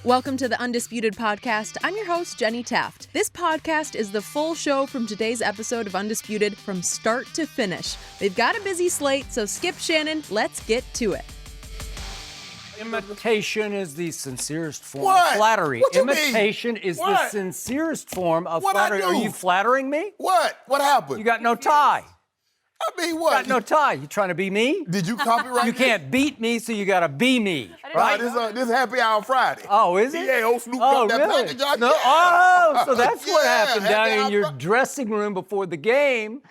Welcome to the Undisputed podcast. I'm your host, Jenny Taft. This podcast is the full show from today's episode of Undisputed from start to finish. They've got a busy slate, so skip Shannon, let's get to it. Imitation is the sincerest form What? of flattery. What you Imitation mean? is What? the sincerest form of What I flattery. do? Are you flattering me? What? What happened? You got no tie. I mean, what? Got no tie. You trying to be me? Did you copyright You this? can't beat me, so you got to be me, Right, right? this Happy Hour Friday. Oh, is it? Yeah, old Snoop Oh, got that really? package out. No. Yeah. Oh, so that's what Yeah, happened Happy down Hour in your Friday. dressing room before the game.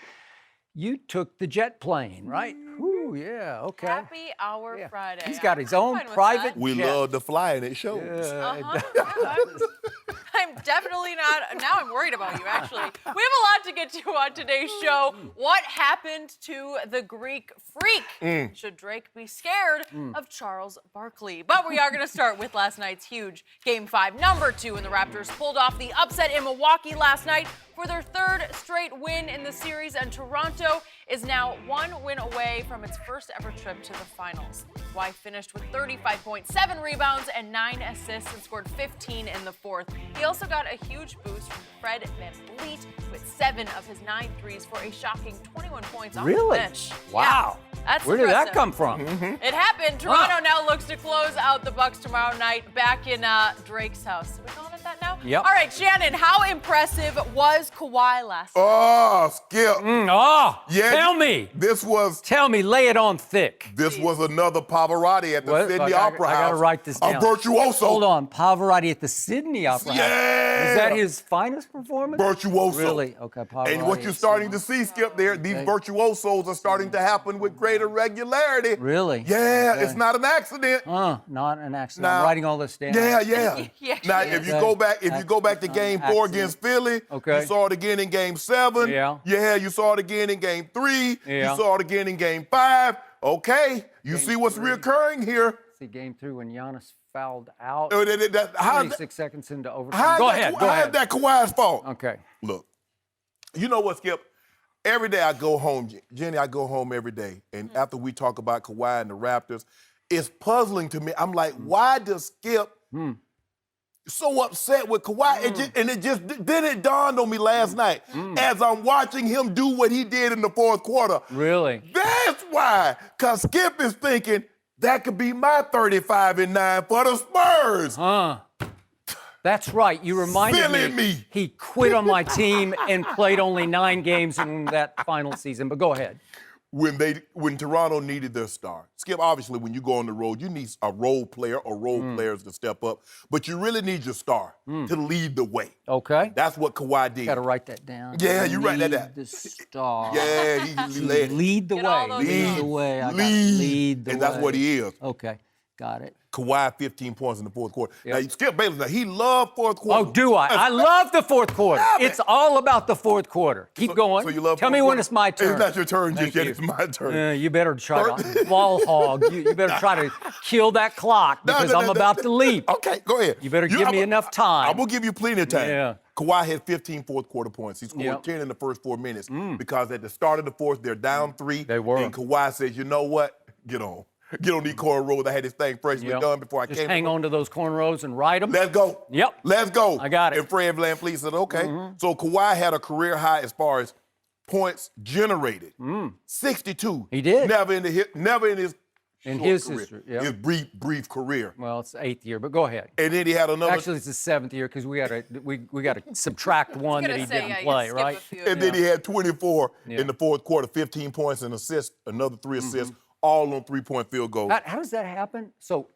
You took the jet plane, right? Ooh, yeah, okay. Happy Hour Yeah. Friday. He's got his I'm own fine with private that. We jet. love to fly and it shows. I'm definitely not. Now I'm worried about you, actually. We have a lot to get to on today's show. What happened to the Greek freak? Should Drake be scared of Charles Barkley? But we are going to start with last night's huge Game 5, number 2, and the Raptors pulled off the upset in Milwaukee last night for their third straight win in the series, and Toronto is now 1 win away from its first ever trip to the finals. Kawhi finished with 35.7 rebounds and 9 assists and scored 15 in the fourth. He also got a huge boost from Fred VanVleet with 7 of his 9 threes for a shocking 21 points on the Really? bench. Wow. Yeah, that's Where did that impressive. come from? It happened. Toronto now looks to close out the Bucks tomorrow night back in Drake's house. Are we calling it that now? Yep. All right, Shannon, how impressive was Kawhi last night? Oh, Skip. Yeah, Tell me. Tell me, lay it on thick. This was another Pavarotti at the What? Sydney I Opera House. gotta write this down. A virtuoso. Hold on, Pavarotti at the Sydney Opera House. Yeah. Was that his finest performance? Virtuoso. Really? Okay, Pavarotti. And what you're at starting to Sydney. see, Skip, there, these Okay. virtuosos are starting to happen with greater regularity. Really? Yeah, Okay. it's not an accident. Not an accident. Now- I'm writing all this down. Yeah. He actually Now, is. if you go back to Game 4 Accident. against Philly, Okay. you saw it again in Game 7. Yeah. You saw it again in Game 3. Yeah. You saw it again in Game 5. Okay, you Game see what's 3. reoccurring here. See Game 3 when Giannis fouled out. How's 26 seconds into overtime. Go ahead. How's that Kawhi's fault? Okay. Look, you know what, Skip? Every day I go home, Jenny, I go home every day, and after we talk about Kawhi and the Raptors, it's puzzling to me. I'm like, why does Skip so upset with Kawhi? Then it dawned on me last night as I'm watching him do what he did in the fourth quarter. Really? That's why, because Skip is thinking, that could be my 35-9 for the Spurs. That's right. You reminded Silly me. He quit on my team and played only 9 games in that final season. But go ahead. When Toronto needed their star. Skip, obviously, when you go on the road, you need a role player or role players to step up, but you really need your star to lead the way. Okay. That's what Kawhi did. Got to write that down. Yeah, you write that down. The star. Yeah, he led. Lead the Get all way. those Lead the way. I gotta lead the way. And that's what he is. Okay. Got it. Kawhi, 15 points in the fourth quarter. Yep. Now, Skip Bayless, now, he loved fourth quarter. Oh, do I? I love the fourth quarter. Love it. It's all about the fourth quarter. Keep going. So you love Tell fourth me quarter? when it's my turn. It's not your turn Thank just yet. you. It's my turn. You better try to ball hog. You better try to kill that clock because I'm about to leap. Okay, go ahead. You better give me enough time. I'm going to give you plenty of time. Yeah. Kawhi had 15 fourth quarter points. He scored 10 in the first 4 minutes because at the start of the fourth, they're down 3. They were. And Kawhi says, you know what? Get on. Get on these cornrows. I had this thing freshly done before I Just came. hang on to those cornrows and ride them. Let's go. Yep. Let's go. I got it. And Fred VanVleet said, okay. So Kawhi had a career high as far as points generated. 62. He did. Never in his In short his career. history, yeah. His brief career. Well, it's the 8th year, but go ahead. And then he had another. Actually, it's the 7th year because we got to subtract one that he didn't play, right? And then he had 24 in the fourth quarter, 15 points and assists, another 3 assists, all on 3-point field goals. How does that happen? So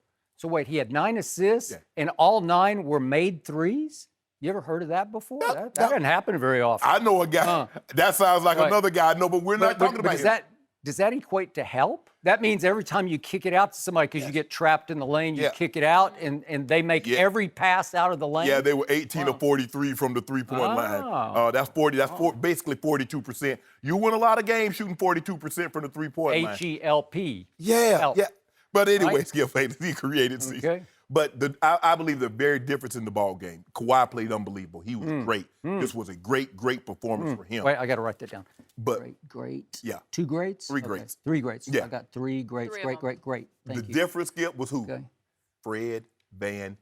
wait, he had 9 assists, and all 9 were made threes? You ever heard of that before? That doesn't happen very often. I know a guy. That sounds like another guy I know, but we're not talking about him. Does that equate to help? That means every time you kick it out to somebody because you get trapped in the lane, you kick it out, and they make every pass out of the lane? Yeah, they were 18 of 43 from the three-point line. That's 40. That's basically 42%. You win a lot of games shooting 42% from the three-point line. H-E-L-P. Yeah, Help. yeah. But anyway, Right? Skip Bayless, he created. Okay. But I believe the very difference in the ball game. Kawhi played unbelievable. He was great. This was a great performance for him. Wait, I got to write that down. But Great. Yeah. 2 greats? 3 Okay. greats. 3 greats. Yeah. I got 3 greats. Three of Great. them. Thank the you. difference, Skip, was who? Okay. Fred VanVleet.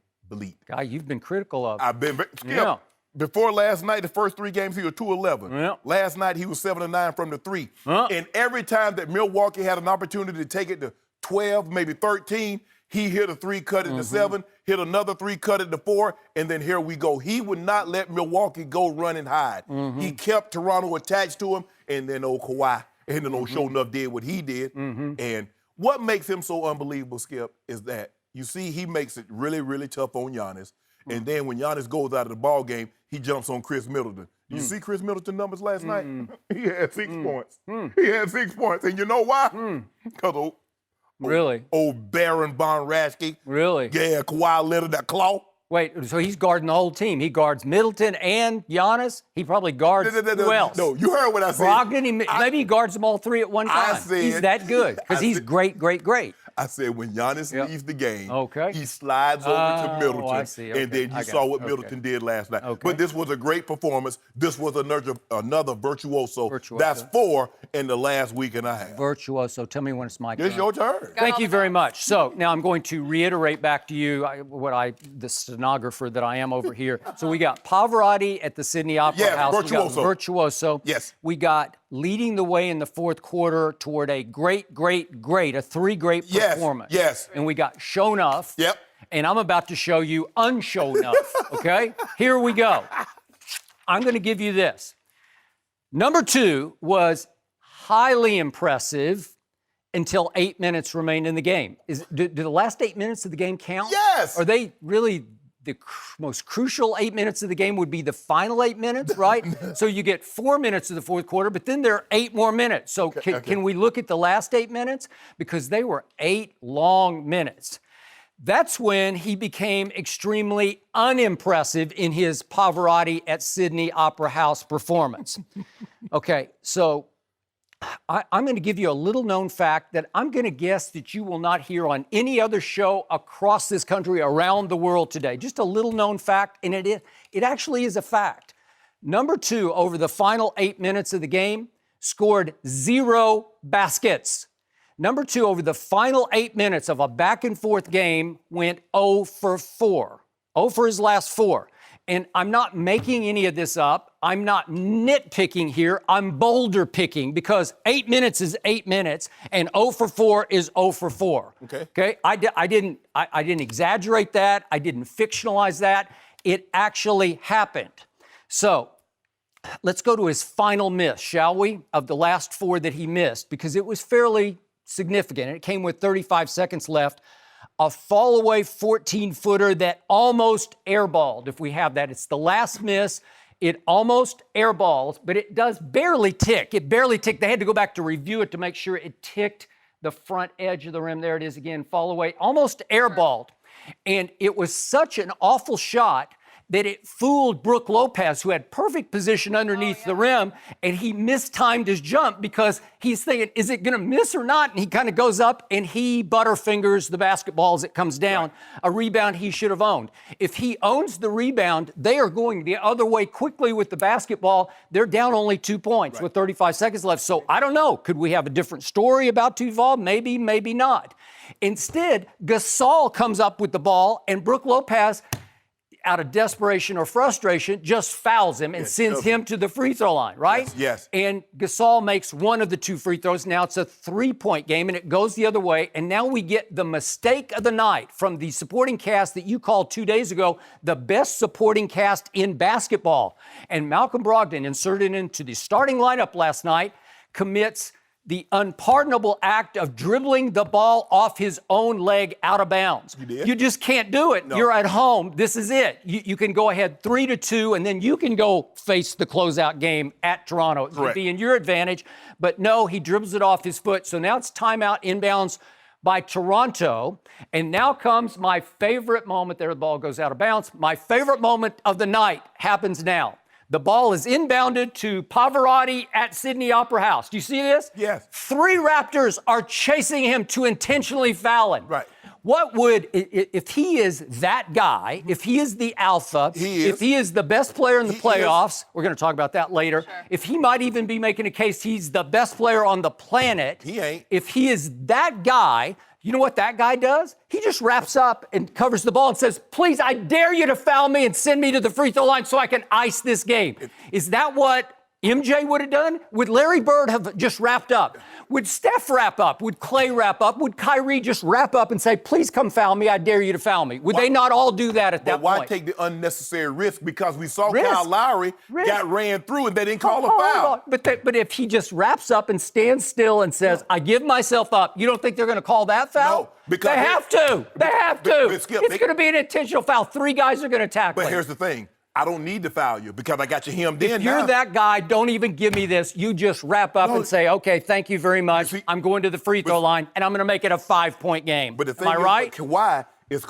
Guy, you've been critical of. I've been Skip. Yeah. Before last night, the first 3 games, he was 2-11. Yeah. Last night, he was 7-9 from the 3. Huh? And every time that Milwaukee had an opportunity to take it to 12, maybe 13, he hit a 3, cut it to 7, hit another 3, cut it to 4, and then here we go. He would not let Milwaukee go run and hide. He kept Toronto attached to him, and then old Kawhi, and then old Show Enough did what he did. And what makes him so unbelievable, Skip, is that you see he makes it really, really tough on Giannis. And then when Giannis goes out of the ball game, he jumps on Chris Middleton. You see Chris Middleton's numbers last night? He had 6 points. He had 6 points. And you know why? Because old Baron Von Raschke. Really? Yeah, Kawhi Leonard, that claw. Wait, so he's guarding the whole team. He guards Middleton and Giannis. He probably guards who else? No, you heard what I said. Brogdon, maybe he guards them all 3 at one time. He's that good because he's great. I said when Giannis leaves the game, Okay. he slides over to Middleton. I see. Okay. And then you saw what Middleton did last night. Okay. But this was a great performance. This was another virtuoso. Virtuoso. That's 4 in the last week and a half. Virtuoso. Tell me when it's my turn. It's your turn. Thank you very much. So now I'm going to reiterate back to you the stenographer that I am over here. So we got Pavarotti at the Sydney Opera House. Virtuoso. We got Virtuoso. Yes. We got leading the way in the fourth quarter toward a great, a 3 great performance. Yes. And we got Show Enough. Yep. And I'm about to show you Unshow Enough. Okay? Here we go. I'm going to give you this. Number 2 was highly impressive until 8 minutes remained in the game. Do the last 8 minutes of the game count? Yes. Are they really the most crucial 8 minutes of the game would be the final 8 minutes, right? So you get 4 minutes of the fourth quarter, but then there are 8 more minutes. So can we look at the last 8 minutes? Because they were 8 long minutes. That's when he became extremely unimpressive in his Pavarotti at Sydney Opera House performance. Okay, so I'm going to give you a little known fact that I'm going to guess that you will not hear on any other show across this country, around the world today. Just a little known fact, and it actually is a fact. Number 2, over the final 8 minutes of the game, scored 0 baskets. Number 2, over the final 8 minutes of a back-and-forth game, went 0 for 4. 0 for his last 4. And I'm not making any of this up. I'm not nitpicking here. I'm boulder picking because 8 minutes is 8 minutes and 0 for 4 is 0 for 4. Okay? I didn't exaggerate that. I didn't fictionalize that. It actually happened. So let's go to his final miss, shall we, of the last 4 that he missed, because it was fairly significant. It came with 35 seconds left. A fall-away 14-footer that almost airballed, if we have that. It's the last miss. It almost airballs, but it does barely tick. It barely ticked. They had to go back to review it to make sure it ticked the front edge of the rim. There it is again, fall-away. Almost airballed. And it was such an awful shot that it fooled Brook Lopez, who had perfect position underneath the rim, and he mistimed his jump because he's thinking, is it going to miss or not? And he kind of goes up, and he butterfingers the basketball as it comes down, a rebound he should have owned. If he owns the rebound, they are going the other way quickly with the basketball. They're down only 2 points with 35 seconds left. So I don't know. Could we have a different story about Duval? Maybe, maybe not. Instead, Gasol comes up with the ball, and Brook Lopez, out of desperation or frustration, just fouls him and sends him to the free throw line, right? Yes. And Gasol makes one of the 2 free throws. Now it's a 3-point game, and it goes the other way. And now we get the mistake of the night from the supporting cast that you called 2 days ago, the best supporting cast in basketball. And Malcolm Brogdon, inserted into the starting lineup last night, commits the unpardonable act of dribbling the ball off his own leg out of bounds. You did? You just can't do it. No. You're at home. This is it. You can go ahead 3-2, and then you can go face the closeout game at Toronto. It would be in your advantage. But no, he dribbles it off his foot. So now it's timeout inbounds by Toronto. And now comes my favorite moment. There, the ball goes out of bounds. My favorite moment of the night happens now. The ball is inbounded to Pavarotti at Sydney Opera House. Do you see this? Yes. 3 Raptors are chasing him to intentionally foul him. Right. What would, if he is that guy, if he is the alpha, if he is the best player in the playoffs, we're going to talk about that later, if he might even be making a case he's the best player on the planet, he ain't. If he is that guy, You know what that guy does? He just wraps up and covers the ball and says, please, I dare you to foul me and send me to the free throw line so I can ice this game. Is that what MJ would have done? Would Larry Bird have just wrapped up? Would Steph wrap up? Would Clay wrap up? Would Kyrie just wrap up and say, please come foul me, I dare you to foul me? Would they not all do that at that point? But why take the unnecessary risk? Because we saw Kyle Lowry got ran through and they didn't call a foul. But if he just wraps up and stands still and says, I give myself up, you don't think they're going to call that foul? No, because they have to. They have to. Skip, it's going to be an intentional foul. 3 guys are going to tackle. But here's the thing. I don't need to foul you because I got you hemmed in. If you're that guy, don't even give me this. You just wrap up and say, okay, thank you very much. I'm going to the free throw line, and I'm going to make it a 5-point game. But the thing Am I right? Kawhi is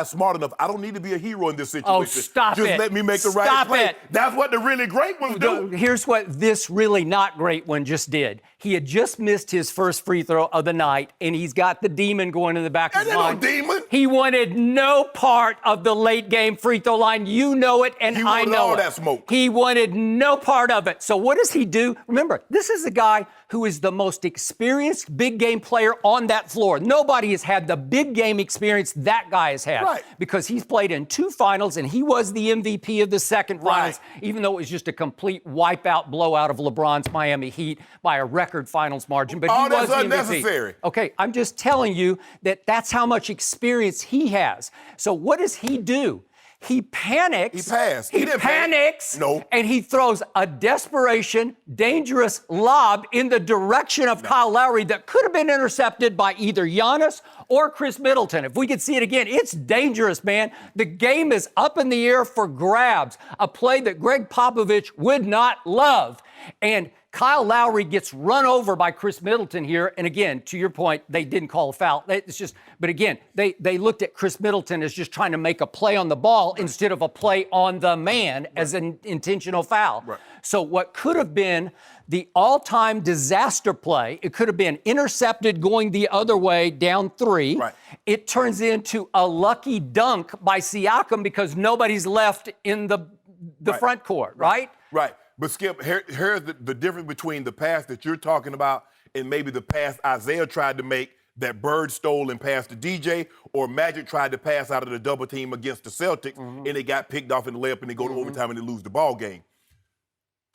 smart enough. I don't need to be a hero in this situation. Oh, stop Just it. let me make the right play. That's what the really great ones do. Here's what this really not great one just did. He had just missed his first free throw of the night, and he's got the demon going in the back of his mind. No demon. He wanted no part of the late game free throw line. You know it, and I know all it. that smoke. He wanted no part of it. So what does he do? Remember, this is the guy who is the most experienced big game player on that floor. Nobody has had the big game experience that guy has had. Right. Because he's played in 2 finals, and he was the MVP of the second finals, even though it was just a complete wipeout blowout of LeBron's Miami Heat by a record finals margin. But he was the MVP. Unnecessary. Okay, I'm just telling you that that's how much experience he has. So what does he do? He panics. He passed. He panics. No. And he throws a desperation, dangerous lob in the direction of Kyle Lowry that could have been intercepted by either Giannis or Chris Middleton. If we could see it again, it's dangerous, man. The game is up in the air for grabs. A play that Greg Popovich would not love. And Kyle Lowry gets run over by Chris Middleton here. And again, to your point, they didn't call a foul. But again, they looked at Chris Middleton as just trying to make a play on the ball instead of a play on the man as an intentional foul. Right. So what could have been the all-time disaster play, it could have been intercepted going the other way down 3. Right. It turns into a lucky dunk by Siakam because nobody's left in the front court, right? Right. But Skip, here's the difference between the pass that you're talking about and maybe the pass Isaiah tried to make that Bird stole and passed to DJ, or Magic tried to pass out of the double team against the Celtics and they got picked off in the layup and they go to overtime and they lose the ball game.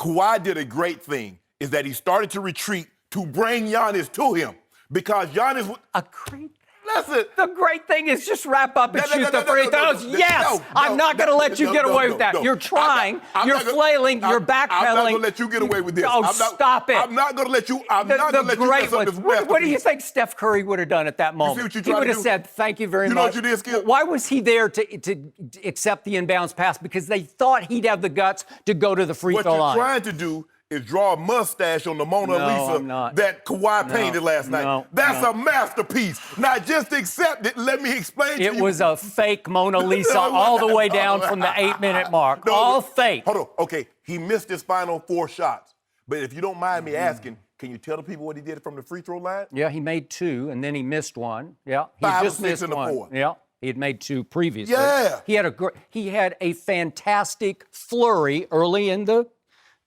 Kawhi did a great thing, is that he started to retreat to bring Giannis to him because Giannis was a great. Listen. The great thing is just wrap up and shoot the free throws. Yes, I'm not going to let you get away with that. You're trying, you're flailing, you're backpedaling. I'm not going to let you get away with this. Oh, stop it. I'm not going to let you. I'm not going to let you mess up this masterpiece. What do you think Steph Curry would have done at that moment? You see what you He tried would to have do? said, thank you very much. You know what you did, Skip? Why was he there to accept the inbounds pass? Because they thought he'd have the guts to go to the free throw line. What you're trying to do is draw a mustache on the Mona Lisa that Kawhi painted last night. That's a masterpiece. Now, just accept it. Let me explain to you. It was a fake Mona Lisa all the way down from the 8-minute mark. All fake. Hold on. Okay, he missed his final 4 shots. But if you don't mind me asking, can you tell the people what he did from the free throw line? Yeah, he made 2, and then he missed 1. Yeah, he 5 just or 6 missed in the 1. 4. Yeah. He had made 2 previously. Yeah. He had a fantastic flurry early in the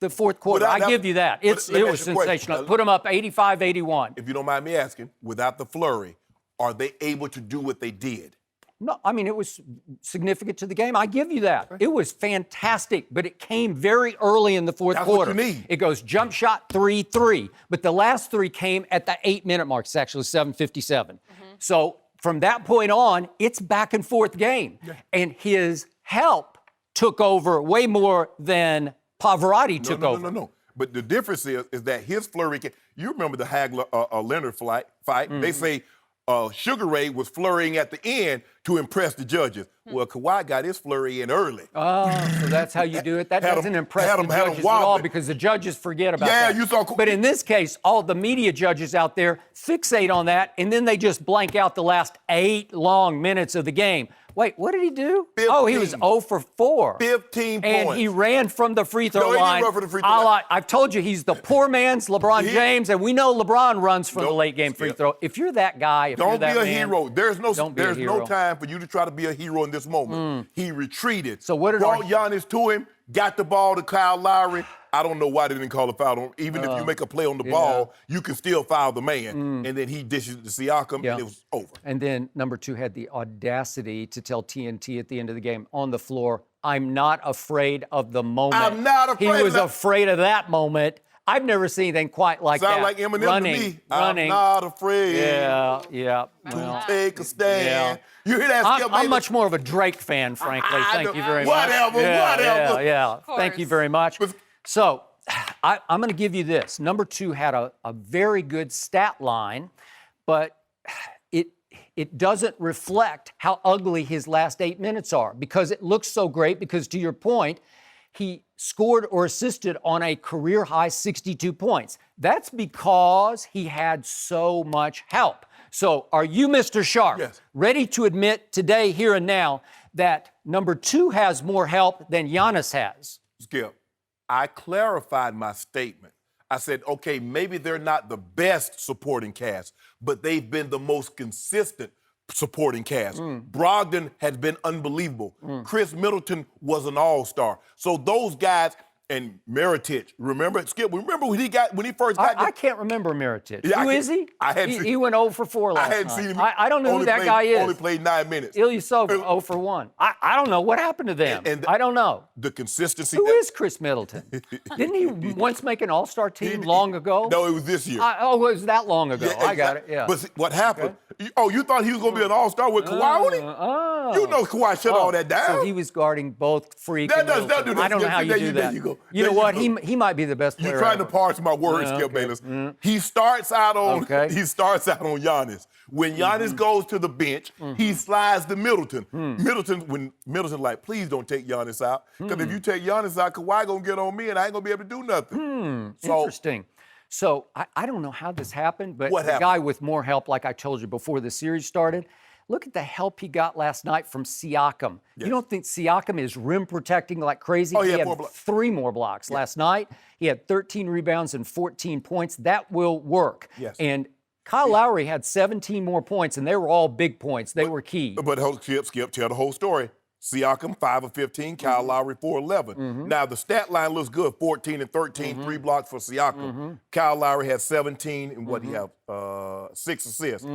fourth quarter. I give you that. It was sensational. Put him up 85-81. If you don't mind me asking, without the flurry, are they able to do what they did? No, I mean, it was significant to the game. I give you that. It was fantastic, but it came very early in the fourth quarter. That's what you need. It goes jump shot 3-3, but the last 3 came at the 8-minute mark. It's actually 7:57. So from that point on, it's back and forth game. Yeah. And his help took over way more than Pavarotti took over. No. But the difference is that his flurry, you remember the Hagler-Leonard fight? They say Sugar Ray was flurrying at the end to impress the judges. Well, Kawhi got his flurry in early. Oh, so that's how you do it? That doesn't impress the judges at all because the judges forget about that. Yeah, you saw. But in this case, all the media judges out there fixate on that, and then they just blank out the last 8 long minutes of the game. Wait, what did he do? 15. Oh, he was 0 for 4. 15 points. And he ran from the free throw line. He didn't run from the free throw line. I've told you, he's the poor man's LeBron James, and we know LeBron runs from the late game free throw. If you're that guy, don't be a hero. There's no time time for you to try to be a hero in this moment. He retreated. So what did brought Giannis to him, got the ball to Kyle Lowry. I don't know why they didn't call a foul on him. Even if you make a play on the ball, you can still foul the man. And then he dishes it to Siakam, and it was over. And then number 2 had the audacity to tell TNT at the end of the game on the floor, I'm not afraid of the moment. I'm not afraid He was of that. afraid of that moment. I've never seen anything quite like that. Sound like Eminem running, to me. Running. I'm not afraid Yeah. to take a stand. You hear that, Skip? I'm much more of a Drake fan, frankly. Thank you very much. Whatever. Yeah. Thank you very much. So I'm going to give you this. Number 2 had a very good stat line, but it doesn't reflect how ugly his last 8 minutes are because it looks so great because, to your point, he scored or assisted on a career-high 62 points. That's because he had so much help. So are you, Mr. Sharpe, ready to admit today, here and now, that number 2 has more help than Giannis has? Skip, I clarified my statement. I said, okay, maybe they're not the best supporting cast, but they've been the most consistent supporting cast. Brogdon has been unbelievable. Chris Middleton was an all-star. So those guys, and Mirotic, remember, Skip, remember when he first got I can't remember Mirotic. Yeah, Who is he? He went 0 for 4 last night. I hadn't seen him. I don't know who that guy is. Only played 9 minutes. Ilyasova, 0 for 1. I don't know what happened to them. I don't know. The consistency. Who is Chris Middleton? Didn't he once make an all-star team long ago? No, it was this year. It was that long ago. Yeah, I got it, yeah. But see, what happened? You thought he was going to be an all-star with Kawhi on him? You know Kawhi shut all that down. So he was guarding both Freak That and does do that. I don't know how you do that. You know what? He might be the best player You're trying ever. to parse my words, Skip Bayless. He starts out on Giannis. When Giannis goes to the bench, he slides to Middleton. Middleton like, please don't take Giannis out. Because if you take Giannis out, Kawhi gonna get on me and I ain't gonna be able to do nothing. Interesting. So I don't know how this happened, but What the happened? guy with more help, like I told you before the series started, look at the help he got last night from Siakam. You don't think Siakam is rim protecting like crazy? Oh, he yeah, had 4 blocks. 3 more blocks last night. He had 13 rebounds and 14 points. That will work. Yes. And Kyle Lowry had 17 more points, and they were all big points. They were key. But Skip, tell the whole story. Siakam, 5 of 15, Kyle Lowry, 4 of 11. Now, the stat line looks good, 14 and 13, 3 blocks for Siakam. Kyle Lowry had 17, and what do you have? 6 assists.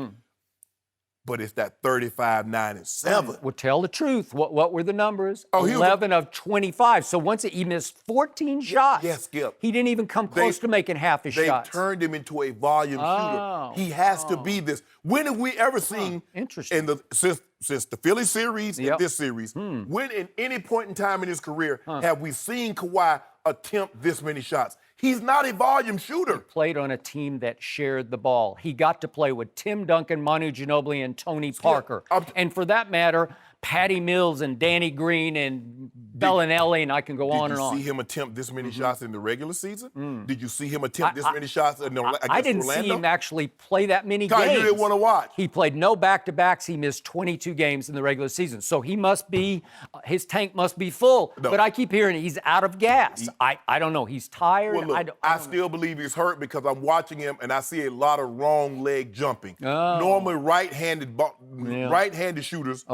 But it's that 35, 9, and 7. Well, tell the truth. What were the numbers? Oh, he was 11 of 25. So once he missed 14 shots. Yes, Skip. He didn't even come close to making half his They shots. turned him into a volume shooter. He has to be this. When have we ever seen Interesting. since the Philly series and this series, when in any point in time in his career have we seen Kawhi attempt this many shots? He's not a volume shooter. Played on a team that shared the ball. He got to play with Tim Duncan, Manu Ginobili, and Tony Parker. And for that matter, Patty Mills and Danny Green and Bellinelli, and I can go on and on. Did you see him attempt this many shots in the regular season? Did you see him attempt this many shots against I didn't Orlando? see him actually play that many God, games. you didn't want to watch. He played no back-to-backs. He missed 22 games in the regular season. So he must be, his tank must be full. No. But I keep hearing he's out of gas. I don't know. He's tired. Well, look, I still believe he's hurt because I'm watching him and I see a lot of wrong leg jumping. Normally right-handed shooters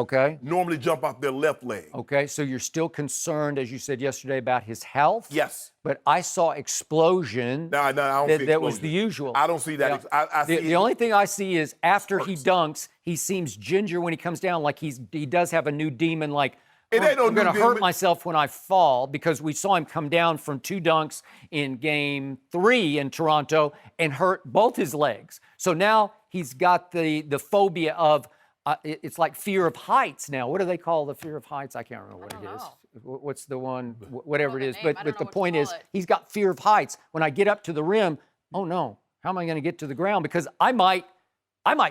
normally jump off their left leg. Okay, so you're still concerned, as you said yesterday, about his health? Yes. But I saw explosion. No, I don't see that was explosion. the usual. I don't see that. I see the only thing I see is after he dunks, he seems ginger when he comes down, like he does have a new demon, like, It ain't no I'm going to new hurt demon. myself when I fall, because we saw him come down from 2 dunks in Game 3 in Toronto and hurt both his legs. So now he's got the phobia of, it's like fear of heights now. What do they call the fear of heights? I can't remember what it is. What's the one, whatever it is. But the point is, he's got fear of heights. When I get up to the rim, oh no, how am I going to get to the ground? Because I might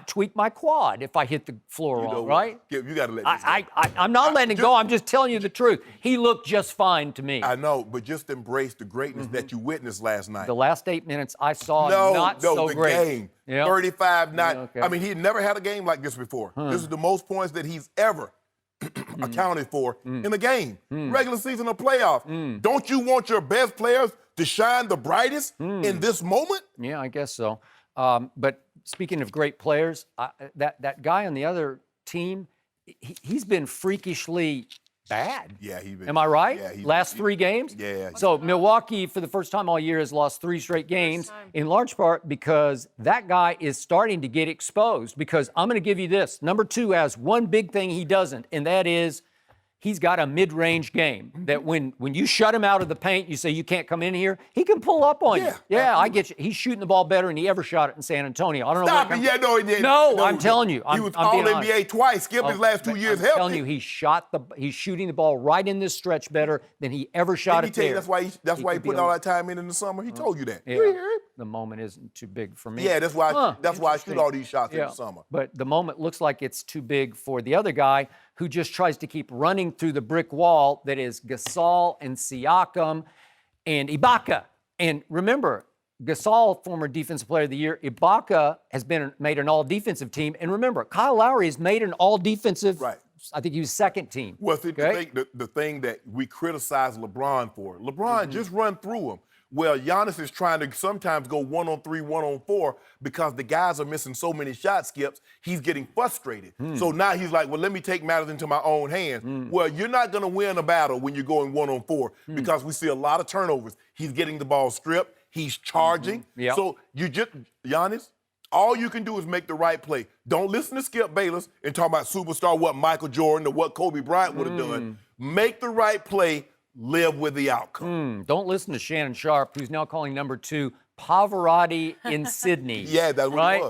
tweak my quad if I hit the floor wrong, right? You got to let this go. I'm not letting it go. I'm just telling you the truth. He looked just fine to me. I know, but just embrace the greatness that you witnessed last night. The last 8 minutes I saw the great. Game. Yep. 35-9. Yeah, okay. I mean, he had never had a game like this before. This is the most points that he's ever accounted for in a game. Regular season or playoff. Don't you want your best players to shine the brightest in this moment? Yeah, I guess so. But speaking of great players, that guy on the other team, he's been freakishly bad. Yeah, he's been. Am I right? Yeah, Last 3 games? Yeah. So Milwaukee, for the first time all year, has lost 3 straight games, in large part because that guy is starting to get exposed. Because I'm going to give you this. Number 2 has one big thing he doesn't, and that is he's got a mid-range game that when you shut him out of the paint, you say you can't come in here, he can pull up on you. Yeah, I get you. He's shooting the ball better than he ever shot it in San Antonio. I don't know. Stop it. Yeah, no, he didn't. No, I'm telling you. He was All-NBA twice. Skip his last 2 years. I'm telling you, he's shooting the ball right in this stretch better than he ever shot it there. That's why he put all that time in the summer. He told you that. Yeah. The moment isn't too big for me. Yeah, that's why I shoot all these shots in the summer. But the moment looks like it's too big for the other guy who just tries to keep running through the brick wall that is Gasol and Siakam and Ibaka. And remember, Gasol, former Defensive Player of the Year. Ibaka has made an all-defensive team. And remember, Kyle Lowry has made an all-defensive, I think he was second team. Well, the thing that we criticize LeBron for, LeBron just run through him. Well, Giannis is trying to sometimes go 1-on-3, 1-on-4 because the guys are missing so many shot skips, he's getting frustrated. So now he's like, well, let me take matters into my own hands. Well, you're not going to win a battle when you're going 1-on-4 because we see a lot of turnovers. He's getting the ball stripped. He's charging. So Giannis, all you can do is make the right play. Don't listen to Skip Bayless and talk about superstar, what Michael Jordan or what Kobe Bryant would have done. Make the right play. Live with the outcome. Don't listen to Shannon Sharpe, who's now calling number 2 Pavarotti in Sydney. Yeah, that's what it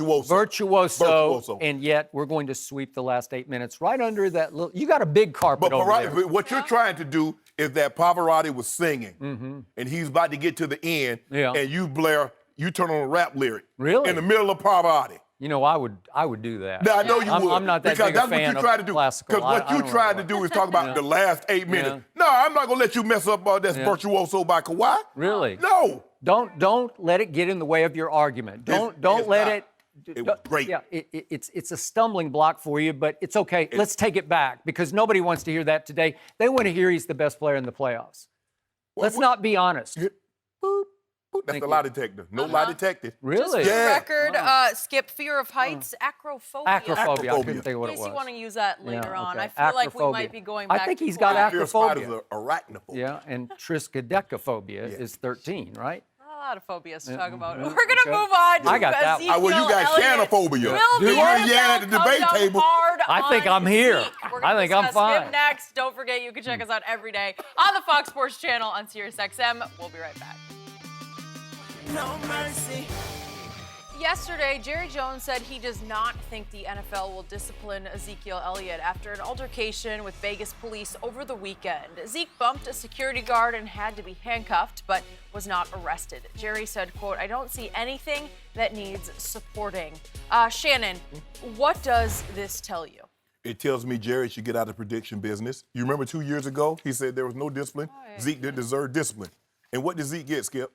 was. Virtuoso. And yet we're going to sweep the last 8 minutes right under that little. You got a big carpet over there. What you're trying to do is that Pavarotti was singing, and he's about to get to the end, and you turn on a rap lyric. Really? In the middle of Pavarotti. You know, I would do that. No, I know you would. I'm not that big a fan of classical. Because what you tried to do is talk about the last 8 minutes. No, I'm not going to let you mess up all this Virtuoso by Kawhi. Really? No. Don't let it get in the way of your argument. Don't let it. It was great. Yeah, it's a stumbling block for you, but it's okay. Let's take it back because nobody wants to hear that today. They want to hear he's the best player in the playoffs. Let's not be honest. That's the lie detector. No lie detected. Really? Just for the record, Skip, fear of heights, acrophobia. Acrophobia. I couldn't think of what it was. In case you want to use that later on. Okay. I feel like we might be going back I think to he's got acrophobia. Fear of spiders are arachnophobia. Yeah, and triskaidekaphobia is 13, right? A lot of phobias to talk about. We're going to move on to I got that Ezekiel well, you got Shanophobia. At the debate table. I think I'm here. I think I'm fine. Him next. Don't forget, you can check us out every day on the Fox Sports channel on SiriusXM. We'll be right back. No mercy. Yesterday, Jerry Jones said he does not think the NFL will discipline Ezekiel Elliott after an altercation with Vegas police over the weekend. Zeke bumped a security guard and had to be handcuffed, but was not arrested. Jerry said, quote, "I don't see anything that needs supporting." Shannon, what does this tell you? It tells me Jerry should get out of prediction business. You remember 2 years ago, he said there was no discipline. Zeke didn't deserve discipline. And what did Zeke get, Skip?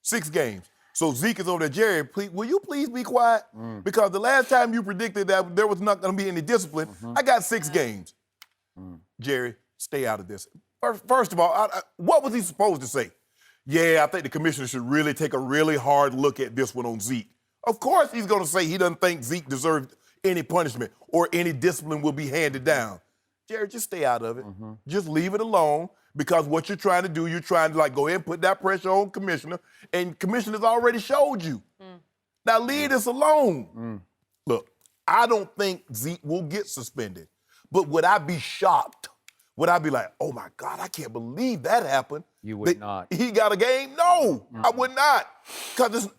6 games. So Zeke is over there, Jerry, will you please be quiet? Because the last time you predicted that there was not going to be any discipline, I got 6 games. Jerry, stay out of this. First of all, what was he supposed to say? Yeah, I think the commissioner should really take a really hard look at this one on Zeke. Of course he's going to say he doesn't think Zeke deserved any punishment or any discipline will be handed down. Jerry, just stay out of it. Just leave it alone. Because what you're trying to do, you're trying to go ahead and put that pressure on commissioner, and commissioner's already showed you. Now leave this alone. Look, I don't think Zeke will get suspended, but would I be shocked? Would I be like, oh my God, I can't believe that happened? You would not. He got a game? No, I would not. Because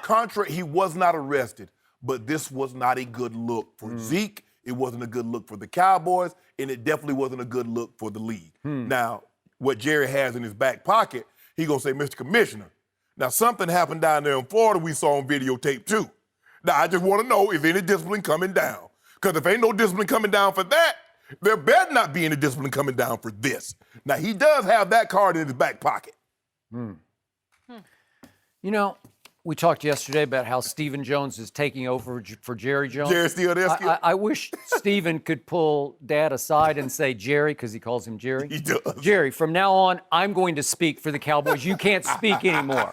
contrary, he was not arrested, but this was not a good look for Zeke. It wasn't a good look for the Cowboys, and it definitely wasn't a good look for the league. Now, what Jerry has in his back pocket, he gonna say, Mr. Commissioner, now something happened down there in Florida we saw on videotape too. Now, I just want to know if any discipline coming down. Because if ain't no discipline coming down for that, there better not be any discipline coming down for this. Now, he does have that card in his back pocket. You know, we talked yesterday about how Stephen Jones is taking over for Jerry Jones. Jerry still there, Skip? I wish Stephen could pull Dad aside and say, Jerry, because he calls him Jerry. He does. Jerry, from now on, I'm going to speak for the Cowboys. You can't speak anymore.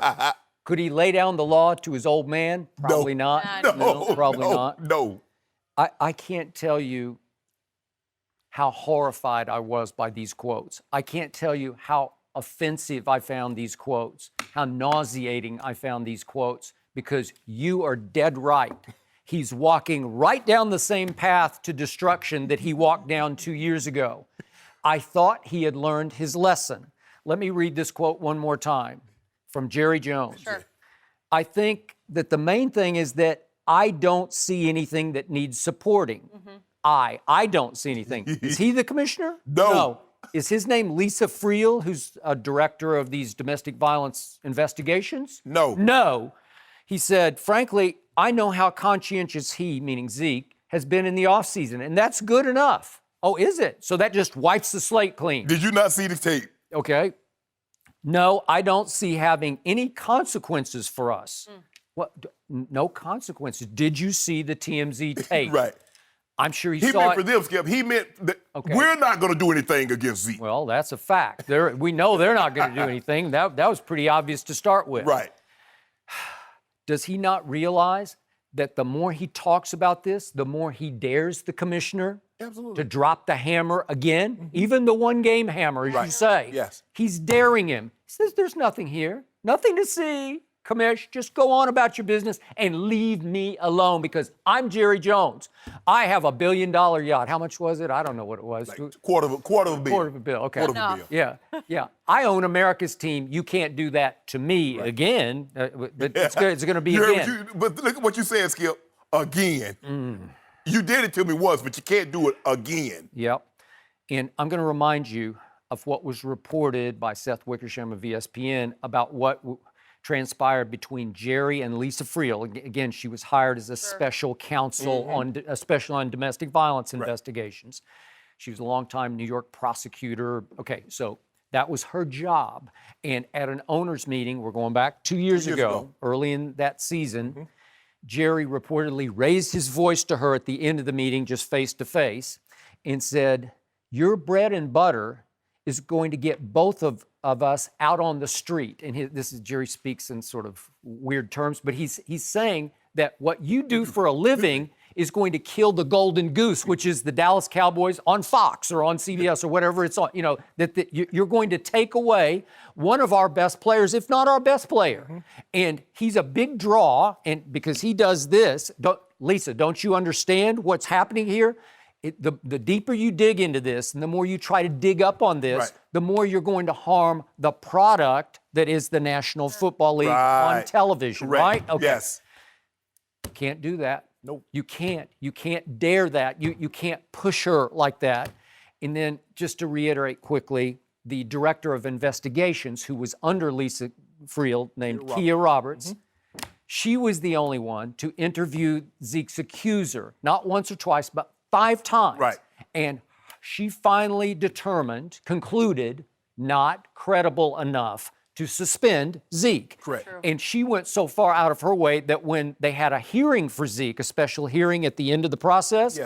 Could he lay down the law to his old man? Probably not. No, probably not. No. I can't tell you how horrified I was by these quotes. I can't tell you how offensive I found these quotes, how nauseating I found these quotes, because you are dead right. He's walking right down the same path to destruction that he walked down 2 years ago. I thought he had learned his lesson. Let me read this quote one more time from Jerry Jones. Sure. I think that the main thing is that I don't see anything that needs supporting. I don't see anything. Is he the commissioner? No. Is his name Lisa Friel, who's a director of these domestic violence investigations? No. No. He said, frankly, I know how conscientious he, meaning Zeke, has been in the offseason, and that's good enough. Oh, is it? So that just wipes the slate clean. Did you not see the tape? Okay. No, I don't see having any consequences for us. What? No consequences. Did you see the TMZ tape? Right. I'm sure he He saw meant it. for them, Skip. He meant that we're not going to do anything against Zeke. Well, that's a fact. We know they're not going to do anything. That was pretty obvious to start with. Right. Does he not realize that the more he talks about this, the more he dares the commissioner to drop the hammer again? Even the one-game hammer, as you say. Yes. He's daring him. He says, there's nothing here, nothing to see. Commish, just go on about your business and leave me alone, because I'm Jerry Jones. I have $1 billion yacht. How much was it? I don't know what it was. Like quarter of a bill. Quarter of a bill. Okay. Quarter of a bill. Yeah. I own America's team. You can't do that to me again. But it's going to be again. But look at what you said, Skip. Again. You did it to me once, but you can't do it again. Yep. And I'm going to remind you of what was reported by Seth Wickersham of ESPN about what transpired between Jerry and Lisa Friel. Again, she was hired as a special counsel especially on domestic violence investigations. She was a longtime New York prosecutor. Okay, so that was her job. And at an owners meeting, we're going back 2 years ago, early in that season, Jerry reportedly raised his voice to her at the end of the meeting, just face to face, and said, your bread and butter is going to get both of us out on the street. And this is, Jerry speaks in sort of weird terms, but he's saying that what you do for a living is going to kill the golden goose, which is the Dallas Cowboys on Fox or on CBS or whatever it's on. You know, that you're going to take away one of our best players, if not our best player. And he's a big draw, and because he does this, Lisa, don't you understand what's happening here? The deeper you dig into this and the more you try to dig up on this, the more you're going to harm the product that is the National Football League on television, right? Okay. Yes. Can't do that. Nope. You can't. You can't dare that. You can't push her like that. And then just to reiterate quickly, the director of investigations, who was under Lisa Friel, named Kia Roberts, she was the only one to interview Zeke's accuser, not once or twice, but 5 times. Right. And she finally concluded, not credible enough to suspend Zeke. Correct. True. And she went so far out of her way that when they had a hearing for Zeke, a special hearing at the end of the process,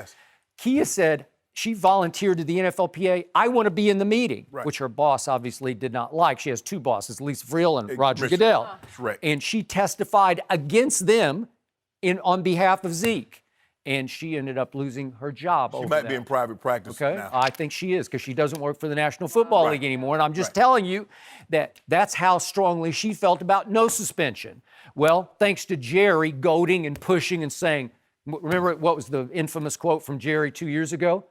Kia said she volunteered to the NFLPA, I want to be in the meeting, which her boss obviously did not like. She has 2 bosses, Lisa Friel and Roger Goodell. Right. And she testified against them on behalf of Zeke. And she ended up losing her job over that. She might be in private practice now. I think she is, because she doesn't work for the National Football League anymore. And I'm just telling you that that's how strongly she felt about no suspension. Well, thanks to Jerry goading and pushing and saying, remember what was the infamous quote from Jerry 2 years ago?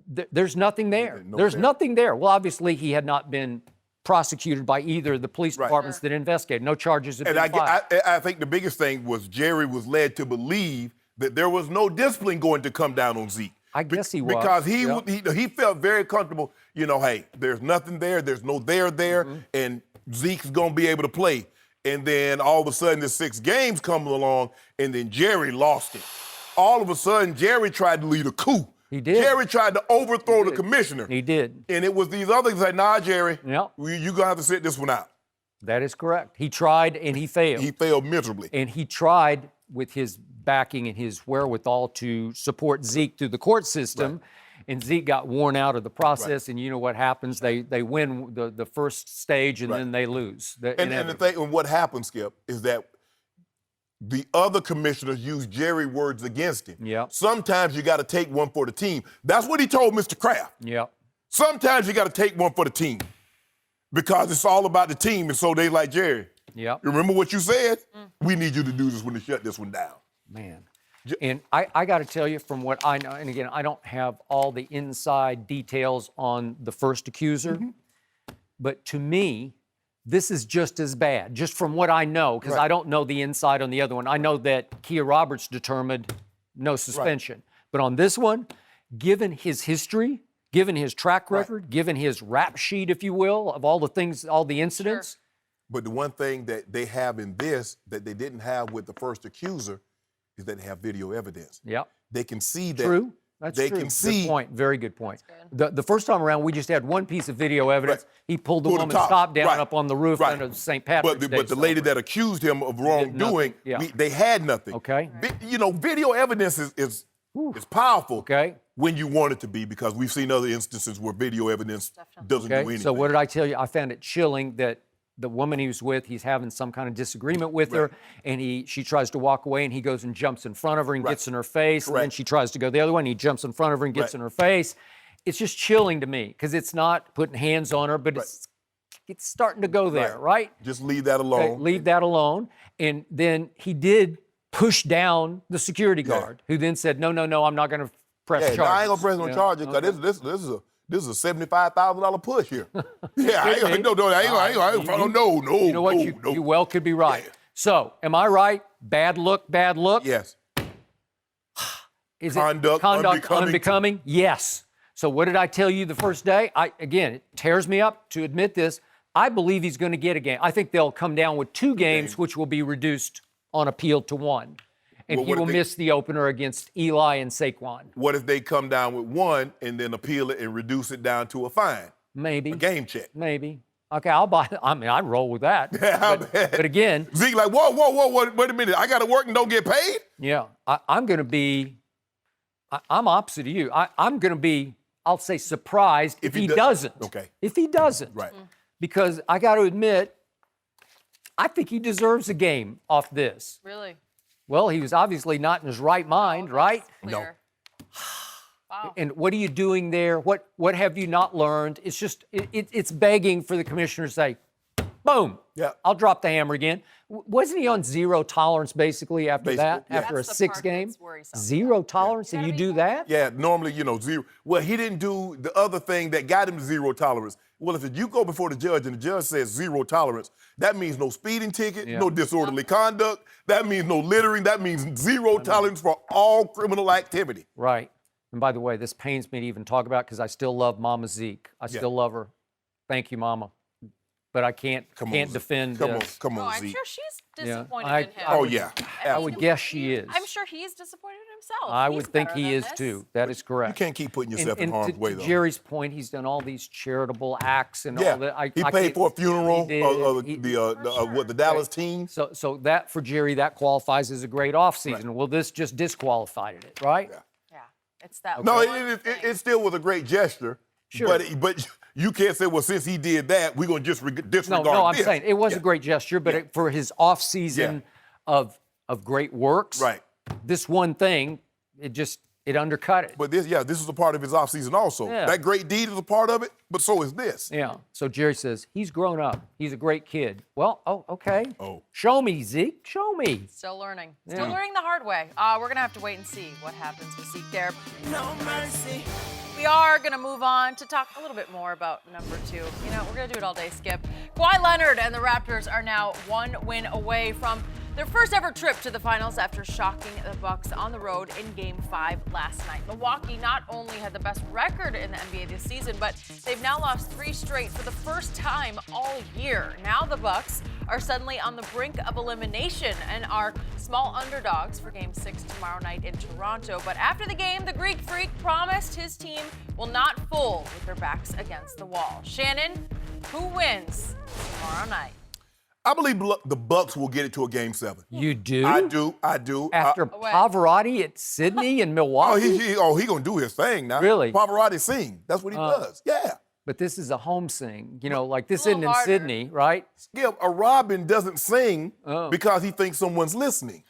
There's nothing there. There's nothing there. Well, obviously he had not been prosecuted by either of the police departments that investigated. No charges had been filed. I think the biggest thing was Jerry was led to believe that there was no discipline going to come down on Zeke. I guess he was. Because he felt very comfortable, you know, hey, there's nothing there, there's no there, and Zeke's going to be able to play. And then all of a sudden the 6 games come along, and then Jerry lost it. All of a sudden, Jerry tried to lead a coup. He did. Jerry tried to overthrow the commissioner. He did. And it was these others like, nah, Jerry, Yep. you're going to have to sit this one out. That is correct. He tried and he failed. He failed miserably. And he tried with his backing and his wherewithal to support Zeke through the court system. And Zeke got worn out of the process, and you know what happens? They win the first stage, and then they lose. And the thing, and what happens, Skip, is that the other commissioners use Jerry words against him. Yep. Sometimes you got to take one for the team. That's what he told Mr. Kraft. Yep. Sometimes you got to take one for the team because it's all about the team. And so they like, Jerry, Yep. remember what you said? We need you to do this when they shut this one down. Man. And I got to tell you, from what I know, and again, I don't have all the inside details on the first accuser, but to me, this is just as bad, just from what I know, because I don't know the inside on the other one. I know that Kia Roberts determined no suspension. But on this one, given his history, given his track record, given his rap sheet, if you will, of all the things, all the incidents. But the one thing that they have in this that they didn't have with the first accuser is that they have video evidence. Yep. They can see that. True. That's they true. can see. Good point. Very good point. The first time around, we just had one piece of video evidence. He pulled the Pulled the woman's top. top down Right. up on the roof Right. under St. Patrick's Day. But the lady that accused him of wrongdoing, they had nothing. Okay. You know, video evidence is powerful. Okay. When you want it to be, because we've seen other instances where video evidence doesn't do anything. So what did I tell you? I found it chilling that the woman he was with, he's having some kind of disagreement with her, and she tries to walk away, and he goes and jumps in front of her and gets in her face, and then she tries to go the other way, and he jumps in front of her and gets in her face. It's just chilling to me, because it's not putting hands on her, but it's starting to go there, right? Just leave that alone. Okay, leave that alone. And then he did push down the security guard, who then said, no, I'm not going to press charges. I ain't gonna press no charges because this is a $75,000 push here. I ain't no. You know what? You well could be right. Yeah. So, am I right? Bad look, bad look? Yes. Is Conduct unbecoming? Yes. So what did I tell you the first day? Again, it tears me up to admit this. I believe he's going to get a game. I think they'll come down with 2 games, which will be reduced on appeal to 1. And he will miss the opener against Eli and Saquon. What if they come down with 1 and then appeal it and reduce it down to a fine? Maybe. A game check. Maybe. Okay, I'll buy it. I mean, I'd roll with that. But again. Zeke like, whoa, wait a minute. I got to work and don't get paid? Yeah, I'm going to be, I'm opposite of you. I'm going to be, I'll say, surprised if he doesn't. Okay. If he doesn't. Right. Because I got to admit, I think he deserves a game off this. Really? Well, he was obviously not in his right mind, right? No. Wow. And what are you doing there? What have you not learned? It's just, it's begging for the commissioner to say, boom, I'll drop the hammer again. Wasn't he on 0 tolerance basically after that? Yeah. After a That's the 6 part game? that's worrisome. 0 tolerance, and you do that? Yeah, normally, 0. Well, he didn't do the other thing that got him 0 tolerance. Well, if you go before the judge and the judge says 0 tolerance, that means no speeding ticket, no disorderly conduct. That means no littering. That means 0 tolerance for all criminal activity. Right. And by the way, this pains me to even talk about because I still love Mama Zeke. I still love her. Thank you, Mama. But I can't defend. Come on, I'm Zeke. sure she's disappointed in him. Oh, yeah. I would guess she is. I'm sure he's disappointed in himself. I He's would think better he than is this. too. That is correct. You can't keep putting yourself in And harm's to way, though. Jerry's point, he's done all these charitable acts and all that. He paid for a funeral of He- the Dallas team. So that for Jerry, that qualifies as a great offseason. Right. Well, this just disqualified it, right? Yeah, it's that. No, one it thing. still was a great gesture. Sure. But you can't say, well, since he did that, we're going to just disregard No, I'm this. saying it was a great gesture, but for his offseason of great works, Right. this one thing, it undercut it. But this is a part of his offseason also. Yeah. That great deed is a part of it, but so is this. Yeah. So Jerry says, he's grown up. He's a great kid. Well, okay. Oh. Show me, Zeke. Show me. Still learning. Yeah. Still learning the hard way. We're going to have to wait and see what happens with Zeke there. No mercy. We are going to move on to talk a little bit more about number 2. You know, we're going to do it all day, Skip. Kawhi Leonard and the Raptors are now 1 win away from their first ever trip to the finals after shocking the Bucks on the road in Game 5 last night. Milwaukee not only had the best record in the NBA this season, but they've now lost 3 straight for the first time all year. Now the Bucks are suddenly on the brink of elimination and are small underdogs for Game 6 tomorrow night in Toronto. But after the game, the Greek Freak promised his team will not fold with their backs against the wall. Shannon, who wins tomorrow night? I believe the Bucks will get it to a Game 7. You do? I do. After Pavarotti at Sydney and Milwaukee? He gonna do his thing now. Really? Pavarotti sing. That's what he does. Yeah. But this is a home sing. You know, like this A little isn't in harder. Sydney, right? Skip, a Robin doesn't sing Oh. because he thinks someone's listening.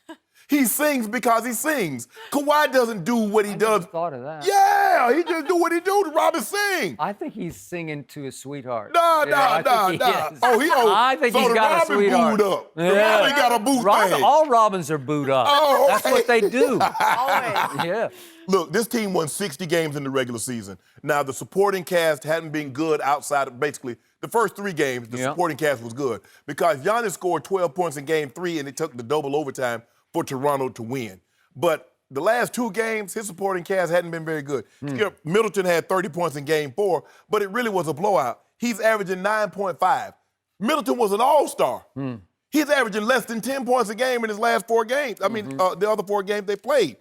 He sings because he sings. Kawhi doesn't do what he does. Thought of that. Yeah, he just do what he do to Robin sing. I think he's singing to his sweetheart. Nah. I think so he's the got a Robin sweetheart. booed up. The Yeah. Robin got a boot thing. All Robins are booed up. Oh, That's okay. what they do. Always. Yeah. Look, this team won 60 games in the regular season. Now, the supporting cast hadn't been good outside of basically the first 3 games. The supporting cast was good because Giannis scored 12 points in game 3 and it took the double overtime for Toronto to win. But the last 2 games, his supporting cast hadn't been very good. Skip, Middleton had 30 points in game 4, but it really was a blowout. He's averaging 9.5. Middleton was an all-star. He's averaging less than 10 points a game in his last 4 games. I mean, the other 4 games they played.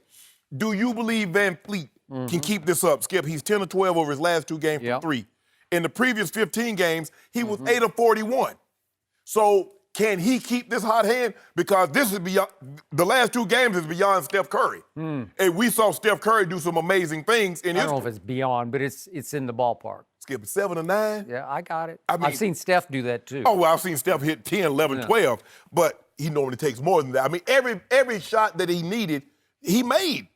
Do you believe Van Fleet can keep this up? Skip, he's 10 of 12 over his last 2 games from 3. In the previous 15 games, he was 8 of 41. So can he keep this hot hand? Because this is beyond, the last 2 games is beyond Steph Curry. And we saw Steph Curry do some amazing things in I his. don't know if it's beyond, but it's in the ballpark. Skip, 7 or 9? Yeah, I got it. I mean- I've seen Steph do that too. Oh, well, I've seen Steph hit 10, 11, 12, but he normally takes more than that. I mean, every shot that he needed, he made.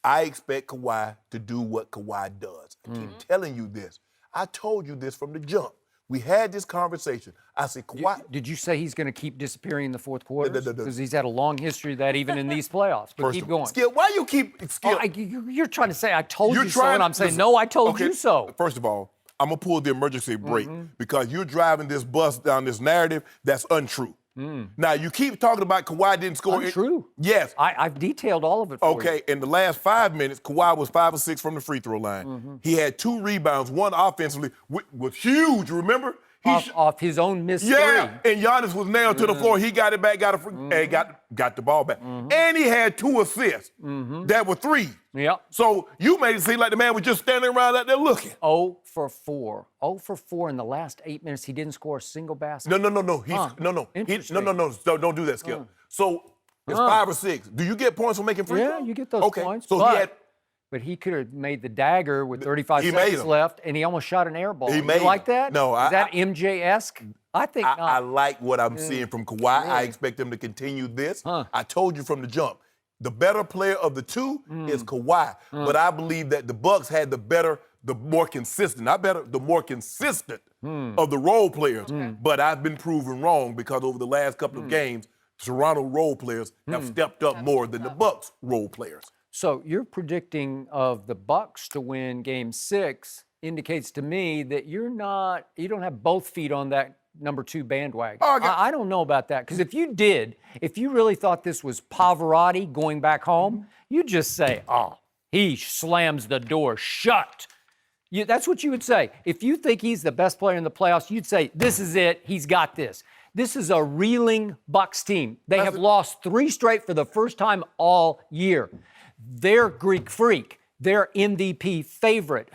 I expect Kawhi to do what Kawhi does. I keep telling you this. I told you this from the jump. We had this conversation. I said, Kawhi. Did you say he's going to keep disappearing in the fourth quarter? No. Because he's had a long history of that even in these playoffs. But First keep of all, going. Skip, why you keep Skip? Oh, you're trying to say I told You're you so, and I'm saying, listen, no, I told okay, you so. First of all, I'm going to pull the emergency brake because you're driving this bus down this narrative that's untrue. Now, you keep talking about Kawhi didn't score. Untrue. Yes. I've detailed all of it for you. Okay, in the last 5 minutes, Kawhi was 5 of 6 from the free throw line. He had 2 rebounds, 1 offensively, was huge, remember? Off his own missed Yeah, three. and Giannis was nailed to the floor. He got it back, and got the ball back. And he had 2 assists that were 3. Yep. So you made it seem like the man was just standing around out there looking. 0 for 4. 0 for 4 in the last 8 minutes. He didn't score a single basket. No. Interesting. Don't do that, Skip. So it's 5 or 6. Do you get points for making free throws? Yeah, you get those points. So But he could have made the dagger with 35 He made seconds them. left, and he almost shot an air ball. He You made like them. that? No, Is that MJ-esque? I think not. I like what I'm seeing from Kawhi. I expect him to continue this. I told you from the jump. The better player of the 2 is Kawhi. But I believe that the Bucks had the more consistent of the role players. But I've been proven wrong because over the last couple of games, Toronto role players have stepped up more than the Bucks role players. So you're predicting of the Bucks to win Game 6 indicates to me that you don't have both feet on that number 2 bandwagon. Oh, I don't know about that, because if you really thought this was Pavarotti going back home, you'd just say, oh, he slams the door shut. That's what you would say. If you think he's the best player in the playoffs, you'd say, this is it, he's got this. This is a reeling Bucks team. They have lost 3 straight for the first time all year. They're Greek Freak. They're MVP favorite.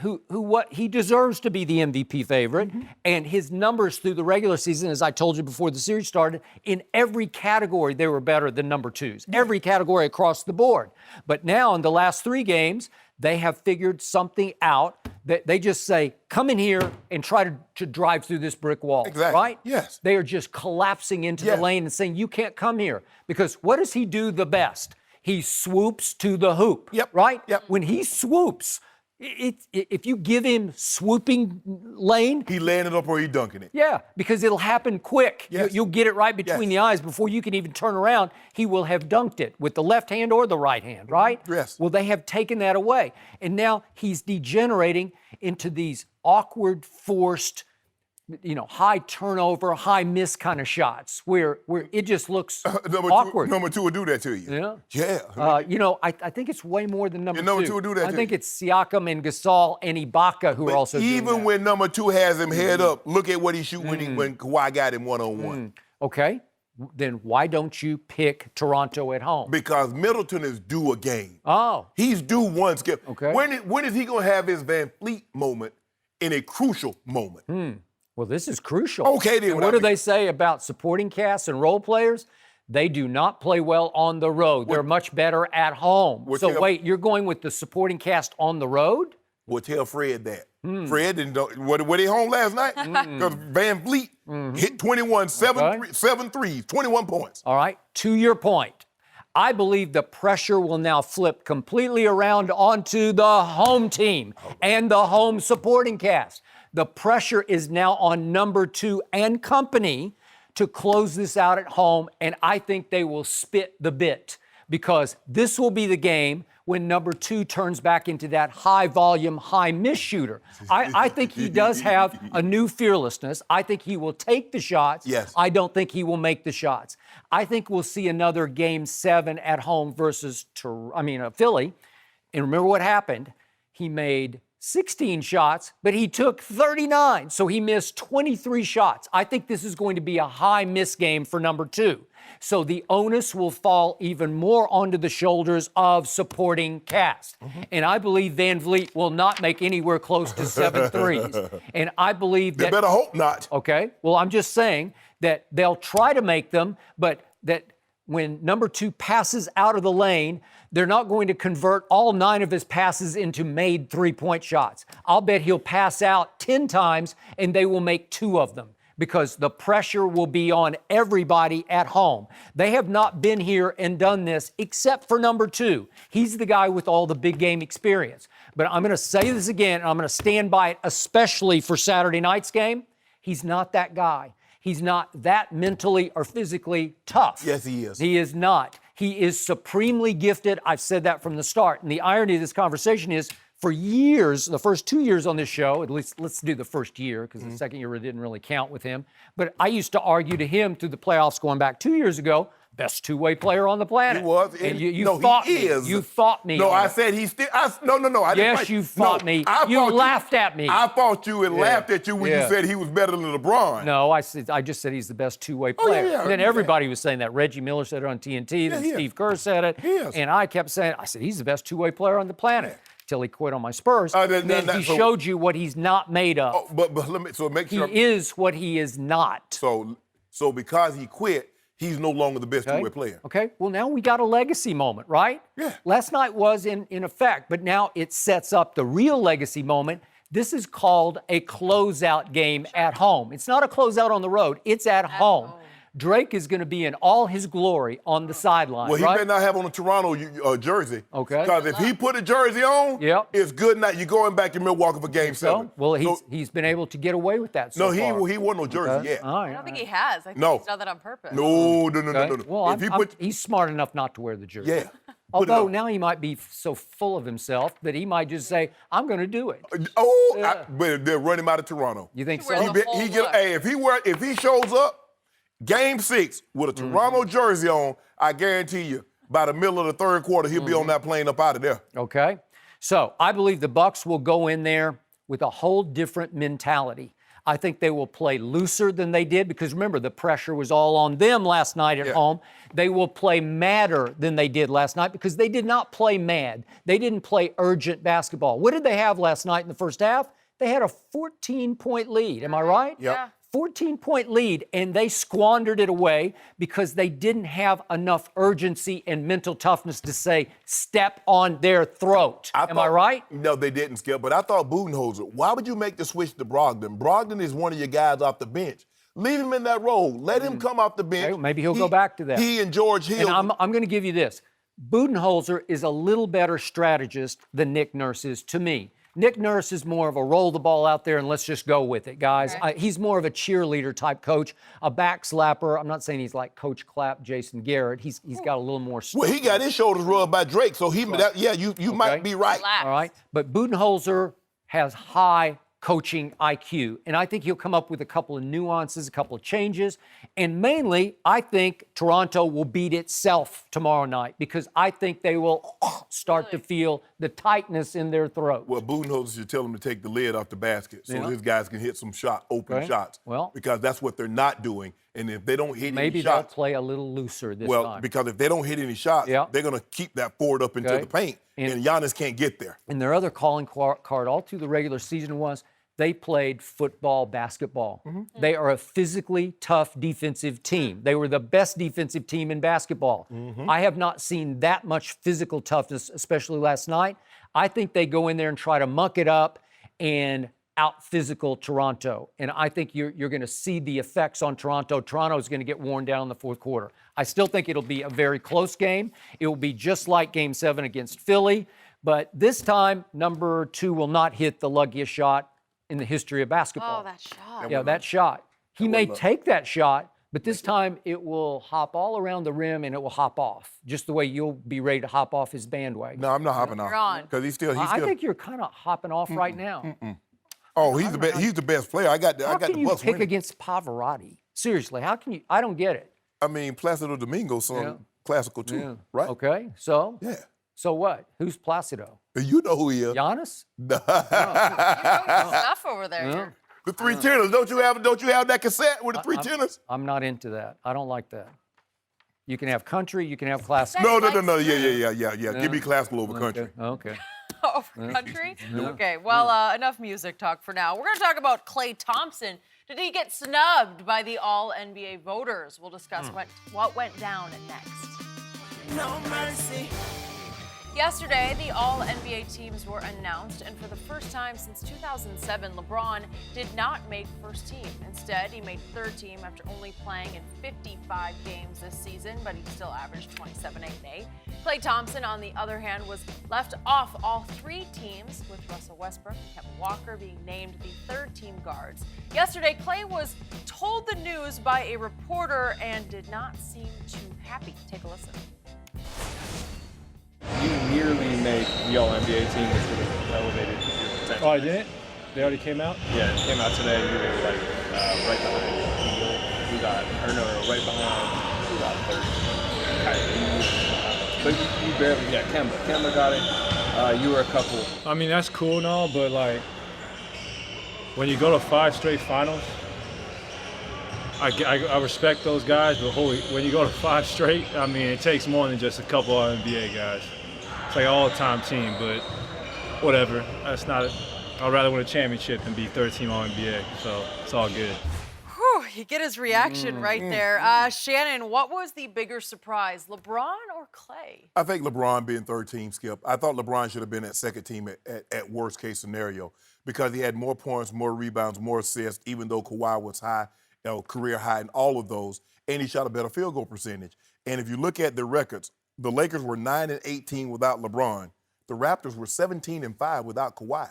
He deserves to be the MVP favorite. And his numbers through the regular season, as I told you before the series started, in every category they were better than number 2s. Every category across the board. But now in the last 3 games, they have figured something out that they just say, come in here and try to drive through this brick wall. Exactly. Right? Yes. They are just collapsing into the lane and saying, you can't come here. Because what does he do the best? He swoops to the hoop, right? Yep. When he swoops, if you give him swooping lane, He laying it up or he dunking it. yeah, because it'll happen quick. Yes. You'll get it right between the eyes before you can even turn around. He will have dunked it with the left hand or the right hand, right? Yes. Well, they have taken that away. And now he's degenerating into these awkward, forced, high turnover, high miss kind of shots where it just looks awkward. Number 2 will do that to you. Yeah. Yeah. I think it's way more than number 2. Number 2 will do that I to think you. it's Siakam and Gasol and Ibaka who are also doing Even that. when number 2 has him head up, look at what he shoot when Kawhi got him one-on-one. Okay, then why don't you pick Toronto at home? Because Middleton is due a game. Oh. He's due one, Skip. Okay. When is he going to have his Van Fleet moment in a crucial moment? Well, this is crucial. Okay, then. And what do they say about supporting casts and role players? They do not play well on the road. They're much better at home. So wait, you're going with the supporting cast on the road? Well, tell Fred that. Fred didn't know. Were they home last night? Because Van Vliet hit 21, 7 threes, 21 points. All right, to your point, I believe the pressure will now flip completely around onto the home team and the home supporting cast. The pressure is now on number 2 and company to close this out at home, and I think they will spit the bit because this will be the game when number 2 turns back into that high-volume, high-miss shooter. I think he does have a new fearlessness. I think he will take the shots. Yes. I don't think he will make the shots. I think we'll see another Game 7 at home versus Philly. And remember what happened? He made 16 shots, but he took 39, so he missed 23 shots. I think this is going to be a high-miss game for number 2. So the onus will fall even more onto the shoulders of supporting cast. And I believe Van Vliet will not make anywhere close to 7 threes. And I believe that... They better hope not. Okay, well, I'm just saying that they'll try to make them, but that when number 2 passes out of the lane, they're not going to convert all 9 of his passes into made 3-point shots. I'll bet he'll pass out 10 times and they will make 2 of them, because the pressure will be on everybody at home. They have not been here and done this except for number 2. He's the guy with all the big game experience. But I'm going to say this again, and I'm going to stand by it, especially for Saturday night's game. He's not that guy. He's not that mentally or physically tough. Yes, he is. He is not. He is supremely gifted. I've said that from the start. And the irony of this conversation is, for years, the first 2 years on this show, at least let's do the first year, because the second year didn't really count with him. But I used to argue to him through the playoffs going back 2 years ago, best two-way player on the planet. He was. And you no, fought he me. is. You fought me. No, on I it. said he still. No. I didn't Yes, fight. you fought me. You laughed at me. I fought you and laughed at you when you said he was better than LeBron. No, I just said he's the best two-way player. yeah, And then everybody was saying that. Reggie Miller said it on TNT. Then Steve Kerr said it. He is. And I kept saying, I said, he's the best two-way player on the planet. Till he quit on my Spurs. Then he showed you what he's not made of. Oh, but let me make sure. He is what he is not. So because he quit, he's no longer the best two-way player. Okay. Well, now we got a legacy moment, right? Yeah. Last night was in effect, but now it sets up the real legacy moment. This is called a closeout game at home. It's not a closeout on the road. It's at home. Drake is going to be in all his glory on the sideline. Well, he right? better not have on a Toronto jersey. Okay. Because if he put a jersey on, it's good night. You're going back to Milwaukee for Game 7. Well, he's been able to get away with that so far. He won no jersey yet. All right, I don't think he has. I think he's done that on purpose. No. Well, he's smart enough not to wear the jersey. Yeah. Although now he might be so full of himself that he might just say, I'm going to do it. But they'll run him out of Toronto. You think so? If he shows up, Game 6 with a Toronto jersey on, I guarantee you, by the middle of the third quarter, he'll be on that plane up out of there. Okay. So I believe the Bucks will go in there with a whole different mentality. I think they will play looser than they did because, remember, the pressure was all on them last night at home. They will play madder than they did last night because they did not play mad. They didn't play urgent basketball. What did they have last night in the first half? They had a 14-point lead. Am I right? Yep. 14-point lead, and they squandered it away because they didn't have enough urgency and mental toughness to say, step on their throat. Am I right? No, they didn't, Skip, but I thought Budenholzer, why would you make the switch to Brogdon? Brogdon is one of your guys off the bench. Leave him in that role. Let him come off the bench. Okay, maybe he'll go back to that. He and George Hill. And I'm going to give you this. Budenholzer is a little better strategist than Nick Nurse is to me. Nick Nurse is more of a roll the ball out there and let's just go with it, guys. Okay. He's more of a cheerleader type coach, a backslapper. I'm not saying he's like Coach Clapp, Jason Garrett. He's got a little more. Well, he got his shoulders rubbed by Drake, so you might be right. Relax. All right, but Budenholzer has high coaching IQ, and I think he'll come up with a couple of nuances, a couple of changes, and mainly, I think Toronto will beat itself tomorrow night because I think they will start to feel the tightness in their throat. Well, Budenholzer should tell him to take the lid off the basket so his guys can hit some open shots. Well, because that's what they're not doing. And if they don't hit any maybe shots, they'll play a little looser this time. because if they don't hit any shots, they're going to keep that forward up into the paint, and Giannis can't get there. And their other calling card all through the regular season was they played football, basketball. They are a physically tough defensive team. They were the best defensive team in basketball. I have not seen that much physical toughness, especially last night. I think they go in there and try to muck it up and out-physical Toronto. And I think you're going to see the effects on Toronto. Toronto is going to get worn down in the fourth quarter. I still think it'll be a very close game. It will be just like Game 7 against Philly. But this time, number 2 will not hit the luckiest shot in the history of basketball. Oh, that shot. Yeah, that shot. He may take that shot, but this time it will hop all around the rim and it will hop off, just the way you'll be ready to hop off his bandwagon. No, I'm not hopping You're off. on. Because he's still. I think you're kind of hopping off right now. Oh, he's the best player. I got How the can you Bucks pick winning. against Pavarotti? Seriously, how can you? I don't get it. I mean, Placido Domingo's some classical too, right? Okay, so? Yeah. So what? Who's Placido? You know who he is. Giannis? The Stuff over there. three tenors. Don't you have that cassette with the three tenors? I'm not into that. I don't like that. You can have country, you can have classical. No. Yeah. Give me classical over country. Okay. Over country? Okay, well, enough music talk for now. We're going to talk about Klay Thompson. Did he get snubbed by the All-NBA voters? We'll discuss what went down next. No mercy. Yesterday, the All-NBA teams were announced, and for the first time since 2007, LeBron did not make first team. Instead, he made third team after only playing in 55 games this season, but he still averaged 27, 8, and 8. Klay Thompson, on the other hand, was left off all 3 teams, with Russell Westbrook and Kevin Walker being named the third team guards. Yesterday, Klay was told the news by a reporter and did not seem too happy. Take a listen. You nearly made the All-NBA team, which would have elevated your potential. Oh, I didn't? They already came out? Yeah, it came out today. You were like right behind Beal. We got, or no, right behind, we got third. But you barely, yeah, Kemba got it. You were a couple. I mean, that's cool and all, but like, when you go to 5 straight finals, I respect those guys, but when you go to 5 straight, I mean, it takes more than just a couple of NBA guys. It's like an all-time team, but whatever. That's not. I'd rather win a championship than be third team All-NBA, so it's all good. Whew, you get his reaction right there. Shannon, what was the bigger surprise, LeBron or Klay? I think LeBron being third team, Skip. I thought LeBron should have been at second team at worst case scenario because he had more points, more rebounds, more assists, even though Kawhi was high, career high in all of those, and he shot a better field goal percentage. And if you look at the records, the Lakers were 9-18 without LeBron. The Raptors were 17-5 without Kawhi.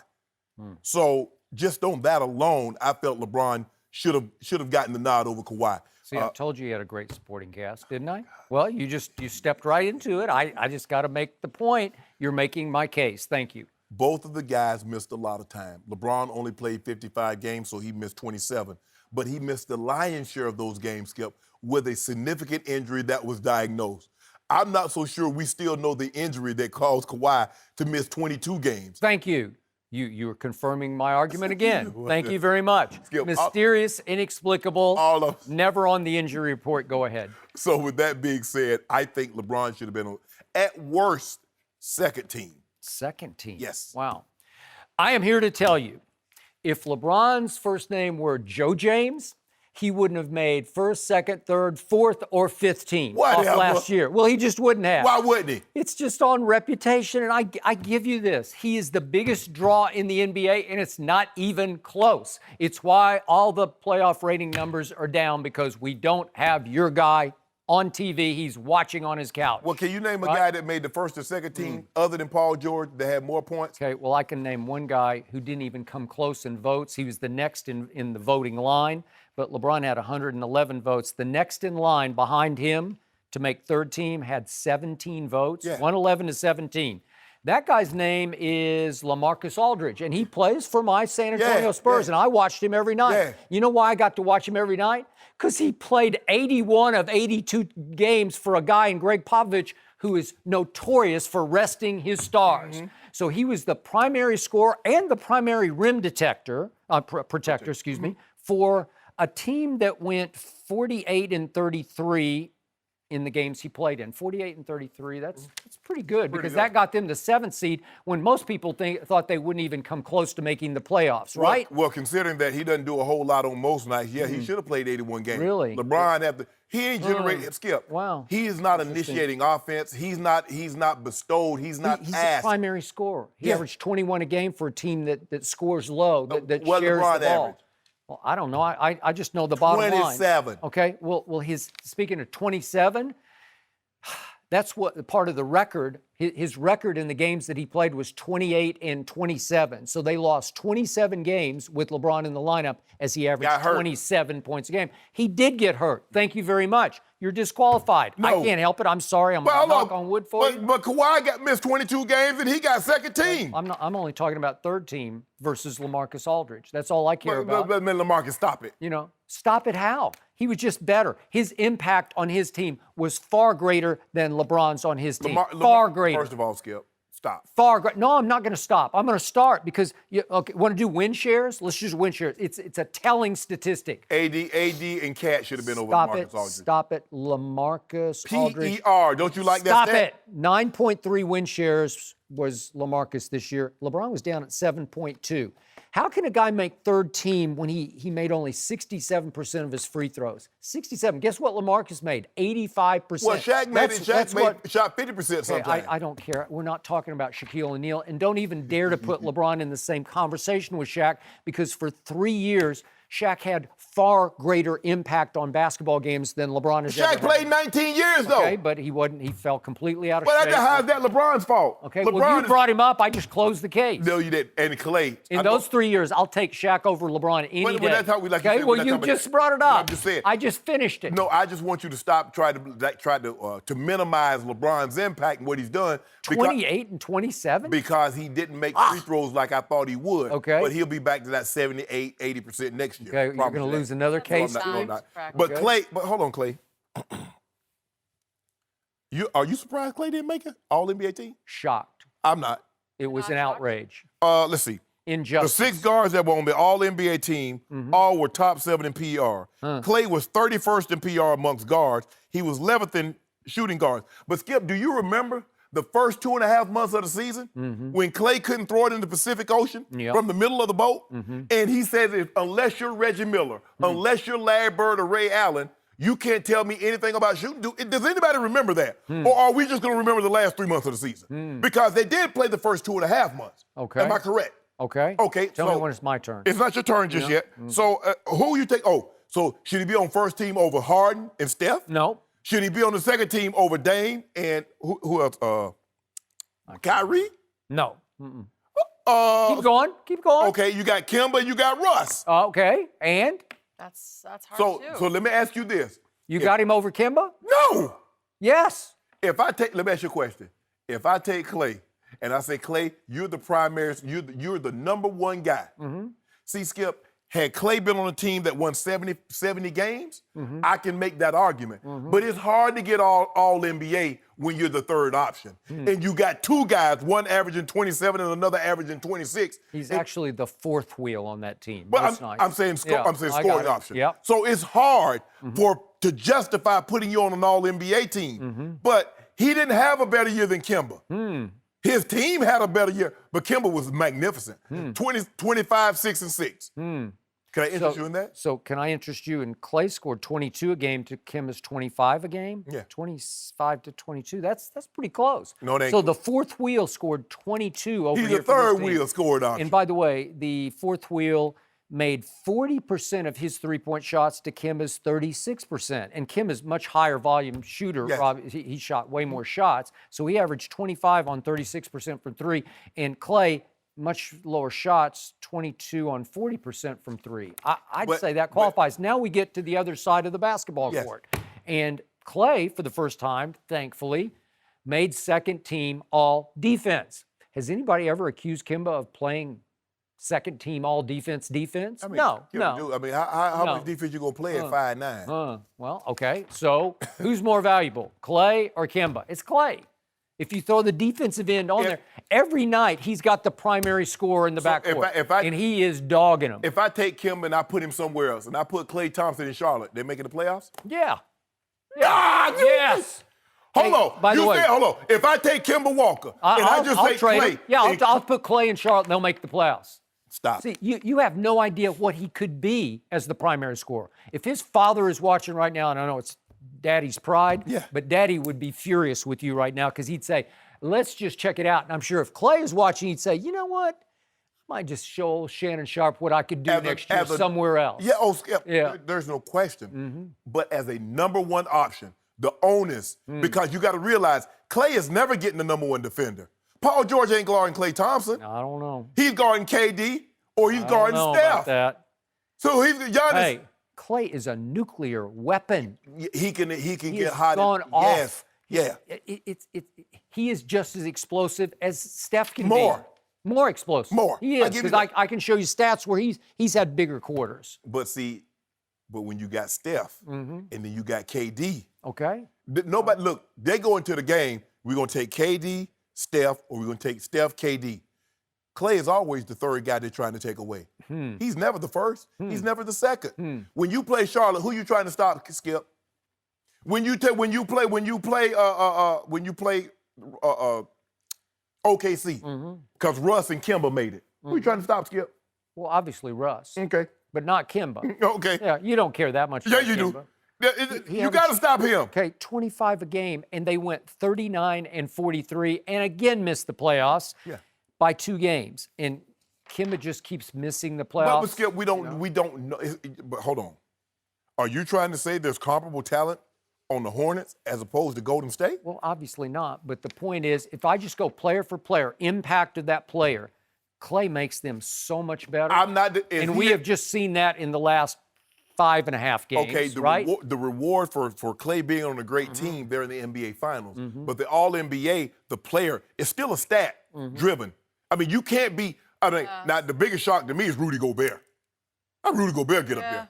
So just on that alone, I felt LeBron should have gotten the nod over Kawhi. See, I told you had a great supporting cast, didn't I? Well, you stepped right into it. I just got to make the point. You're making my case. Thank you. Both of the guys missed a lot of time. LeBron only played 55 games, so he missed 27. But he missed the lion's share of those games, Skip, with a significant injury that was diagnosed. I'm not so sure we still know the injury that caused Kawhi to miss 22 games. Thank you. You are confirming my argument again. Thank you very much. Skip, mysterious, inexplicable, never on the injury report. Go ahead. So with that being said, I think LeBron should have been, at worst, second team. Second team? Yes. Wow. I am here to tell you, if LeBron's first name were Joe James, he wouldn't have made first, second, third, fourth, or fifth team off last year. Well, he just wouldn't have. Why wouldn't he? It's just on reputation, and I give you this. He is the biggest draw in the NBA, and it's not even close. It's why all the playoff rating numbers are down, because we don't have your guy on TV. He's watching on his couch. Well, can you name a guy that made the first or second team other than Paul George that had more points? Okay, well, I can name one guy who didn't even come close in votes. He was the next in the voting line, but LeBron had 111 votes. The next in line behind him to make third team had 17 votes, 111 to 17. That guy's name is LaMarcus Aldridge, and he plays for my San Antonio Spurs, and I watched him every night. Yeah. You know why I got to watch him every night? Because he played 81 of 82 games for a guy in Greg Popovich who is notorious for resting his stars. So he was the primary scorer and the primary rim protector, for a team that went 48-33 in the games he played in. 48 and 33, that's pretty good because that got them the 7th seed when most people thought they wouldn't even come close to making the playoffs, right? Well, considering that he doesn't do a whole lot on most nights, he should have played 81 games. Really? LeBron he ain't generating Skip. Wow. He is not initiating offense. He's not bestowed. He's not He's asked. a primary scorer. He averaged 21 a game for a team that scores low, that what shares LeBron the ball. average? Well, I don't know. I just know the bottom line. 27. Okay. Well, speaking of 27, that's what part of the record. His record in the games that he played was 28 and 27. So they lost 27 games with LeBron in the lineup as he averaged 27 points a game. He did get hurt. Thank you very much. You're disqualified. No. I can't help it. I'm sorry. I'm going to knock on wood for you. But Kawhi got missed 22 games and he got second team. I'm only talking about third team versus LaMarcus Aldridge. That's all I care about. But LaMarcus, stop it. You know, stop it how? He was just better. His impact on his team was far greater than LeBron's on his team. Far greater. First of all, Skip, stop. Far greater. No, I'm not going to stop. I'm going to start because want to do win shares? Let's use win shares. It's a telling statistic. AD and Cat should have been over LaMarcus Aldridge. Stop it. LaMarcus Aldridge. PER. Don't you like that Stop stat? it. 9.3 win shares was LaMarcus this year. LeBron was down at 7.2. How can a guy make third team when he made only 67% of his free throws? 67. Guess what LaMarcus made? 85%. Well, Shaq shot 50% sometimes. I don't care. We're not talking about Shaquille O'Neal. And don't even dare to put LeBron in the same conversation with Shaq because for 3 years, Shaq had far greater impact on basketball games than LeBron has ever had. Shaq played 19 years, though. Okay, but he fell completely out of But shape. how's that LeBron's fault? Okay, well, you brought him up. I just closed the case. No, you didn't. And Clay. In those 3 years, I'll take Shaq over LeBron any day. That's how we like. Okay, well, you just brought it up. I'm just saying. I just finished it. No, I just want you to stop trying to minimize LeBron's impact and what he's done. 28 and 27? Because he didn't make free throws like I thought he would. Okay. But he'll be back to that 78, 80% next year. Okay, you're going to lose another case. No, I'm not. But Clay, hold on, Clay. Are you surprised Clay didn't make it? All NBA team? Shocked. I'm not. It was an outrage. Let's see. Injustice. The 6 guards that were on the All-NBA team all were top 7 in PR. Clay was 31st in PR amongst guards. He was 11th in shooting guards. But Skip, do you remember the first 2.5 months of the season when Clay couldn't throw it in the Pacific Ocean from the middle of the boat? And he said, unless you're Reggie Miller, unless you're Larry Bird or Ray Allen, you can't tell me anything about shooting. Does anybody remember that? Or are we just going to remember the last 3 months of the season? Because they did play the first 2.5 months. Okay. Am I correct? Okay. Okay. Tell me when it's my turn. It's not your turn just yet. So who you take? Oh, so should he be on first team over Harden and Steph? No. Should he be on the second team over Dame and who else? Kyrie? No. Keep going. Keep going. Okay, you got Kemba, you got Russ. Okay, and? That's hard too. So let me ask you this. You got him over Kemba? No! Yes. Let me ask you a question. If I take Clay and I say, Clay, you're the primary, you're the number one guy. See, Skip, had Clay been on a team that won 70 games, I can make that argument. But it's hard to get all NBA when you're the third option. And you got 2 guys, one averaging 27 and another averaging 26. He's actually the 4th wheel on that team. But I'm saying scoring option. Yep. So it's hard to justify putting you on an all-NBA team. But he didn't have a better year than Kemba. His team had a better year, but Kemba was magnificent. 25, 6, and 6. Can I interest you in that? So can I interest you in Clay scored 22 a game to Kemba's 25 a game? Yeah. 25 to 22. That's pretty close. No, it ain't. So the 4th wheel scored 22 over He's here the for this third team. wheel scored option. And by the way, the 4th wheel made 40% of his three-point shots to Kemba's 36%. And Kemba's much higher volume shooter. Yes. Rob, he shot way more shots. So he averaged 25 on 36% from 3. And Clay, much lower shots, 22 on 40% from 3. I'd say that qualifies. Now we get to the other side of the basketball court. And Clay, for the first time, thankfully, made second team all defense. Has anybody ever accused Kemba of playing second team all defense? I mean, No. I mean, how No. much defense you going to play at 5'9"? Well, okay. So who's more valuable, Clay or Kemba? It's Clay. If you throw the defensive end on there, every night he's got the primary scorer in the backcourt, and he is dogging him. If I take Kemba and I put him somewhere else, and I put Klay Thompson in Charlotte, they making the playoffs? Yeah. Yes. Hold on. by the way- Hold on. If I take Kemba Walker and I just take trade Clay. him. Yeah, I'll put Clay in Charlotte and they'll make the playoffs. Stop. See, you have no idea what he could be as the primary scorer. If his father is watching right now, and I know it's Daddy's pride, but Daddy would be furious with you right now because he'd say, let's just check it out. And I'm sure if Clay is watching, he'd say, you know what? I might just show old Shannon Sharpe what I could do next year somewhere else. Yeah, Skip, there's no question. But as a number one option, the onus, because you got to realize Clay is never getting the number one defender. Paul George ain't guarding Klay Thompson. I don't know. He's guarding KD or he's guarding Steph. About that. So he's Giannis. Hey, Clay is a nuclear weapon. He can get hot. hot. Off. Yeah. He is just as explosive as Steph can More. be. More explosive. More. He is, because I can show you stats where he's had bigger quarters. But when you got Steph and then you got KD. Okay. Nobody, look, they go into the game, we're going to take KD, Steph, or we're going to take Steph, KD. Clay is always the third guy they're trying to take away. He's never the first. He's never the second. When you play Charlotte, who you trying to stop, Skip? When you play OKC, because Russ and Kemba made it. Who you trying to stop, Skip? Well, obviously Russ. Okay. But not Kemba. Okay. Yeah, you don't care that much. Yeah, about you Kemba. do. You got to stop him. Okay, 25 a game, and they went 39 and 43, and again missed the playoffs by 2 games. And Kemba just keeps missing the playoffs. But Skip, we don't know. But hold on. Are you trying to say there's comparable talent on the Hornets as opposed to Golden State? Well, obviously not. But the point is, if I just go player for player, impact of that player, Clay makes them so much better. And we have just seen that in the last 5.5 games. Okay, right? The reward for Clay being on a great team, they're in the NBA Finals. But the All-NBA, the player, is still a stat driven. I mean, you can't be. Now the biggest shock to me is Rudy Gobert. How Rudy Gobert get up there?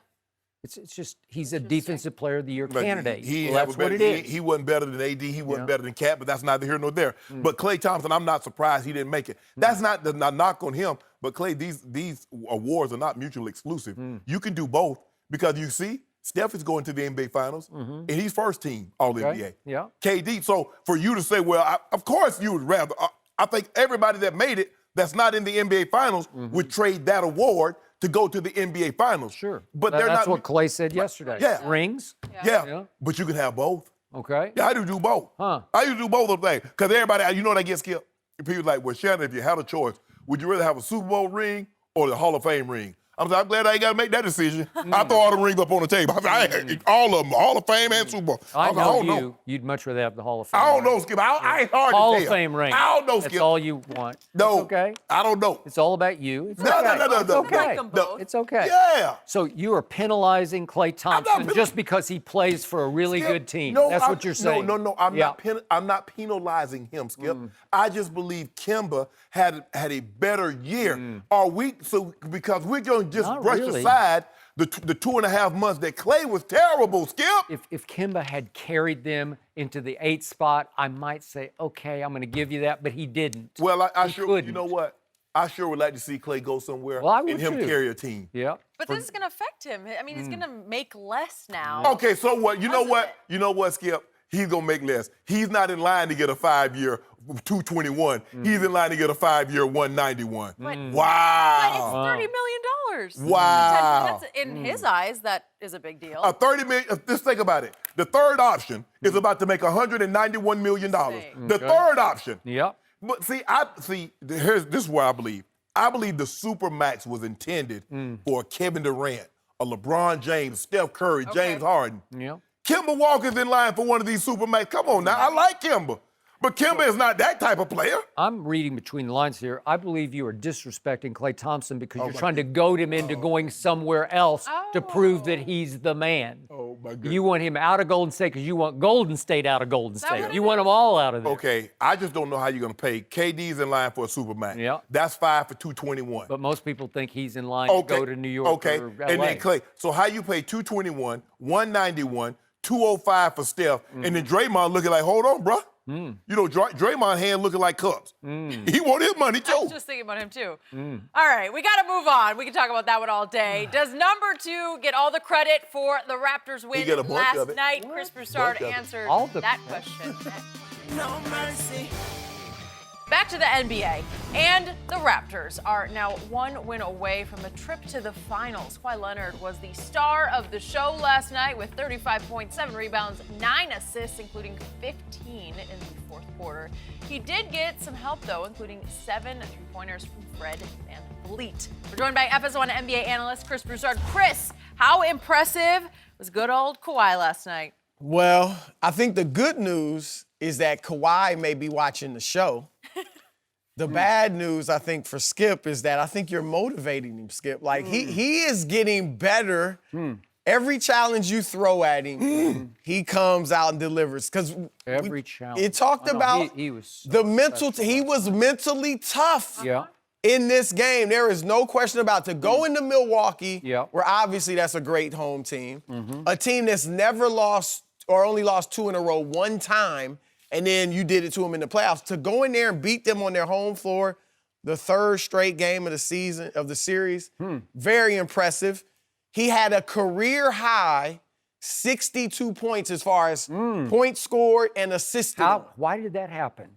It's just he's a defensive player of the year candidate. That's what it is. He wasn't better than AD. He wasn't better than Cat, but that's neither here nor there. But Klay Thompson, I'm not surprised he didn't make it. That's not the knock on him. But Klay, these awards are not mutually exclusive. You can do both because you see, Steph is going to the NBA Finals, and he's first team All-NBA. Yeah. KD. So for you to say, well, of course you would rather. I think everybody that made it that's not in the NBA Finals would trade that award to go to the NBA Finals. Sure. But that's what Clay said yesterday. Yeah. Rings. Yeah. But you can have both. Okay. Yeah, I do both. Huh. I do both of them things. Because everybody, you know what I get, Skip? People like, well, Shannon, if you had a choice, would you rather have a Super Bowl ring or the Hall of Fame ring? I'm glad I ain't got to make that decision. I throw all the rings up on the table. All of them, Hall of Fame and Super Bowl. I know you. You'd much rather have the Hall of Fame. I don't know, Skip. It's hard to tell. Hall of Fame ring. I don't know, Skip. That's all you want. No. It's okay. I don't know. It's all about you. It's No. It's okay. No. It's okay. Yeah. So you are penalizing Klay Thompson just because he plays for a really good team. No, That's what you're saying. No. I'm not penalizing him, Skip. I just believe Kemba had a better year. Because we're going to just brush aside the 2.5 months that Clay was terrible, Skip. If Kemba had carried them into the 8th spot, I might say, okay, I'm going to give you that, but he didn't. Well, I He sure, couldn't. you know what? I sure would like to see Clay go somewhere Well, I would and him too. carry a team. Yeah. But this is going to affect him. I mean, he's going to make less now. Okay, so what? You know what? You know what, Skip? He's going to make less. He's not in line to get a 5-year 221. He's in line to get a 5-year 191. Wow. But it's $30 million. Wow. That's, in his eyes, that is a big deal. $30 million. Just think about it. The third option is about to make $191 million. The third option. Yep. But this is where I believe. I believe the Supermax was intended for Kevin Durant, a LeBron James, Steph Curry, James Harden. Yeah. Kemba Walker's in line for one of these Supermax. Come on now. I like Kemba. But Kemba is not that type of player. I'm reading between the lines here. I believe you are disrespecting Klay Thompson because you're trying to goad him into going somewhere else to prove that he's the man. Oh, my goodness. You want him out of Golden State because you want Golden State out of Golden State. You want them all out of there. Okay, I just don't know how you're going to pay. KD's in line for a Supermax. Yeah. That's 5 for 221. But most people think he's in line to go to New York or LA. And then Clay. So how you pay 221, 191, 205 for Steph, and then Draymond looking like, hold on, bruh. You know, Draymond hand looking like cups. He want his money too. I was just thinking about him too. All right, we got to move on. We can talk about that one all day. Does number 2 get all the credit for the Raptors win get a bunch of last it. night? Chris Broussard Bunch of it. answered All the that credit. question. No mercy. Back to the NBA. And the Raptors are now 1 win away from a trip to the finals. Kawhi Leonard was the star of the show last night with 35 points, 7 rebounds, 9 assists, including 15 in the fourth quarter. He did get some help, though, including 7 three-pointers from Fred VanVleet. We're joined by FS1 NBA analyst Chris Broussard. Chris, how impressive was good old Kawhi last night? Well, I think the good news is that Kawhi may be watching the show. The bad news, I think, for Skip is that I think you're motivating him, Skip. Like, he is getting better. Every challenge you throw at him, he comes out and delivers. Because Every challenge. it talked I know, about he was so the mental. exceptional He last was night. mentally tough. Yeah. In this game, there is no question about to go into Milwaukee, Yeah. where obviously that's a great home team, a team that's never lost or only lost 2 in a row one time, and then you did it to them in the playoffs. To go in there and beat them on their home floor, the 3rd straight game of the season, of the series, very impressive. He had a career high 62 points as far as points scored and assisted. Why did that happen?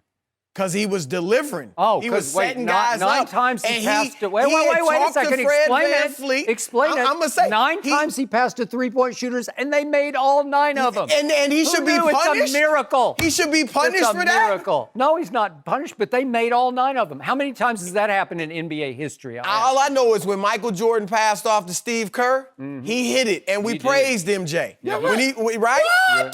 Because he was delivering. Oh, he was 'cause wait, setting nine guys up. times he And passed it. Wait had a talked second. to Fred Explain VanVleet. it. Explain it. I'm gonna say 9 times he passed to 3-point shooters, and they made all 9 of them. And he should be punished. It's a miracle. He should be punished it's a for that. miracle. No, he's not punished, but they made all 9 of them. How many times has that happened in NBA history? All I know is when Michael Jordan passed off to Steve Kerr, he hit it, and we He did. praised MJ. Yeah, when right? Yeah,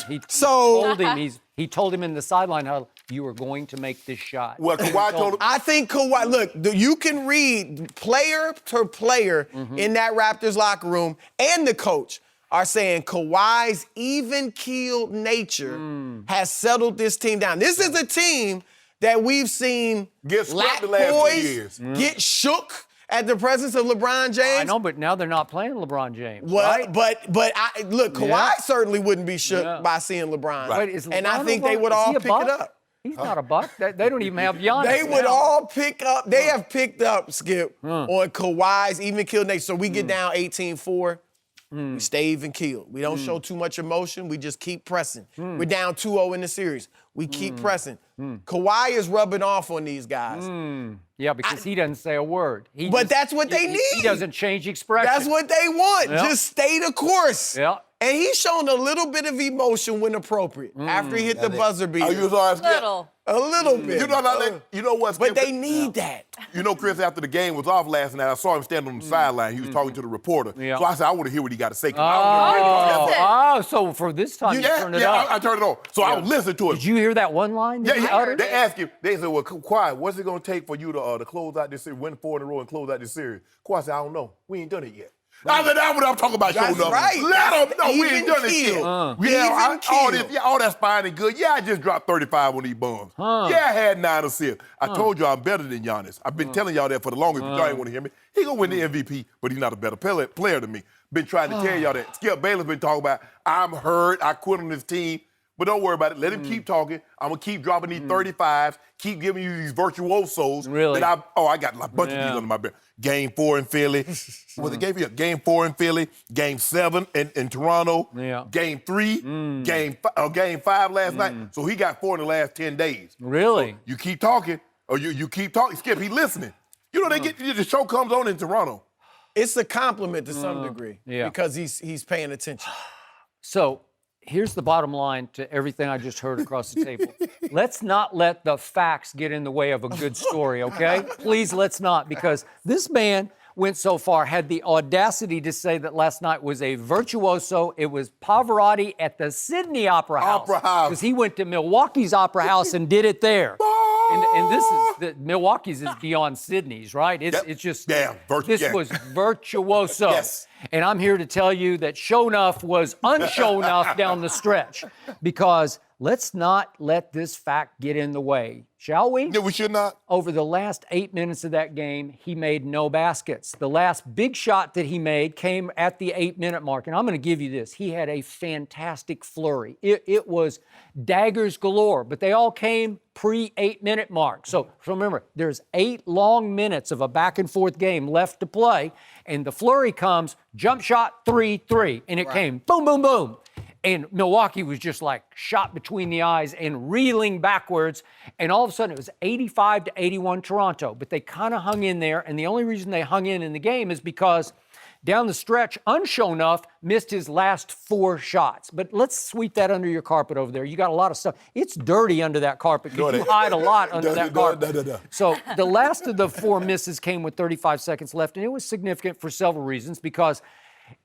he told him in the sideline huddle, you are going to make this shot. Well, Kawhi told him. I think Kawhi, look, you can read player to player in that Raptors locker room, and the coach are saying Kawhi's even-keeled nature has settled this team down. This is a team that we've seen Get swept lack the last 2 poise, years. get shook at the presence of LeBron James. I know, but now they're not playing LeBron James. Well, right? but look, Kawhi Yeah. certainly wouldn't be shook Yeah. by seeing LeBron. Wait, is And I LeBron think a they buck? would Is all he a pick buck? it up. He's not a buck. They don't even have Giannis. They would now. all pick up. They have picked up, Skip, on Kawhi's even-keeled nature. So we get down 18-4. We stay even-keeled. We don't show too much emotion. We just keep pressing. We're down 2-0 in the series. We keep pressing. Kawhi is rubbing off on these guys. Yeah, because he doesn't say a word. But that's what they He need. doesn't change expression. That's what they want. Yeah. Just stay the course. Yeah. And he's shown a little bit of emotion when appropriate after he hit the buzzer beater. Oh, you was all right, Skip? Little. A little bit. You know what, Skip? But they need that. You know, Chris, after the game was off last night, I saw him standing on the sideline. He was talking to the reporter. Yeah. So I said, I want to hear what he got to say. 'Cause I don't know Oh, so for this time you yeah, turned it yeah, up. I turned it on. So I was listening to it. Did you hear that one line? that he uttered? They asked him, they said, well, Kawhi, what's it going to take for you to close out this series, win 4 in a row and close out this series? Kawhi said, I don't know. We ain't done it yet. I said, that's what I'm talking about, That's showing up. right. Let them know we Even ain't done it yet. keel. All that's fine and good. Yeah, I just dropped 35 on these bums. Yeah, I had 9 assists. I told you I'm better than Giannis. I've been telling y'all that for the longest, but y'all ain't want to hear me. He gonna win the MVP, but he's not a better player than me. Been trying to tell y'all that. Skip Bayless been talking about, I'm hurt, I quit on this team. But don't worry about it. Let him keep talking. I'm going to keep dropping these 35s, keep giving you these virtuosos. Really? I got a bunch of these under my belt. Game 4 in Philly. Was it Game 4 in Philly, Game 7 in Toronto, Yeah. Game 3, Game 5 last night. So he got 4 in the last 10 days. Really? You keep talking, or you keep talking. Skip, he listening. You know, the show comes on in Toronto. It's a compliment to some degree yeah. because he's paying attention. So here's the bottom line to everything I just heard across the table. Let's not let the facts get in the way of a good story, okay? Please, let's not, because this man went so far, had the audacity to say that last night was a virtuoso. It was Pavarotti at the Sydney Opera House. Opera House. Because he went to Milwaukee's Opera House and did it there. And this is, Milwaukee's is beyond Sydney's, right? It's just, this was virtuoso. Yes. And I'm here to tell you that show enough was unshow enough down the stretch, because let's not let this fact get in the way, shall we? Yeah, we should not. Over the last 8 minutes of that game, he made no baskets. The last big shot that he made came at the 8-minute mark. And I'm going to give you this. He had a fantastic flurry. It was daggers galore, but they all came pre-8-minute mark. So remember, there's 8 long minutes of a back-and-forth game left to play, and the flurry comes, jump shot, 3-3, and it came boom, boom, boom. And Milwaukee was just like shot between the eyes and reeling backwards. And all of a sudden, it was 85-81 Toronto. But they kind of hung in there. And the only reason they hung in the game is because down the stretch, Unshonuff missed his last 4 shots. But let's sweep that under your carpet over there. You got a lot of stuff. It's dirty under that carpet because you hide a lot under that carpet. So the last of the 4 misses came with 35 seconds left. And it was significant for several reasons because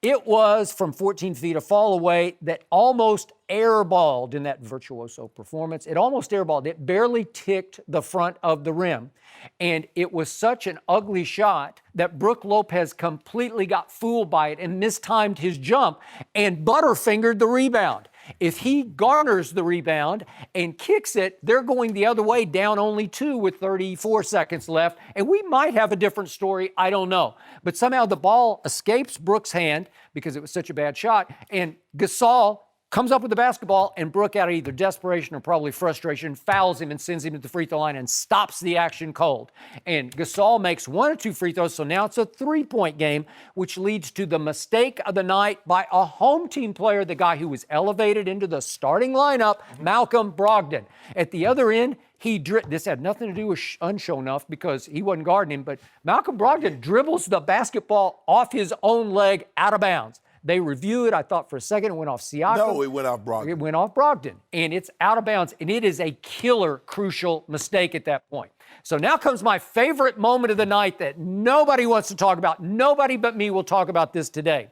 it was from 14 feet a fall away that almost airballed in that virtuoso performance. It almost airballed. It barely ticked the front of the rim. And it was such an ugly shot that Brook Lopez completely got fooled by it and mistimed his jump and butterfingered the rebound. If he garners the rebound and kicks it, they're going the other way, down only 2 with 34 seconds left. And we might have a different story. I don't know. But somehow the ball escapes Brook's hand because it was such a bad shot. And Gasol comes up with the basketball, and Brook, out of either desperation or probably frustration, fouls him and sends him to the free throw line and stops the action cold. And Gasol makes 1 or 2 free throws, so now it's a 3-point game, which leads to the mistake of the night by a home team player, the guy who was elevated into the starting lineup, Malcolm Brogdon. At the other end, this had nothing to do with Unshonuff because he wasn't guarding him, but Malcolm Brogdon dribbles the basketball off his own leg out of bounds. They review it. I thought for a second it went off Siakam. No, it went off Brogdon. It went off Brogdon, and it's out of bounds, and it is a killer, crucial mistake at that point. So now comes my favorite moment of the night that nobody wants to talk about. Nobody but me will talk about this today.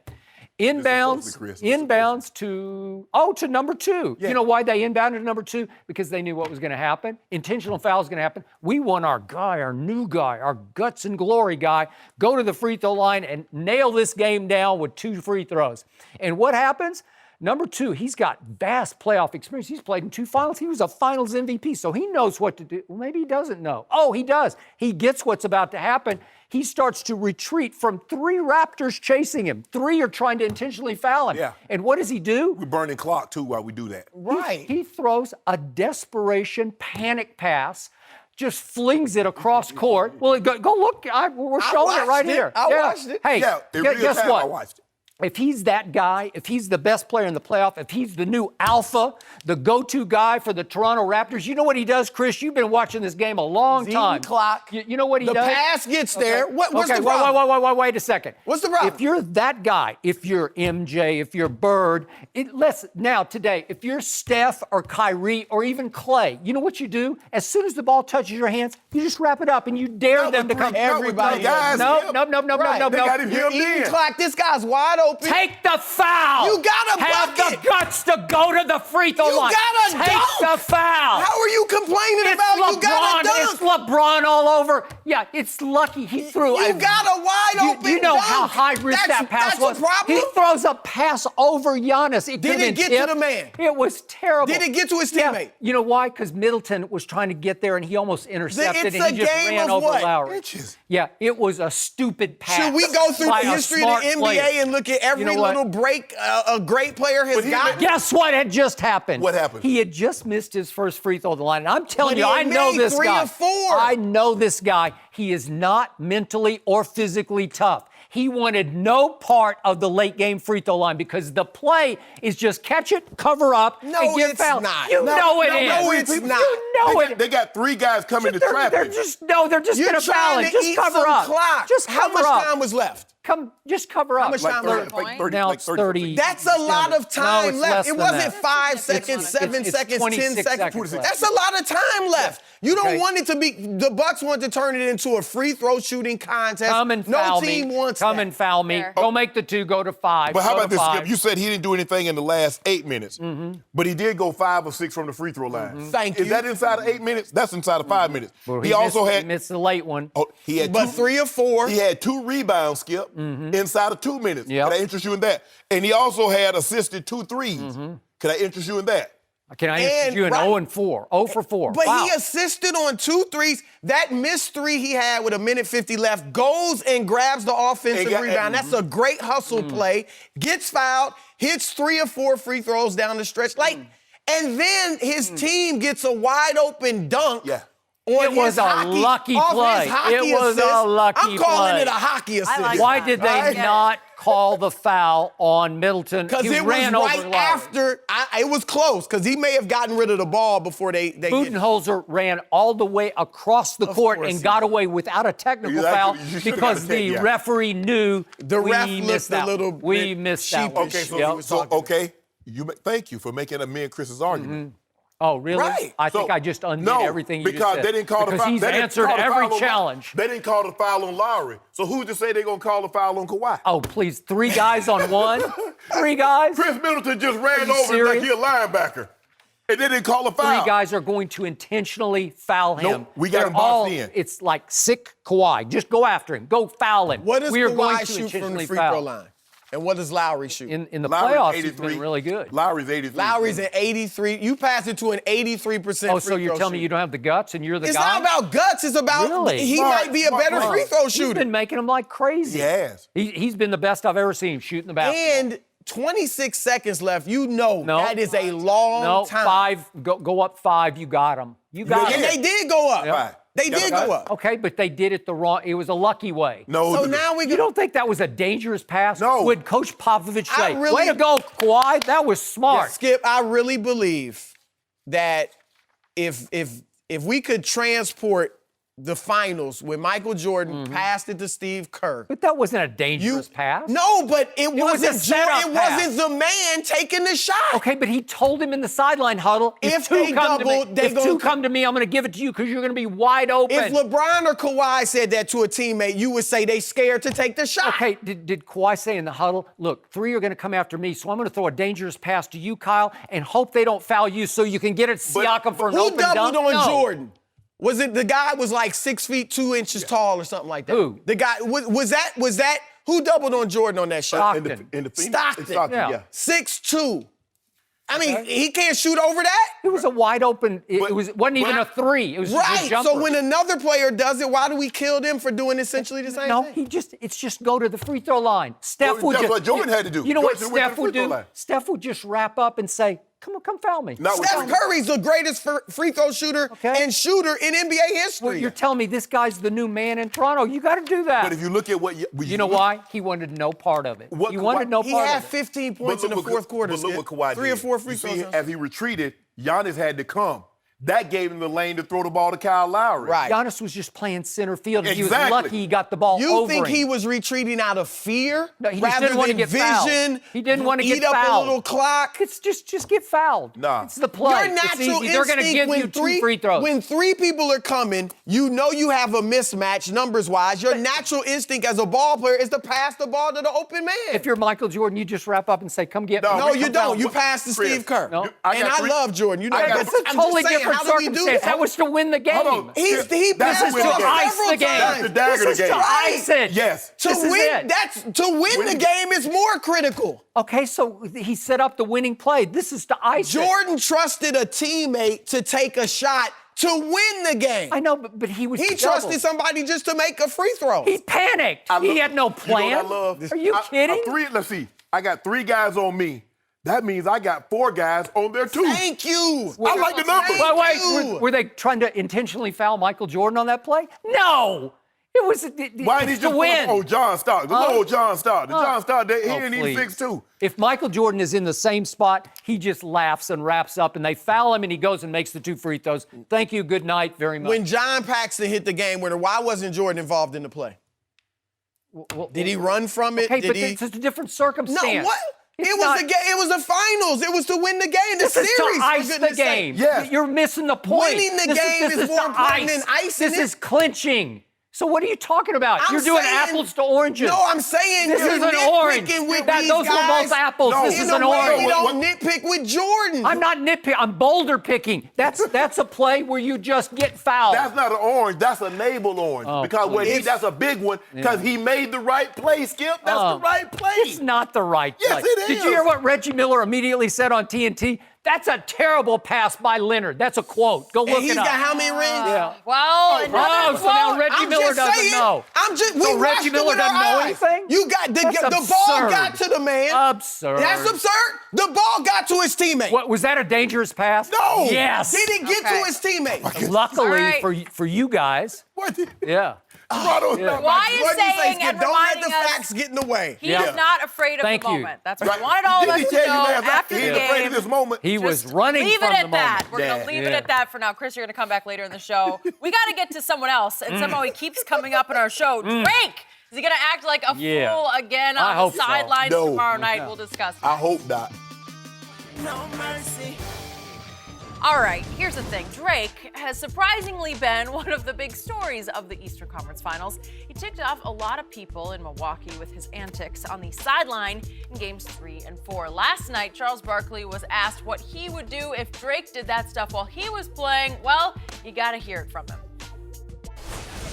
Inbounds to number 2. Yeah. You know why they inbounded to number 2? Because they knew what was going to happen. Intentional foul was going to happen. We want our guy, our new guy, our guts and glory guy, go to the free throw line and nail this game down with 2 free throws. And what happens? Number 2, he's got vast playoff experience. He's played in 2 finals. He was a finals MVP, so he knows what to do. Well, maybe he doesn't know. Oh, he does. He gets what's about to happen. He starts to retreat from 3 Raptors chasing him. 3 are trying to intentionally foul him. Yeah. And what does he do? We're burning clock, too, while we do that. Right. He throws a desperation panic pass, just flings it across court. Well, go look. We're showing it right here. I watched it. Hey, guess what? I watched it. If he's that guy, if he's the best player in the playoff, if he's the new alpha, the go-to guy for the Toronto Raptors, you know what he does, Chris? You've been watching this game a long time. Clock. You know what he does? The pass gets there. What's the Okay, problem? wait a second. What's the problem? If you're that guy, if you're MJ, if you're Bird, now today, if you're Steph or Kyrie or even Clay, you know what you do? As soon as the ball touches your hands, you just wrap it up and you dare them to come. Everybody. Guys, No. They got him You're hemmed in. eating clock. This guy's wide open. Take the foul. You got a Have bucket. the guts to go to the free throw You line. got a Take dunk. the foul. How are you complaining It's about LeBron. you got a dunk? It's LeBron all over. Yeah, it's lucky he threw. You got a wide open You know dunk. how high risk that pass was. That's a problem. He throws a pass over Giannis. Did it get to the man? It was terrible. Did it get to his Yeah. teammate? You know why? Because Middleton was trying to get there and he almost intercepted It's and a he just game ran of over what? Lowry. Inches. Yeah, it was a stupid pass. Should we go through by the a history of the smart NBA player. and look at every You know what? little break a great player has gotten? Guess what had just happened? What happened? He had just missed his first free throw at the line. And I'm telling But you, he I had know made this 3 guy. or 4. I know this guy. He is not mentally or physically tough. He wanted no part of the late game free throw line because the play is just catch it, cover up, No, and get it's fouled. not. You No, know it no, is. no, it's not. You know it. They got 3 guys coming to They're trap him. just You're going to foul trying it. to Just eat cover some up. clock. Just How cover much up. time was left? Just cover up. much Like time 30, left? like 30, Now like it's 30. 30. That's a lot of time it's left. less It than wasn't that. 5 seconds, 7 it's seconds, 10 26 seconds. seconds left. That's a lot of time left. You don't Okay. want it to be. The Bucks want to turn it into a free throw shooting contest. Come and no foul team me. wants Come that. and foul me. Fair. Go make the 2, go to 5. But how go about to this, 5. Skip? You said he didn't do anything in the last 8 minutes. But he did go 5 or 6 from the free throw line. Thank Is you. that inside of 8 minutes? That's inside of 5 minutes. Well, he also had missed the late one. he had But 2, 3 or 4. He had 2 rebounds, Skip, inside of 2 minutes. Yep. Could I interest you in that? And he also had assisted 2 threes. Could I interest you in that? Can I answer you an 0-4? 0 for 4. But wow. he assisted on 2 threes. That missed 3 he had with 1:50 left goes and grabs the offensive rebound. That's a great hustle play. Gets fouled, hits 3 or 4 free throws down the stretch. And then his team gets a wide open dunk. Yeah. It was a lucky play. It was a lucky play. I'm calling it a hockey assist. like Why that. did they not call the foul on Middleton? Because it was right after. It was close, because he may have gotten rid of the ball before they hit it. Budenholzer ran all the way across the court and got away without a technical foul because the referee knew the ref missed looked a little we missed that one. Okay, thank you for making me and Chris's argument. Oh, really? Right. I think I just undid everything you just because said. they didn't call the foul. Because he's answered every challenge. They didn't call the foul on Lowry. So who's to say they're going to call the foul on Kawhi? Oh, please. 3 guys on 1? 3 guys? Chris Middleton just ran over him like he a linebacker. And they didn't call a foul. 3 guys are going to intentionally foul him. Nope, we got him boxed in. It's like sick Kawhi. Just go after him. Go foul him. What does we are Kawhi going to shoot from the intentionally free foul. throw line? And what does Lowry shoot? In the Lowry's playoffs, 83. he's been really good. Lowry's 83. Lowry's at 83. You pass it to an 83% Oh, so you're telling me you don't have the guts and you're the It's guy? not about guts. It's about he might be a better free throw shooter. He's been making them like crazy. He has. He's been the best I've ever seen him shooting the basketball. And 26 seconds left. That is a long time. 5. Go up 5. You got him. You got him. And they did go up. Right. They did go up. Okay, but they did it the wrong. It was a lucky way. No. So now we You don't think that was a dangerous pass? No. Would Coach Popovich I say, really- "Way to go, Kawhi. That was smart." Skip, I really believe that if we could transport the finals when Michael Jordan passed it to Steve Kerr. But that wasn't a dangerous pass. No, but it was a wasn't setup Jordan. It pass. wasn't the man taking the shot. Okay, but he told him in the sideline huddle, If they double, they if gonna 2 come to me, I'm going to give it to you because you're going to be wide open. If LeBron or Kawhi said that to a teammate, you would say they scared to take the shot. Okay, did Kawhi say in the huddle, look, 3 are going to come after me, so I'm going to throw a dangerous pass to you, Kyle, and hope they don't foul you so you can get it to Siakam for an Who open dunk? doubled on No. Jordan? Was it the guy was like 6 feet 2 inches tall or something like that? Who? The guy was that who doubled on Jordan on that shot? Stockton. In the Stockton. yeah. 6'2". I mean, he can't shoot over that. It was a wide open. It wasn't even a 3. It was just a Right. jumper. So when another player does it, why do we kill them for doing essentially the same No, thing? it's just go to the free throw line. Steph would that's just. what Jordan had to do. You know what Jordan went to Steph the would free throw do? line. Steph would just wrap up and say, come tell me. Not with Steph Curry's the greatest free throw shooter and shooter in NBA history. Well, you're telling me this guy's the new man in Toronto. You got to do that. But if you look at what you know why? He wanted no part of it. He wanted no He part had of it. 15 points in the look fourth quarter. But look what Kawhi 3 or did. 4 free You throws. see, as he retreated, Giannis had to come. That gave him the lane to throw the ball to Kyle Lowry. Right. Giannis was just playing center field, and he was Exactly. lucky he got the ball You over think him. he was retreating out of fear No, he just rather didn't want to than get fouled. vision? He didn't want to eat get up fouled. a little clock. It's just get fouled. Nah. It's the play. Your It's natural easy. They're going to instinct give when you 2 free throws. When 3 people are coming, you know you have a mismatch numbers-wise. Your natural instinct as a ball player is to pass the ball to the open man. If you're Michael Jordan, you just wrap up and say, "Come get me." No, you Come don't. down. You pass to Chris, Steve Kerr. No. I And got I 3 love Jordan. You know I got that. That's a I'm totally just saying, different how do we do circumstance. that? That was to win the game. Hold on. He That's passed to win the the ball game. several Ice the game. That's times. the dagger This is the game. to ice it. Yes. To This is win, it. to win the game is more critical. Okay, so he set up the winning play. This is to ice it. Jordan trusted a teammate to take a shot to win the game. I know, but he was He doubled. trusted somebody just to make a free throw. He panicked. He had no plan. You know what I love? Are you kidding? Let's see. I got 3 guys on me. That means I got 4 guys on there too. Thank you. I like the numbers. Wait, you. were they trying to intentionally foul Michael Jordan on that play? No. It was Why did he it's just to win. Oh, John Stark. The little John Stark. The John Stark, he Oh, ain't even please. 6'2". If Michael Jordan is in the same spot, he just laughs and wraps up, and they foul him, and he goes and makes the 2 free throws. Thank you. Good night very much. When John Paxson hit the game winner, why wasn't Jordan involved in the play? Did he run from it? Okay, Did but he? it's just a different circumstance. No, what? It's It was not- the game. It was the finals. It was to win the game. The This is series. to for ice the goodness sake. game. Yes. You're missing the point. Winning the This game is more to important than icing This it. is clinching. So what are you talking about? I'm You're doing saying- apples to oranges. No, I'm saying This you're is an orange. nitpicking with That- these those were guys both apples. No. This in is a an way orange. you don't nitpick with Jordan. I'm not nitpicking. I'm boulder picking. That's a play where you just get fouled. That's not an orange. That's a navel orange. Oh, because please. that's a big one because he made the right play, Skip. That's the right play. It's not the right Yes, play. it Did is. you hear what Reggie Miller immediately said on TNT? That's a terrible pass by Leonard. That's a quote. Go look And he's it up. got how many rings? Yeah. Well, another So now quote. Reggie I'm Miller just doesn't saying. know. We Reggie watched it Miller with our doesn't know eyes. anything? You got the That's ball absurd. got to the man. Absurd. That's absurd. The ball got to his teammate. What was that a dangerous pass? No. Yes. Didn't get Okay. to his teammate. Luckily All right. for you guys. What? Yeah. Toronto, Yeah. Why is What do you say, saying Skip? and Don't let reminding the us facts get in the way. he's Yeah. not afraid of Thank the you. moment. That's what I wanted all of us Did to he tell know you last night after he the ain't afraid game. of this moment? He was Just running leave from it at the that. moment. We're going to leave it at that for now. Chris, you're going to come back later in the show. We got to get to someone else, and somehow he keeps coming up in our show. Drake! Is he going to act like a Yeah. fool again I on hope the so. sidelines No. tomorrow night? We'll discuss. I hope not. No mercy. All right, here's the thing. Drake has surprisingly been one of the big stories of the Eastern Conference Finals. He ticked off a lot of people in Milwaukee with his antics on the sideline in games 3 and 4. Last night, Charles Barkley was asked what he would do if Drake did that stuff while he was playing. Well, you gotta hear it from him.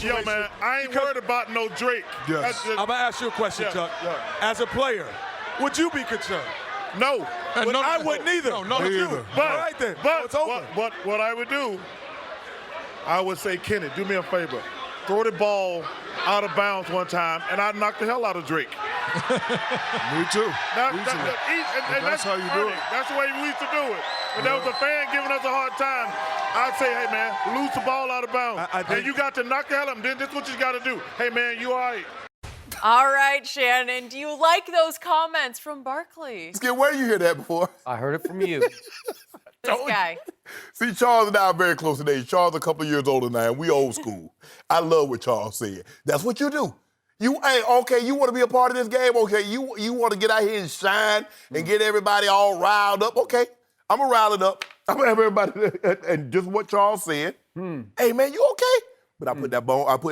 Yo, man, I ain't worried about no Drake. Yes. I'm gonna ask you a question, Chuck. Yeah. As a player, would you be concerned? No. But I wouldn't either. No, Me you. either. But, All right then. but It's over. what I would do, I would say, Kenny, do me a favor. Throw the ball out of bounds one time, and I'd knock the hell out of Drake. Me too. That's how you do it. That's the way we used to do it. When there was a fan giving us a hard time, I'd say, hey, man, lose the ball out of bounds. I think- And you got to knock the hell out of him. Then this is what you got to do. Hey, man, you all right. All right, Shannon, do you like those comments from Barkley? Skip, where did you hear that before? I heard it from you. This guy. See, Charles and I are very close in age. Charles a couple of years older than I am. We old school. I love what Charles said. That's what you do. You want to be a part of this game? Okay, you want to get out here and shine and get everybody all riled up? Okay, I'm going to rile it up. I'm going to have everybody, and just what Charles said. Hey, man, you okay? But I put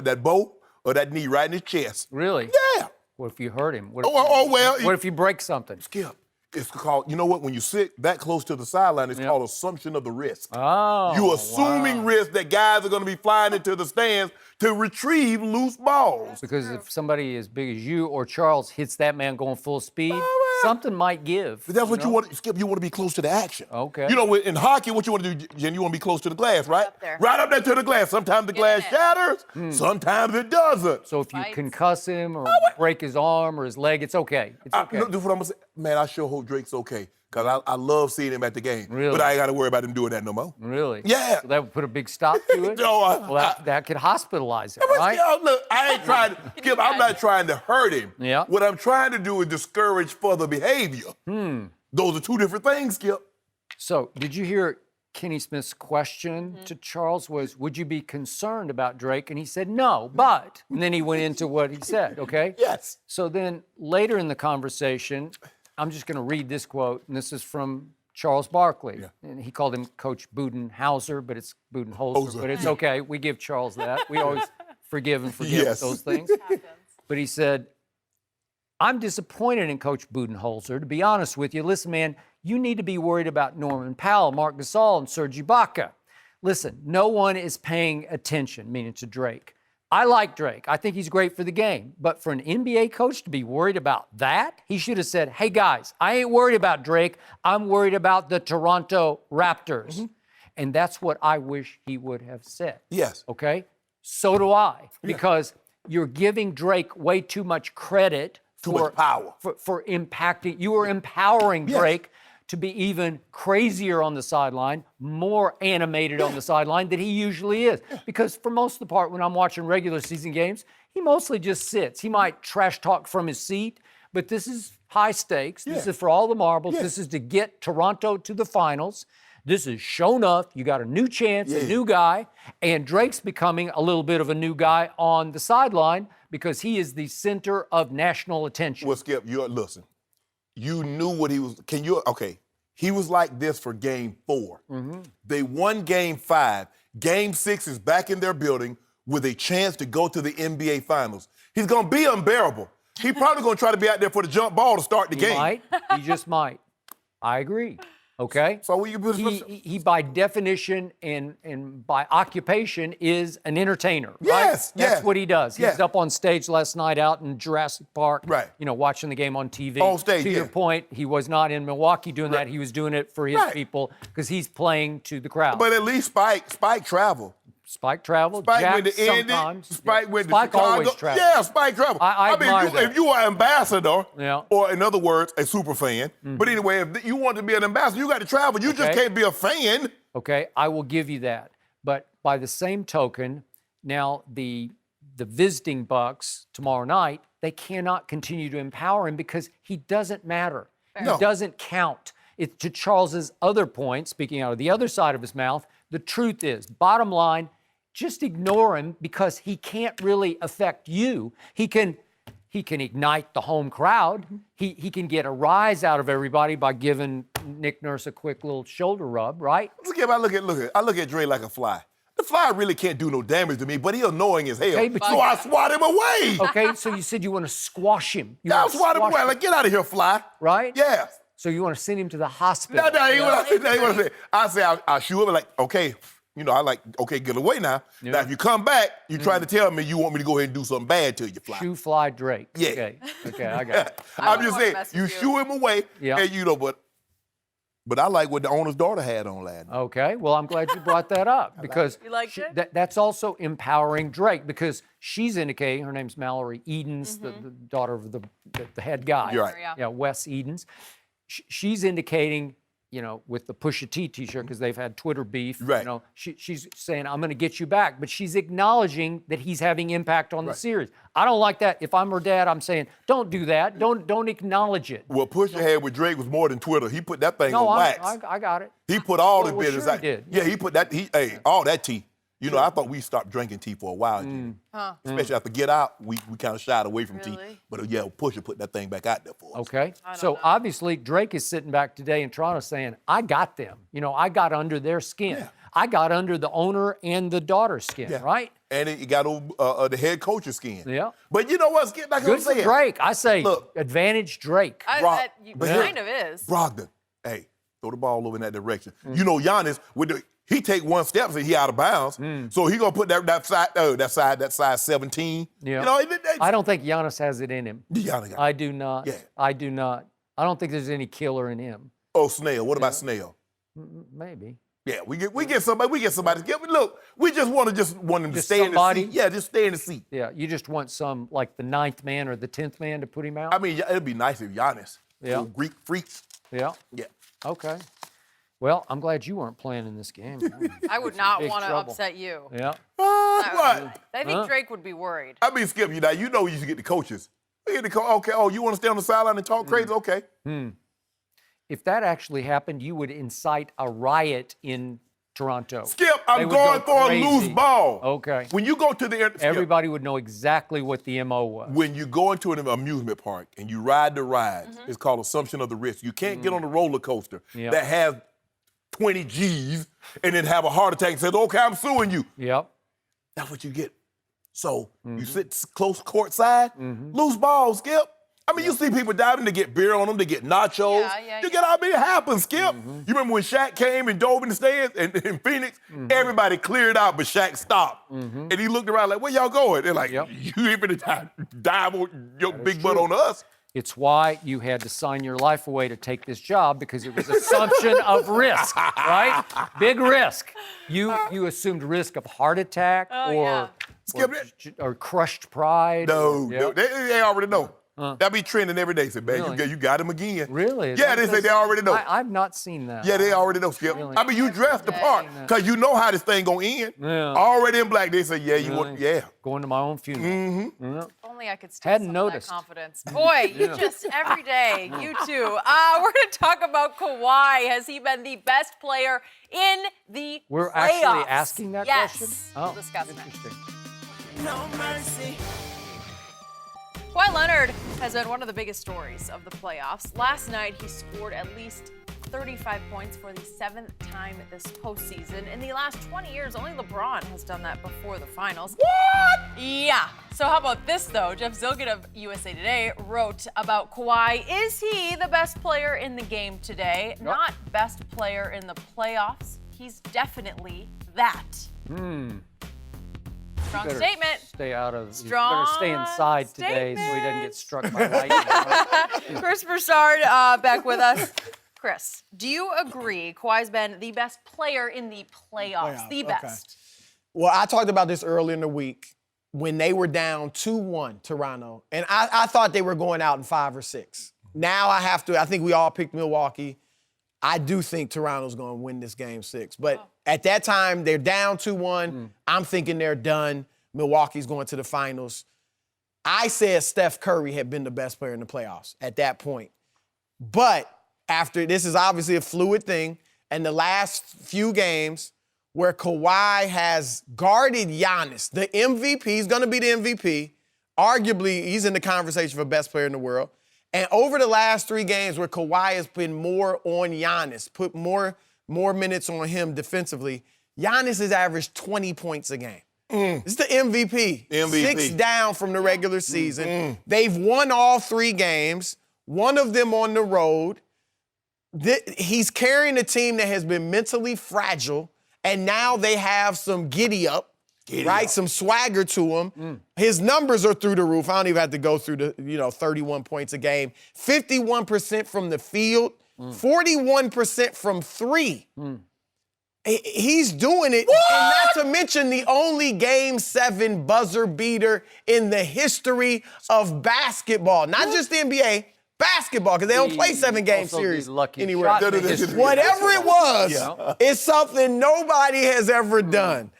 that bow or that knee right in his chest. Really? Yeah. What if you hurt him? What Well. if you break something? Skip. It's called, you know what, when you sit that close to the sideline, it's called assumption of the risk. Oh. You assuming risk that guys are going to be flying into the stands to retrieve loose balls. Because if somebody as big as you or Charles hits that man going full speed, something might give. But that's what you want, Skip, you want to be close to the action. Okay. You know, in hockey, what you want to do, Jen, you want to be close to the glass, right? Up there. Right up there to the glass. Sometimes the glass it. shatters, sometimes it doesn't. So if you Fights. concuss him or break his arm or his leg, it's okay. It's okay. No, this is what I'm going to say. Man, I sure hope Drake's okay, because I love seeing him at the game. Really? But I ain't got to worry about him doing that no more. Really? Yeah. So that would put a big stop to it? No, Well, that could hospitalize him, But right? Skip, look, I ain't trying to, Skip, I'm not trying to hurt him. Yeah. What I'm trying to do is discourage further behavior. Those are two different things, Skip. So did you hear Kenny Smith's question to Charles was, would you be concerned about Drake? And he said, no, but. And then he went into what he said, okay? Yes. So then later in the conversation, I'm just going to read this quote, and this is from Charles Barkley. And he called him Coach Budenhauser, but it's Budenholzer, but it's okay. We give Charles that. We always forgive and forget Yes. those things. But he said, I'm disappointed in Coach Budenholzer, to be honest with you. Listen, man, you need to be worried about Norman Powell, Marc Gasol, and Serge Ibaka. Listen, no one is paying attention, meaning to Drake. I like Drake. I think he's great for the game. But for an NBA coach to be worried about that, he should have said, hey, guys, I ain't worried about Drake. I'm worried about the Toronto Raptors. And that's what I wish he would have said. Yes. Okay? So do I. Because you're giving Drake way too much credit Too much power. for impacting. You are empowering Drake to be even crazier on the sideline, more animated on the sideline than he usually is. Because for most of the part, when I'm watching regular season games, he mostly just sits. He might trash talk from his seat, but this is high stakes. This is for all the marbles. This is to get Toronto to the finals. This is show enough. You got a new chance, a new guy, and Drake's becoming a little bit of a new guy on the sideline because he is the center of national attention. Well, Skip, listen. You knew what he was. He was like this for game 4. They won game 5. Game 6 is back in their building with a chance to go to the NBA Finals. He's going to be unbearable. He's probably going to try to be out there for the jump ball to start the game. Might. He just might. I agree. Okay? So you put he by definition and by occupation is an entertainer, right? Yes, That's yes. what he does. He Yes. was up on stage last night out in Jurassic Park, Right. watching the game on TV. On stage, To your yeah. point, he was not in Milwaukee doing that. He was doing it for his Right. people because he's playing to the crowd. But at least Spike travel. Spike travel, Spike Jack went to Indy. sometimes. Spike went to Spike Chicago. always travels. Yeah, Spike travel. I mean, admire that. if you are an ambassador, Yeah. or in other words, a super fan. But anyway, if you want to be an ambassador, you got to travel. You just Okay. can't be a fan. Okay, I will give you that. But by the same token, now the visiting Bucks tomorrow night, they cannot continue to empower him because he doesn't matter. No. He doesn't count. It's to Charles's other point, speaking out of the other side of his mouth, the truth is, bottom line, just ignore him because he can't really affect you. He can ignite the home crowd. He can get a rise out of everybody by giving Nick Nurse a quick little shoulder rub, right? I look at Dre like a fly. The fly really can't do no damage to me, but he's annoying as hell. Okay, but so I swat him away. Okay, so you said you want to squash him. Yeah, I swat him away. Like, get out of here, fly. Right? Yeah. So you want to send him to the hospital. No, ain't what I say. That ain't what I say. I say I shoot him like, okay, get away now. Yeah. Now if you come back, you try to tell me you want me to go ahead and do something bad to you, fly. Shoe fly Drake. Yeah. Okay, I got it. I'm just wanna saying, mess you with you. shoo him away, Yeah. and but I like what the owner's daughter had on last night. Okay, well, I'm glad you brought that up because You liked it? that's also empowering Drake because she's indicating, her name's Mallory Edens, the daughter of the head guy. You're right. Yeah. Wes Edens. She's indicating, with the Pusha T t-shirt because they've had Twitter beef. Right. She's saying, I'm going to get you back. But she's acknowledging that he's having impact on the series. I don't like that. If I'm her dad, I'm saying, don't do that. Don't acknowledge it. What Pusha had with Drake was more than Twitter. He put that thing No, on I wax. got it. He put all the Well, business sure out. he did. Yeah, he put that. All that tea. I thought we stopped drinking tea for a while, Jimmy. Especially after Get Out, we kind of shied away from tea. Really? But yeah, Pusha put that thing back out there for us. Okay. So obviously Drake is sitting back today in Toronto saying, I got them. I got under their skin. Yeah. I got under the owner and the daughter's skin, Yeah. right? And he got the head coach's skin. Yeah. But you know what? Get back Good on for saying. Drake. I say Look. advantage Drake. But here- Kind of is. Brogdon, hey, throw the ball over in that direction. Giannis he take one step and he out of bounds. So he gonna put that size 17. Yeah. I don't think Giannis has it in him. Giannis got I do not. Yeah. I do not. I don't think there's any killer in him. Oh, Snail. What about Snail? Maybe. Yeah, we get somebody. Look, we just want him to Just stay somebody? in the seat. Yeah, just stay in the seat. Yeah, you just want some, like the 9th man or the 10th man to put him out? I mean, it'd be nice if Giannis. Yeah. Little Greek freaks. Yeah. Yeah. Okay. Well, I'm glad you weren't playing in this game. I would not Big want to trouble. upset you. Yeah. What? I think Drake would be worried. I mean, Skip, you should get the coaches. We get the okay. Oh, you want to stay on the sideline and talk crazy? Okay. If that actually happened, you would incite a riot in Toronto. Skip, They I'm would going go for crazy. a loose ball. Okay. When you go to the Everybody would know exactly what the MO was. when you go into an amusement park and you ride the rides, it's called assumption of the risk. You can't get on a roller coaster Yep. that has 20 G's and then have a heart attack and say, okay, I'm suing you. Yep. That's what you get. So you sit close courtside, loose ball, Skip. I mean, you see people diving to get beer on them, to get nachos. Yeah, You get out there, it happens, Skip. You remember when Shaq came and dove in the stands in Phoenix? Everybody cleared out, but Shaq stopped. And he looked around like, where y'all going? They're like, Yep. you ain't gonna dive on your big butt on us. It's why you had to sign your life away to take this job because it was assumption of risk, right? Big risk. You assumed risk of heart attack or crushed pride. No, they already know. That be trending every day. Say, man, Really? you got him again. Really? Yeah, they say they already know. I've not seen that. Yeah, they already know, Skip. Really? I mean, you dressed the part because you know how this thing gonna end. Yeah. Already in black, they say, yeah, you want, yeah. Going to my own funeral. If only I could steal Hadn't some noticed. of that confidence. Boy, you just every day, you two. We're going to talk about Kawhi. Has he been the best player in the We're playoffs? actually asking that yes. question? We'll discuss next. Interesting. No mercy. Kawhi Leonard has been one of the biggest stories of the playoffs. Last night, he scored at least 35 points for the 7th time this postseason. In the last 20 years, only LeBron has done that before the finals. What? Yeah. So how about this, though? Jeff Zilgett of USA Today wrote about Kawhi. Is he the best player in the game today? Yep. Not best player in the playoffs. He's definitely that. Strong statement. Stay out of. Strong better stay inside today so he doesn't get struck by lightning. Chris Broussard back with us. Chris, do you agree Kawhi's been the best player in the playoffs? The best. Well, I talked about this earlier in the week when they were down 2-1, Toronto, and I thought they were going out in 5 or 6. Now I think we all picked Milwaukee. I do think Toronto's going to win this game 6. But at that time, they're down 2-1. I'm thinking they're done. Milwaukee's going to the finals. I said Steph Curry had been the best player in the playoffs at that point. But after, this is obviously a fluid thing, and the last few games where Kawhi has guarded Giannis, the MVP, he's going to be the MVP. Arguably, he's in the conversation for best player in the world. And over the last 3 games where Kawhi has been more on Giannis, put more minutes on him defensively, Giannis has averaged 20 points a game. This is the MVP. 6 down from the regular season. They've won all 3 games, one of them on the road. He's carrying a team that has been mentally fragile, and now they have some giddy up. Some swagger to him. His numbers are through the roof. I don't even have to go through the 31 points a game. 51% from the field, 41% from 3. He's doing it. What? And not to mention the only Game 7 buzzer beater in the history of basketball. Not just the NBA, basketball, because they don't play 7-game series anywhere. Whatever it was, it's something nobody has ever done.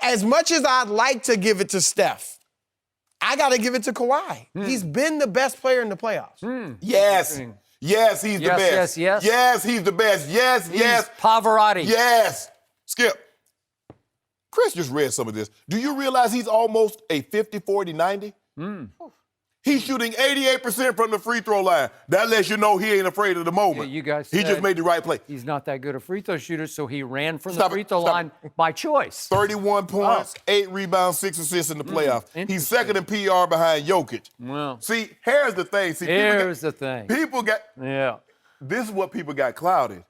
As much as I'd like to give it to Steph, I got to give it to Kawhi. He's been the best player in the playoffs. Yes. Yes, he's the best. Yes, he's the best. Yes. Pavarotti. Yes. Skip. Chris just read some of this. Do you realize he's almost a 50-40-90? He's shooting 88% from the free throw line. That lets you know he ain't afraid of the moment. Yeah, you guys he just made the right play. He's not that good a free throw shooter, so he ran from the free throw line by choice. 31 points, 8 rebounds, 6 assists in the playoffs. He's second in PR behind Jokic. Well, see, here's the thing. People got. Yeah. This is what people got clouded.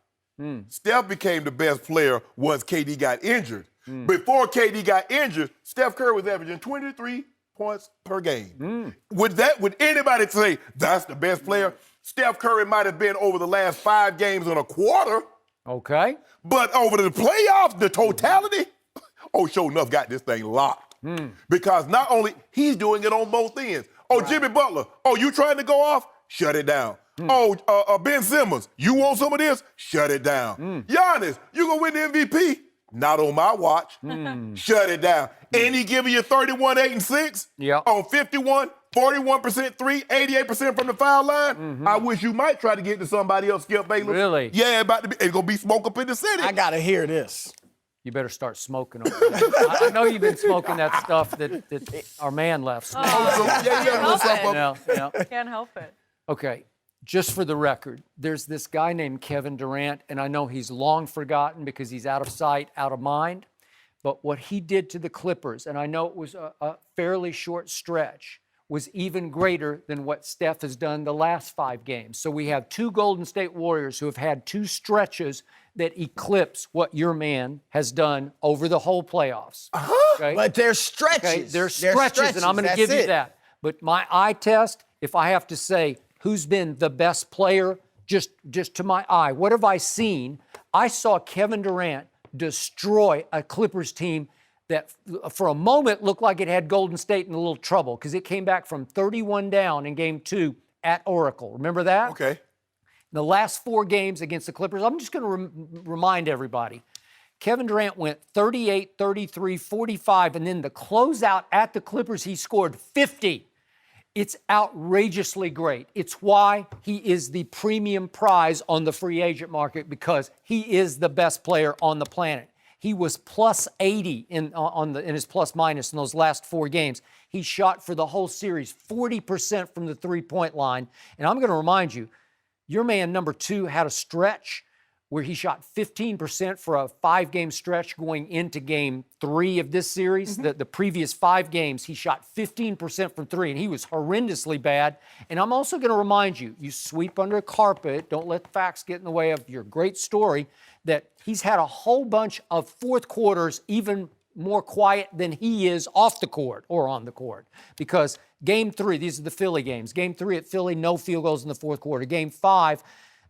Steph became the best player once KD got injured. Before KD got injured, Steph Curry was averaging 23 points per game. Would anybody say that's the best player? Steph Curry might have been over the last 5 games in a quarter. Okay. But over the playoffs, the totality, sure enough got this thing locked. Because not only he's doing it on both ends. Jimmy Butler, you trying to go off? Shut it down. Ben Simmons, you want some of this? Shut it down. Giannis, you gonna win the MVP? Not on my watch. Shut it down. And he giving you 31, 8, and 6 on 51, 41% 3, 88% from the foul line. I wish you might try to get to somebody else, Skip Bayless. Really? Yeah, it's going to be smoke up in the city. I got to hear this. You better start smoking on it. I know you've been smoking that stuff that our man left. Can't help it. Okay. Just for the record, there's this guy named Kevin Durant, and I know he's long forgotten because he's out of sight, out of mind. But what he did to the Clippers, and I know it was a fairly short stretch, was even greater than what Steph has done the last 5 games. So we have 2 Golden State Warriors who have had 2 stretches that eclipse what your man has done over the whole playoffs. Okay? But they're stretches. Okay? They're stretches, and I'm going to give you that. But my eye test, if I have to say who's been the best player, just to my eye, what have I seen? I saw Kevin Durant destroy a Clippers team that for a moment looked like it had Golden State in a little trouble because it came back from 31 down in game 2 at Oracle. Remember that? Okay. The last 4 games against the Clippers, I'm just going to remind everybody, Kevin Durant went 38, 33, 45, and then the closeout at the Clippers, he scored 50. It's outrageously great. It's why he is the premium prize on the free agent market because he is the best player on the planet. He was plus 80 in his plus minus in those last 4 games. He shot for the whole series 40% from the three-point line. And I'm going to remind you, Your man, number 2, had a stretch where he shot 15% for a 5-game stretch going into game 3 of this series. The previous 5 games, he shot 15% from 3, and he was horrendously bad. And I'm also going to remind you, you sweep under the carpet, don't let facts get in the way of your great story, that he's had a whole bunch of fourth quarters even more quiet than he is off the court or on the court. Because game 3, these are the Philly games. Game 3 at Philly, no field goals in the fourth quarter. Game 5,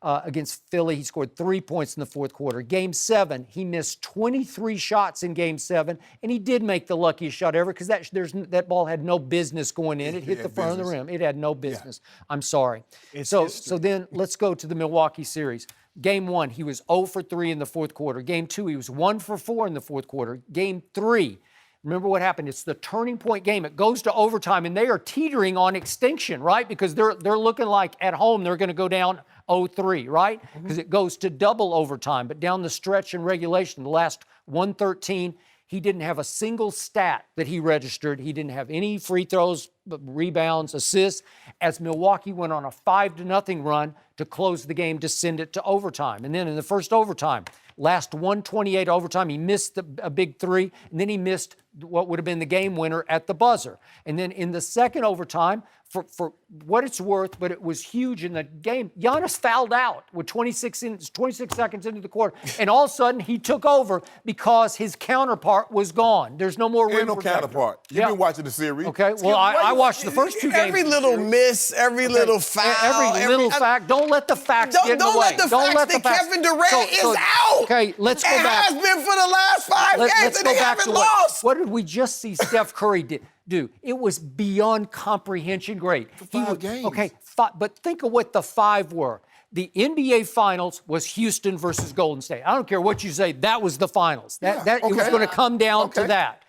against Philly, he scored 3 points in the fourth quarter. Game 7, he missed 23 shots in Game 7, and he did make the luckiest shot ever because that ball had no business going in. It hit the front of the rim. It had no business. Yeah. I'm sorry. So then let's go to the Milwaukee series. Game 1, he was 0 for 3 in the fourth quarter. Game 2, he was 1 for 4 in the fourth quarter. Game 3, remember what happened? It's the turning point game. It goes to overtime, and they are teetering on extinction, right? Because they're looking like at home they're going to go down 0-3, right? Because it goes to double overtime. But down the stretch in regulation, the last 113, he didn't have a single stat that he registered. He didn't have any free throws, rebounds, assists, as Milwaukee went on a 5-0 run to close the game to send it to overtime. And then in the first overtime, last 128 overtime, he missed a big 3, and then he missed what would have been the game winner at the buzzer. And then in the second overtime, for what it's worth, but it was huge in the game, Giannis fouled out with 26 seconds into the quarter, and all of a sudden he took over because his counterpart was gone. There's no more rim Ain't no protector. counterpart. You've been watching the series. Okay, well, I watched the first 2 games. Every little miss, every little foul. Every little fact. Don't let the facts get in the way. Don't let the facts that Kevin Durant is out. Okay, let's go back. It has been for the last 5 games, and they haven't lost. What did we just see Steph Curry do? It was beyond comprehension great. For 5 games. Okay, but think of what the 5 were. The NBA Finals was Houston versus Golden State. I don't care what you say, that was the finals. It was going to come down to that.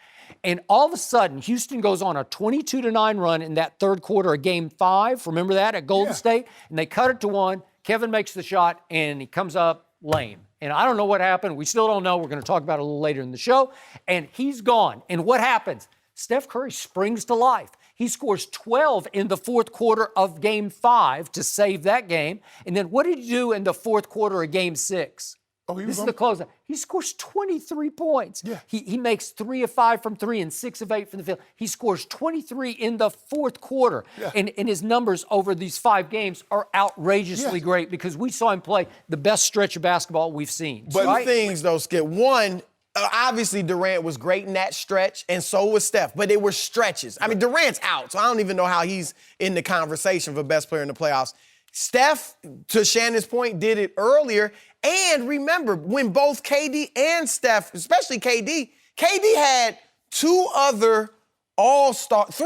And all of a sudden, Houston goes on a 22-9 run in that third quarter of Game 5. Remember that at Golden State? And they cut it to 1. Kevin makes the shot, and he comes up lame. And I don't know what happened. We still don't know. We're going to talk about it a little later in the show. And he's gone. And what happens? Steph Curry springs to life. He scores 12 in the fourth quarter of Game 5 to save that game. And then what did he do in the fourth quarter of Game 6? This is the closeout. He scores 23 points. Yeah. He makes 3 of 5 from 3 and 6 of 8 from the field. He scores 23 in the fourth quarter. Yeah. And his numbers over these 5 games are outrageously great because we saw him play the best stretch of basketball we've seen. But two things, though, Skip. One, obviously Durant was great in that stretch, and so was Steph. But they were stretches. I mean, Durant's out, so I don't even know how he's in the conversation for best player in the playoffs. Steph, to Shannon's point, did it earlier. And remember, when both KD and Steph, especially KD had 3 other All-Stars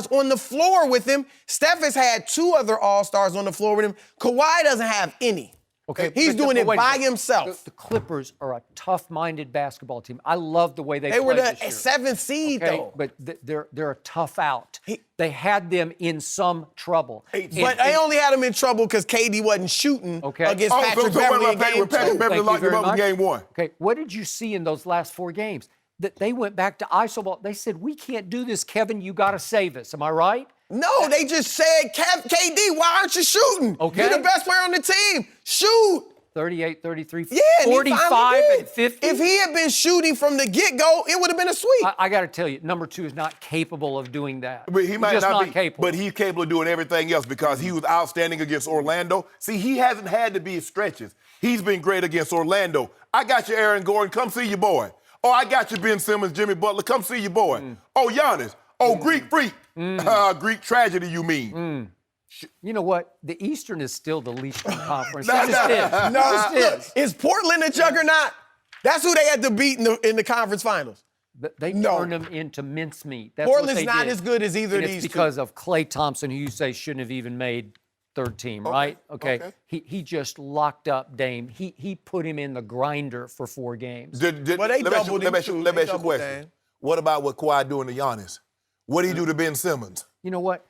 on the floor with him. Steph has had 2 other All-Stars on the floor with him. Kawhi doesn't have any. Okay, he's doing it by himself. The Clippers are a tough-minded basketball team. I love the way they were the this year. 7th seed, though. But they're a tough out. They had them in some trouble. But they only had them in trouble because KD wasn't shooting against Patrick Beverly in Game 2. Beverly locked him up in Game 1. Okay, what did you see in those last 4 games? That they went back to iso ball. They said, we can't do this, Kevin. You got to save us. Am I right? No, they just said, KD, why aren't you shooting? Okay. You're the best player on the team. Shoot. 38, 33, yeah, 45, and 50. If he had been shooting from the get-go, it would have been a sweep. I got to tell you, number 2 is not capable of doing that. But he might just not not be capable. But he's capable of doing everything else because he was outstanding against Orlando. See, he hasn't had to be stretches. He's been great against Orlando. I got you, Aaron Gordon. Come see your boy. Oh, I got you, Ben Simmons, Jimmy Butler. Come see your boy. Oh, Giannis. Oh, Greek freak. Greek tragedy, you mean. You know what? The Eastern is still the least conference. It just is. Is Portland a juggernaut? That's who they had to beat in the conference finals. They turned them into mincemeat. That's Portland's what they not did. as good as either of these It's because of Klay Thompson, who you say shouldn't have even made third team, right? Okay. He just locked up Dame. He put him in the grinder for 4 games. Well, they doubled him, too. Let me ask you a question. What about what Kawhi doing to Giannis? What did he do to Ben Simmons? You know what?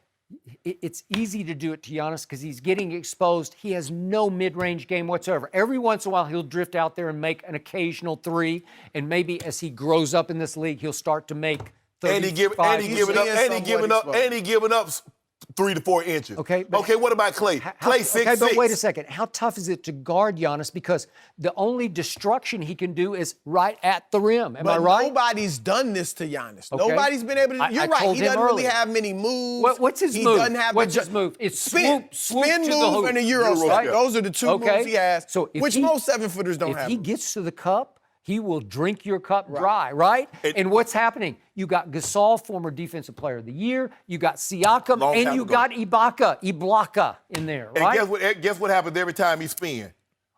It's easy to do it to Giannis because he's getting exposed. He has no mid-range game whatsoever. Every once in a while, he'll drift out there and make an occasional 3, and maybe as he grows up in this league, he'll start to make 35. And he giving up 3 to 4 inches. Okay, what about Klay? Klay 6'6". Okay, but wait a second. How tough is it to guard Giannis? Because the only destruction he can do is right at the rim. Am I right? Nobody's done this to Giannis. Okay. Nobody's been able to. You're I right. told He him doesn't really earlier. have many moves. What's his he move? Doesn't have What's his move? It's swoop spin to the move, hoop. and a Euro step. step. Those are the two moves he has, So if which he- most 7-footers don't have. If he gets to the cup, he will drink your cup dry, right? And what's happening? You got Gasol, former Defensive Player of the Year. You got Siakam, Long and time you ago. got Ibaka in there, And right? guess what happens every time he spin?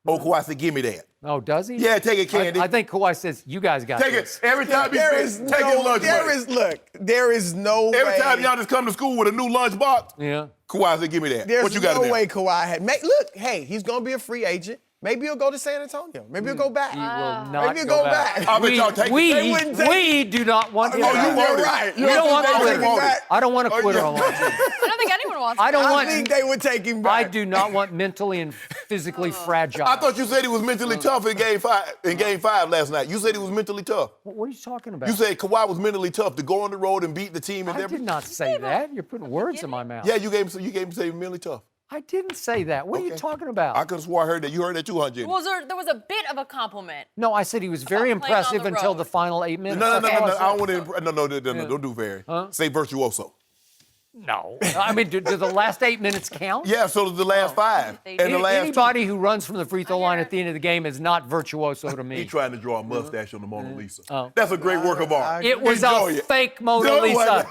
Kawhi said, give me that. Oh, does he? Yeah, take it, Candy. I think Kawhi says, you guys got Take this. it. Every time he There spins, is take no. your lunch There money. is look. There is no Every way. time y'all just come to school with a new lunch box, Yeah. Kawhi said, give me that. There's What you got no in there? way Kawhi had. Look, hey, he's gonna be a free agent. Maybe he'll go to San Antonio. Maybe he'll go back. He will not Maybe he'll go back. I bet y'all take it. They wouldn't take we do not want him Oh, you back. want You're it. right. We don't want They a take quitter. him back. I don't want a quitter yeah. on my team. I don't think anyone wants I don't I want. think they would take him back. I do not want mentally and physically fragile. I thought you said he was mentally tough in Game 5. In Game 5 last night, you said he was mentally tough. What are you talking about? You said Kawhi was mentally tough to go on the road and beat the team. And I did not say that. You're putting words in my mouth. Yeah, you gave him say he was mentally tough. I didn't say that. What are you Okay. talking about? I could have swore I heard that. You heard that too, huh, Jenny? Well, there was a bit of a compliment. No, I said he was very About playing on impressive the until road. the final 8 minutes. No, That's all I said. I don't want to. No, don't do very. Say virtuoso. No. I mean, do the last 8 minutes count? Yeah, so does the last 5. They And the do. last Anybody who runs from the free throw line at the end of the game is not virtuoso to two, me. he trying to draw a mustache on the Mona Lisa. Oh. That's a great work of art. It was Enjoy a it. fake Mona The Lisa.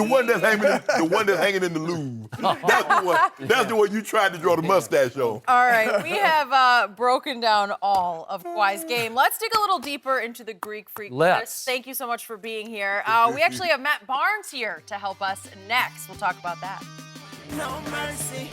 one that's hanging in the Louvre. That's the one you tried to draw the mustache on. All right, we have broken down all of Kawhi's game. Let's dig a little deeper into the Greek Freak. Let's. Chris, thank you so much for being here. We actually have Matt Barnes here to help us next. We'll talk about that. No mercy.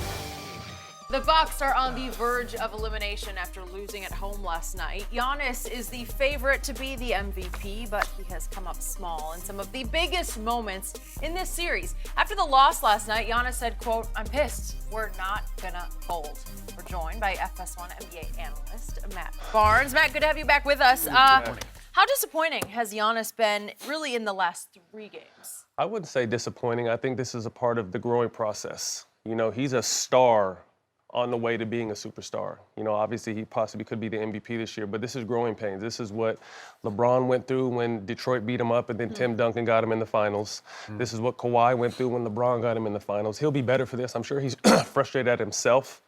The Bucks are on the verge of elimination after losing at home last night. Giannis is the favorite to be the MVP, but he has come up small in some of the biggest moments in this series. After the loss last night, Giannis said, quote, "I'm pissed. We're not gonna fold." We're joined by FS1 NBA analyst Matt Barnes. Matt, good to have you back with us. How disappointing has Giannis been really in the last 3 games? I wouldn't say disappointing. I think this is a part of the growing process. You know, he's a star on the way to being a superstar. You know, obviously he possibly could be the MVP this year, but this is growing pains. This is what LeBron went through when Detroit beat him up and then Tim Duncan got him in the finals. This is what Kawhi went through when LeBron got him in the finals. He'll be better for this. I'm sure he's frustrated at himself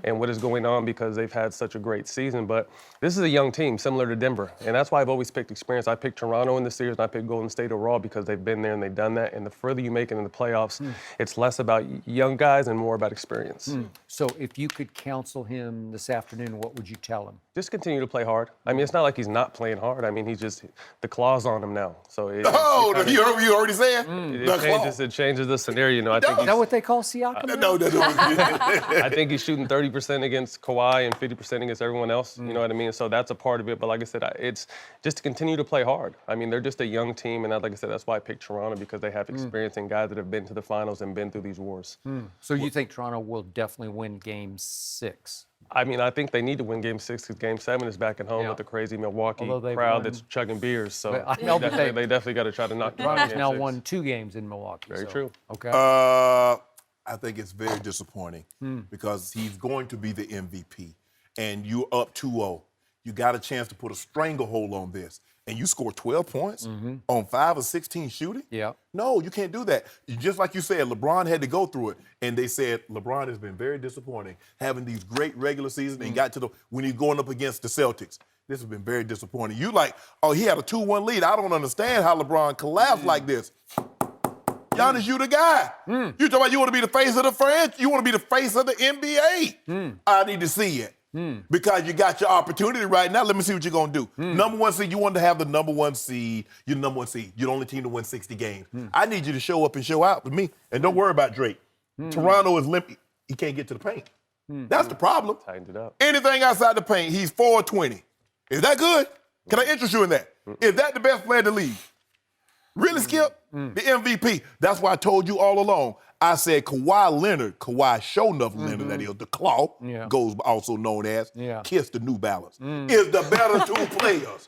and what is going on because they've had such a great season. But this is a young team, similar to Denver. And that's why I've always picked experience. I picked Toronto in the series and I picked Golden State overall because they've been there and they've done that. And the further you make it in the playoffs, it's less about young guys and more about experience. So if you could counsel him this afternoon, what would you tell him? Just continue to play hard. I mean, it's not like he's not playing hard. I mean, he's just, the claw's on him now. So You already saying? it changes the scenario. You know, I think Is that what they call Siakam? No, that's what I think he's shooting 30% against Kawhi and 50% against everyone else. You know what I mean? So that's a part of it. But like I said, it's just to continue to play hard. I mean, they're just a young team. And like I said, that's why I picked Toronto, because they have experience and guys that have been to the finals and been through these wars. So you think Toronto will definitely win Game 6? I mean, I think they need to win Game 6 because Game 7 is back at home with the crazy Milwaukee Although they've crowd won- that's chugging beers. So But I know, but they definitely got to try to knock them out. in Toronto's Game now 6. won 2 games in Milwaukee. Very so- true. Okay. I think it's very disappointing because he's going to be the MVP. And you're up 2-0. You got a chance to put a stranglehold on this. And you score 12 points on 5 of 16 shooting? Yeah. No, you can't do that. Just like you said, LeBron had to go through it. And they said LeBron has been very disappointing, having these great regular seasons and got to when he's going up against the Celtics. This has been very disappointing. You like, oh, he had a 2-1 lead. I don't understand how LeBron collapsed like this. Giannis, you the guy. You talking about you want to be the face of the franchise? You want to be the face of the NBA? I need to see it. Because you got your opportunity right now. Let me see what you're going to do. Number 1 seed, you want to have the number 1 seed. You're the number 1 seed. You're the only team to win 60 games. I need you to show up and show out with me. And don't worry about Drake. Toronto is limpy. He can't get to the paint. That's the problem. Tightened it up. Anything outside the paint, he's 4-20. Is that good? Can I interest you in that? Is that the best player in the league? Really, Skip? The MVP. That's why I told you all along. I said Kawhi Leonard, Kawhi Show-Nuff Leonard, that is, the Claw, goes also known as Kiss the New Balance, is the better 2 players.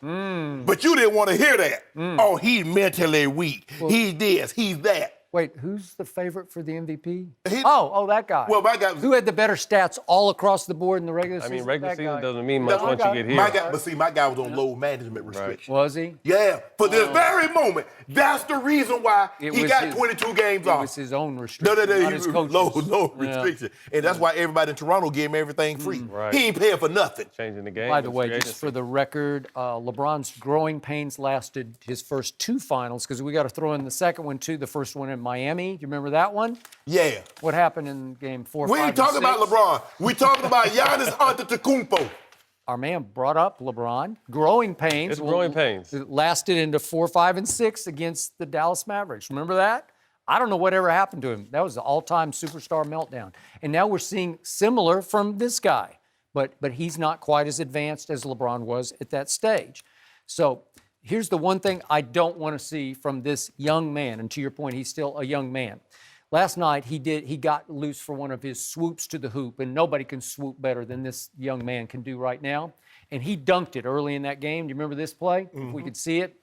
But you didn't want to hear that. Oh, he's mentally weak. He's this, he's that. Wait, who's the favorite for the MVP? That guy. Well, my guy. Who had the better stats all across the board in the regular season? I mean, regular That season guy. doesn't mean much once you get here. My guy was on load management restrictions. Was he? Yeah, for this very moment. That's the reason why he got 22 games off. It was his own restriction. No, not he his was coach's. low restriction. And that's why everybody in Toronto gave him everything free. Right. He ain't paying for nothing. Changing the game. By the and way, free just agency. for the record, LeBron's growing pains lasted his first 2 finals because we got to throw in the second one too. The first one in Miami. Do you remember that one? Yeah. What happened in game 4, We 5, ain't talking and 6? about LeBron. We talking about Giannis Antetokounmpo. Our man brought up LeBron. Growing pains. It's growing pains. It lasted into 4, 5, and 6 against the Dallas Mavericks. Remember that? I don't know whatever happened to him. That was the all-time superstar meltdown. And now we're seeing similar from this guy. But he's not quite as advanced as LeBron was at that stage. So here's the one thing I don't want to see from this young man. And to your point, he's still a young man. Last night, he got loose for one of his swoops to the hoop, and nobody can swoop better than this young man can do right now. And he dunked it early in that game. Do you remember this play? If we could see it.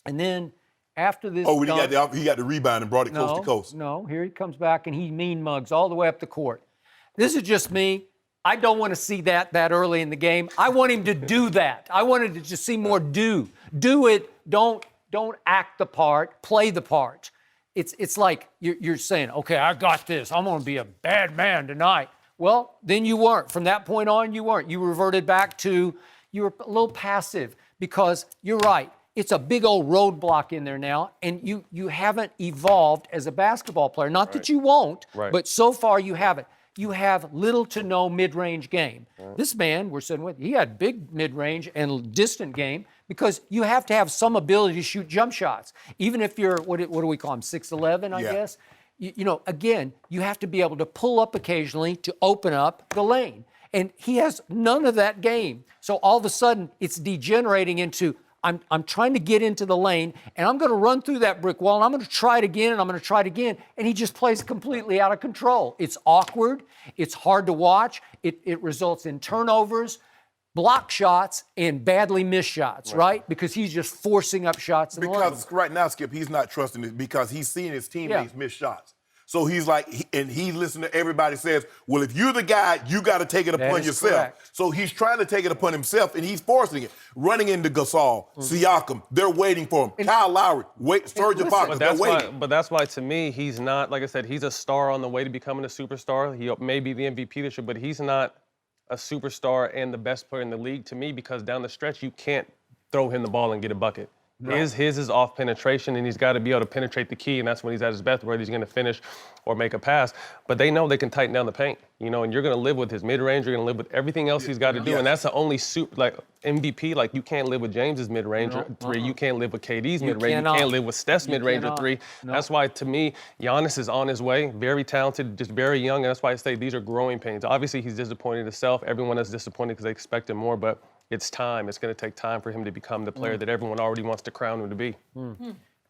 And then after this He got the rebound and brought it coast to coast. No, here he comes back, and he mean mugs all the way up the court. This is just me. I don't want to see that early in the game. I want him to do that. I wanted to just see more do. Do it. Don't act the part. Play the part. It's like you're saying, okay, I got this. I'm going to be a bad man tonight. Well, then you weren't. From that point on, you weren't. You reverted back to, you were a little passive because you're right. It's a big old roadblock in there now, and you haven't evolved as a basketball player. Not that you won't, but so far you haven't. You have little to no mid-range game. This man, we're sitting with, he had big mid-range and distant game because you have to have some ability to shoot jump shots. Even if you're, what do we call him, 6'11", I guess? Again, you have to be able to pull up occasionally to open up the lane. And he has none of that game. So all of a sudden, it's degenerating into, I'm trying to get into the lane, and I'm going to run through that brick wall, and I'm going to try it again, and I'm going to try it again, and he just plays completely out of control. It's awkward. It's hard to watch. It results in turnovers, block shots, and badly missed shots, right? Because he's just forcing up shots. Because right now, Skip, he's not trusting it because he's seeing his teammates miss shots. So he's like, he's listening to everybody says, well, if you're the guy, you got to take it upon yourself. Correct. So he's trying to take it upon himself, and he's forcing it. Running into Gasol, Siakam, they're waiting for him. Kyle Lowry, Serge Ibaka, they're waiting. But that's why, to me, he's not, like I said, he's a star on the way to becoming a superstar. He may be the MVP this year, but he's not a superstar and the best player in the league to me because down the stretch, you can't throw him the ball and get a bucket. No. His is off penetration, and he's got to be able to penetrate the key, and that's when he's at his best, whether he's going to finish or make a pass. But they know they can tighten down the paint, and you're going to live with his mid-range. You're going to live with everything else he's got to do, and that's the only MVP. Like, you can't live with James's mid-range three. You can't live with KD's mid-range. You can't live with Steph's mid-range three. No. That's why, to me, Giannis is on his way, very talented, just very young, and that's why I say these are growing pains. Obviously, he's disappointed himself. Everyone is disappointed because they expect him more, but it's time. It's going to take time for him to become the player that everyone already wants to crown him to be.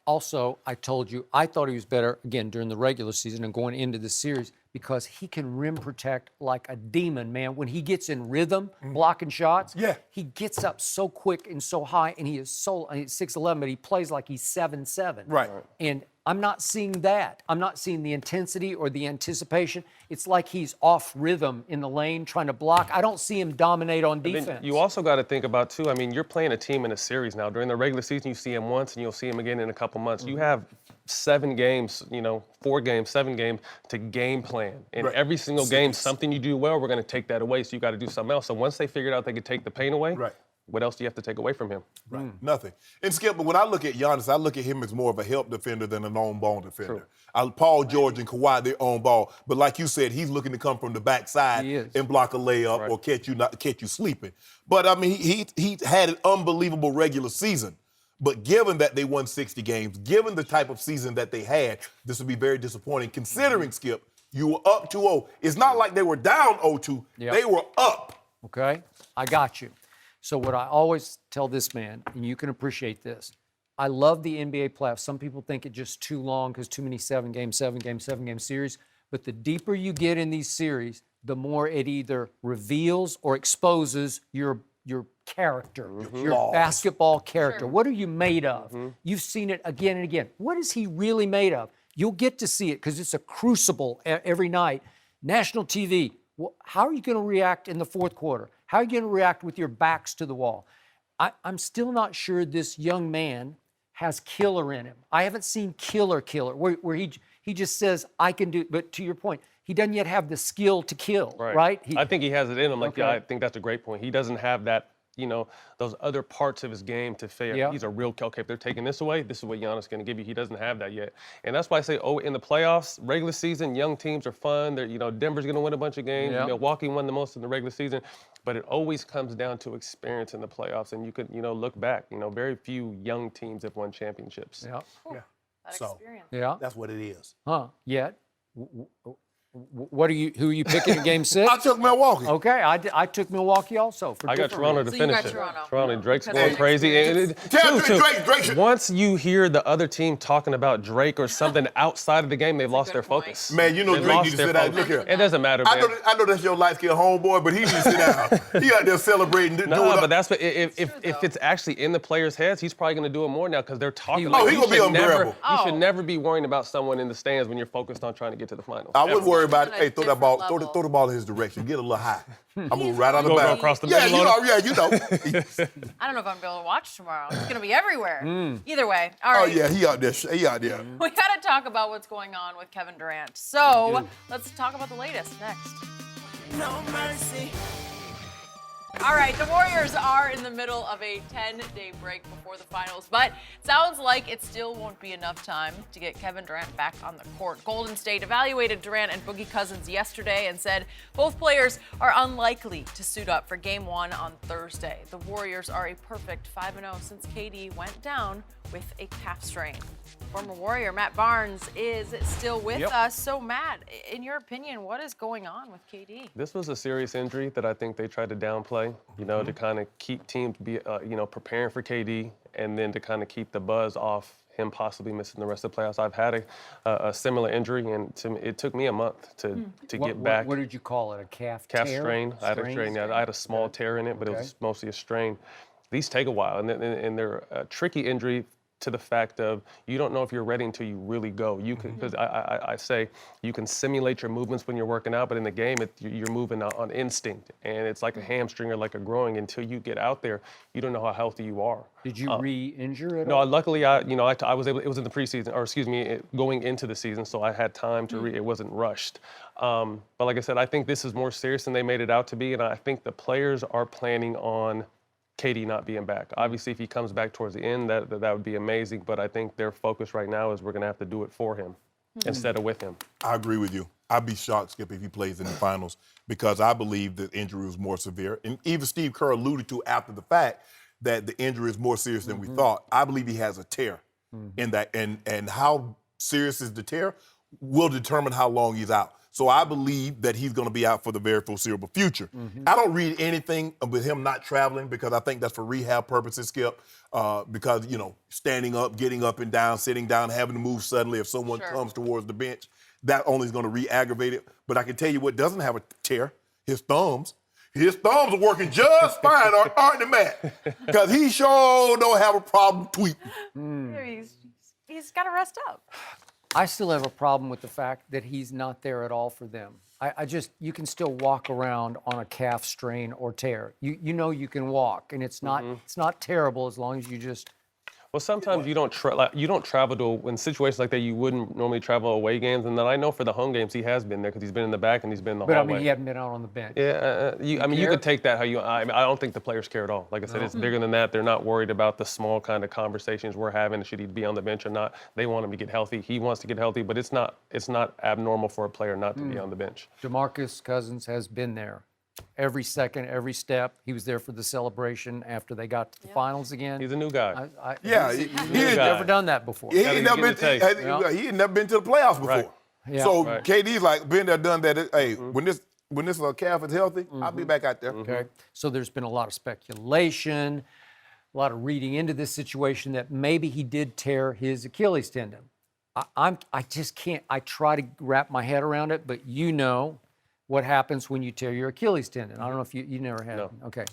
Also, I told you, I thought he was better, again, during the regular season and going into the series because he can rim protect like a demon, man. When he gets in rhythm, blocking shots, he gets up so quick and so high, and he's 6'11", but he plays like he's 7'7". Right. And I'm not seeing that. I'm not seeing the intensity or the anticipation. It's like he's off rhythm in the lane trying to block. I don't see him dominate on defense. Then you also got to think about, too, I mean, you're playing a team in a series now. During the regular season, you see him once, and you'll see him again in a couple months. You have 7 games, 4 games, 7 games to game plan. And every single game, something you do well, we're going to take that away, so you got to do something else. So once they figured out they could take the pain away, what else do you have to take away from him? Right. Nothing. And Skip, but when I look at Giannis, I look at him as more of a help defender than an on-ball defender. Paul George and Kawhi, they're on-ball. But like you said, he's looking to come from the backside and block a layup or catch you sleeping. But, I mean, he had an unbelievable regular season. But given that they won 60 games, given the type of season that they had, this would be very disappointing considering, Skip, you were up 2-0. It's not like they were down 0-2. They were up. Okay, I got you. So what I always tell this man, and you can appreciate this, I love the NBA playoffs. Some people think it's just too long because too many 7-game series. But the deeper you get in these series, the more it either reveals or exposes your character, your basketball character. What are you made of? You've seen it again and again. What is he really made of? You'll get to see it because it's a crucible every night. National TV, well, how are you going to react in the fourth quarter? How are you going to react with your backs to the wall? I'm still not sure this young man has killer in him. I haven't seen killer where he just says, I can do it. But to your point, he doesn't yet have the skill to kill, right? I think he has it in him. Okay. Yeah, I think that's a great point. He doesn't have that, those other parts of his game to figure. He's a real, okay, if they're taking this away, this is what Giannis is going to give you. He doesn't have that yet. And that's why I say, in the playoffs, regular season, young teams are fun. They're, Denver's going to win a bunch of games. Milwaukee won the most in the regular season. But it always comes down to experience in the playoffs. And you could, look back, very few young teams have won championships. Yeah. That So, experience. Yeah. That's what it is. Yet. Who are you picking in Game 6? I took Milwaukee. Okay, I took Milwaukee also. I got Toronto to So you finish got it. Toronto. Drake's going crazy. And Drake should- once you hear the other team talking about Drake or something outside of the game, they've lost their focus. Man, They've Drake lost needs to their sit down. focus. Look here. It doesn't matter, man. I know that's your light-skinned homeboy, but he needs to sit down. He out there celebrating. No, but that's what, if it's actually in the players' heads, he's probably going to do it more now because they're talking. Oh, like, he gonna be unbearable. You should never be worrying about someone in the stands when you're focused on trying to get to the finals. I wouldn't worry about it. On a Hey, throw that ball, different throw the ball in his direction. Get a little high. I'm moving right out of Go bounds. across the Yeah, middle you know. on Yeah, you know. I don't know if I'm going to be able to watch tomorrow. It's going to be everywhere. Either way. All right. Oh yeah, he out there. He out there. We got to talk about what's going on with Kevin Durant. So let's talk about the latest next. No mercy. All right, the Warriors are in the middle of a 10-day break before the finals, but it sounds like it still won't be enough time to get Kevin Durant back on the court. Golden State evaluated Durant and Boogie Cousins yesterday and said both players are unlikely to suit up for Game 1 on Thursday. The Warriors are a perfect 5-0 since KD went down with a calf strain. Former Warrior Matt Barnes is still with us. So, Matt, in your opinion, what is going on with KD? This was a serious injury that I think they tried to downplay, to kind of keep teams preparing for KD and then to kind of keep the buzz off him possibly missing the rest of the playoffs. I've had a similar injury, and it took me a month to get back. What did you call it? A calf Calf tear? strain. I had a strain. Yeah, I had a small tear in it, but it was mostly a strain. These take a while, and they're a tricky injury to the fact of you don't know if you're ready until you really go. You can, because I say you can simulate your movements when you're working out, but in the game you're moving on instinct, and it's like a hamstring or like a growing. Until you get out there, you don't know how healthy you are. Did you re-injure it? No, luckily I was able. It was in the preseason, or excuse me, going into the season, so I had time to it wasn't rushed. But like I said, I think this is more serious than they made it out to be, and I think the players are planning on KD not being back. Obviously, if he comes back towards the end, that would be amazing. But I think their focus right now is we're going to have to do it for him instead of with him. I agree with you. I'd be shocked, Skip, if he plays in the finals because I believe the injury was more severe. And even Steve Kerr alluded to after the fact that the injury is more serious than we thought. I believe he has a tear in that. And how serious is the tear will determine how long he's out. So I believe that he's going to be out for the very foreseeable future. I don't read anything with him not traveling because I think that's for rehab purposes, Skip. Because, standing up, getting up and down, sitting down, having to move suddenly if someone comes towards the bench, that only is going to re-aggravate it. But I can tell you what doesn't have a tear, his thumbs. His thumbs are working just fine, aren't they, Matt? Because he sure don't have a problem tweeting. He's got to rest up. I still have a problem with the fact that he's not there at all for them. You can still walk around on a calf strain or tear. You can walk, and it's not terrible as long as you just. Well, sometimes you don't travel to in situations like that. You wouldn't normally travel away games, and then I know for the home games he has been there because he's been in the back and he's been in the hallway. But I mean, he hadn't been out on the bench. Yeah, you could take that how you. I don't think the players care at all. Like I said, it's bigger than that. They're not worried about the small kind of conversations we're having. Should he be on the bench or not? They want him to get healthy. He wants to get healthy, but it's not abnormal for a player not to be on the bench. DeMarcus Cousins has been there. Every second, every step. He was there for the celebration after they got to the finals again. He's a new guy. He's never done that before. He had never been to the playoffs before. Right. Yeah. So KD's like, been there, done that. Hey, when this calf is healthy, I'll be back out there. Okay. So there's been a lot of speculation, a lot of reading into this situation that maybe he did tear his Achilles tendon. I just can't. I try to wrap my head around it, but what happens when you tear your Achilles tendon. I don't know if you never had it. Okay.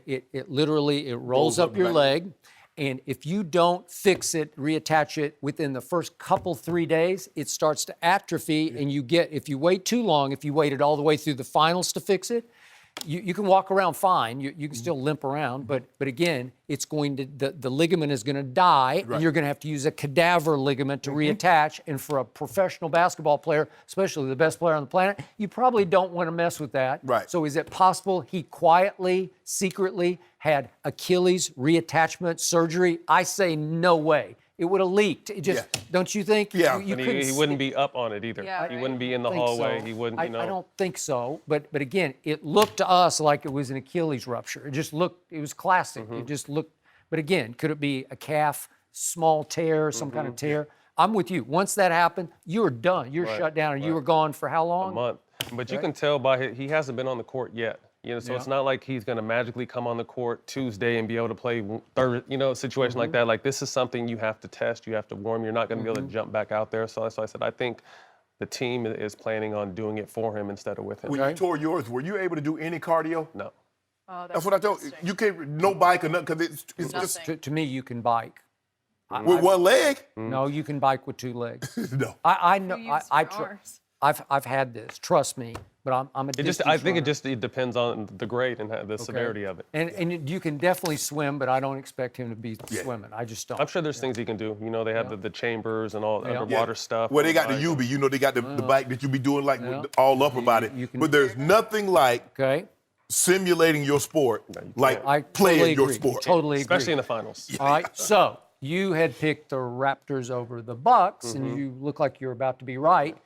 It literally rolls up your leg, And if you don't fix it, reattach it within the first 3 days, it starts to atrophy. And if you wait too long, if you waited all the way through the finals to fix it, you can walk around fine. You can still limp around, but again, it's going to the ligament is going to die, and you're going to have to use a cadaver ligament to reattach. And for a professional basketball player, especially the best player on the planet, you probably don't want to mess with that. Right. So is it possible he quietly, secretly had Achilles reattachment surgery? I say no way. It would have leaked. It just, don't you think? Yeah. You And couldn't he wouldn't be up on it either. Yeah, He right. wouldn't be in the think hallway. so. He wouldn't, I don't think so. But again, it looked to us like it was an Achilles rupture. It just looked, it was classic. It just looked, but again, could it be a calf, small tear, some kind of tear? I'm with you. Once that happened, you were done. You're shut down, and you were gone for how long? a month. But you can tell by he hasn't been on the court yet. So it's not like he's going to magically come on the court Tuesday and be able to play third, a situation like that. Like, this is something you have to test, you have to warm. You're not going to be able to jump back out there. So that's why I said I think the team is planning on doing it for him instead of with him. When you tore yours, were you able to do any cardio? No. Oh, That's what I told you. You can't, no bike or nothing, because it's just Nothing. To me, you can bike. with one leg. No, you can bike with 2 legs. No. I know. You used I your arms. I've had this. Trust me. But I'm a distance I think runner. it depends on the grade and the severity of it. And you can definitely swim, but I don't expect him to be swimming. I just don't. I'm sure there's things he can do. They have the chambers and all the underwater stuff. Well, they got the UB. They got the bike that you be doing like all up about it. But there's nothing like simulating your sport, like I playing totally your agree. sport. Totally agree. Especially in the finals. All right. So you had picked the Raptors over the Bucks, and you look like you're about to be right.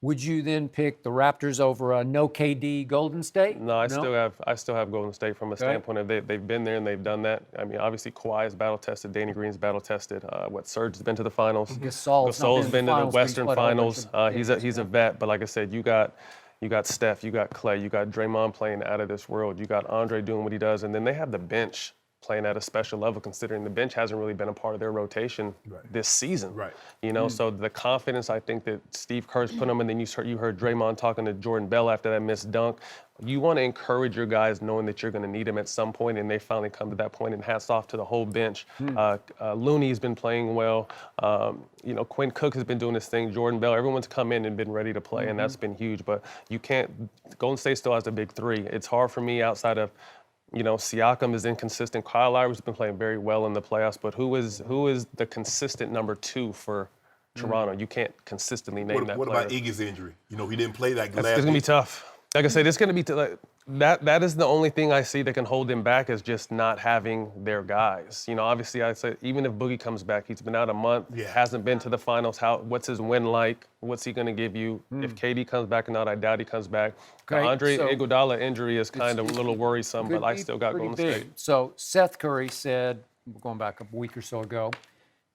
Would you then pick the Raptors over a no KD Golden State? No, I still have Golden State from a standpoint of they've been there and they've done that. I mean, obviously Kawhi is battle tested, Danny Green's battle tested. Serge has been to the finals. Gasol's been to the Western Finals. He's a vet, but like I said, you got Steph, you got Clay, you got Draymond playing out of this world, you got Andre doing what he does, and then they have the bench playing at a special level, considering the bench hasn't really been a part of their rotation this season. Right. So the confidence I think that Steve Kerr's put them, and then you heard Draymond talking to Jordan Bell after that missed dunk. You want to encourage your guys knowing that you're going to need them at some point, and they finally come to that point, and hats off to the whole bench. Looney's been playing well. Quinn Cook has been doing his thing. Jordan Bell, everyone's come in and been ready to play, and that's been huge. But you can't, Golden State still has the big 3. It's hard for me outside of, Siakam is inconsistent. Kyle Lowry's been playing very well in the playoffs, but who is the consistent number 2 for Toronto? You can't consistently name that What player. about Iggy's injury? He didn't play that last It's going to be tough. Like I said, it's going to be that is the only thing I see that can hold him back, is just not having their guys. Obviously, I say even if Boogie comes back, he's been out a month, hasn't been to the finals. What's his win like? What's he going to give you? If KD comes back or not, I doubt he comes back. The Andre Iguodala injury is kind of a little worrisome, but I still got Golden State. So Seth Curry said, going back a week or so ago,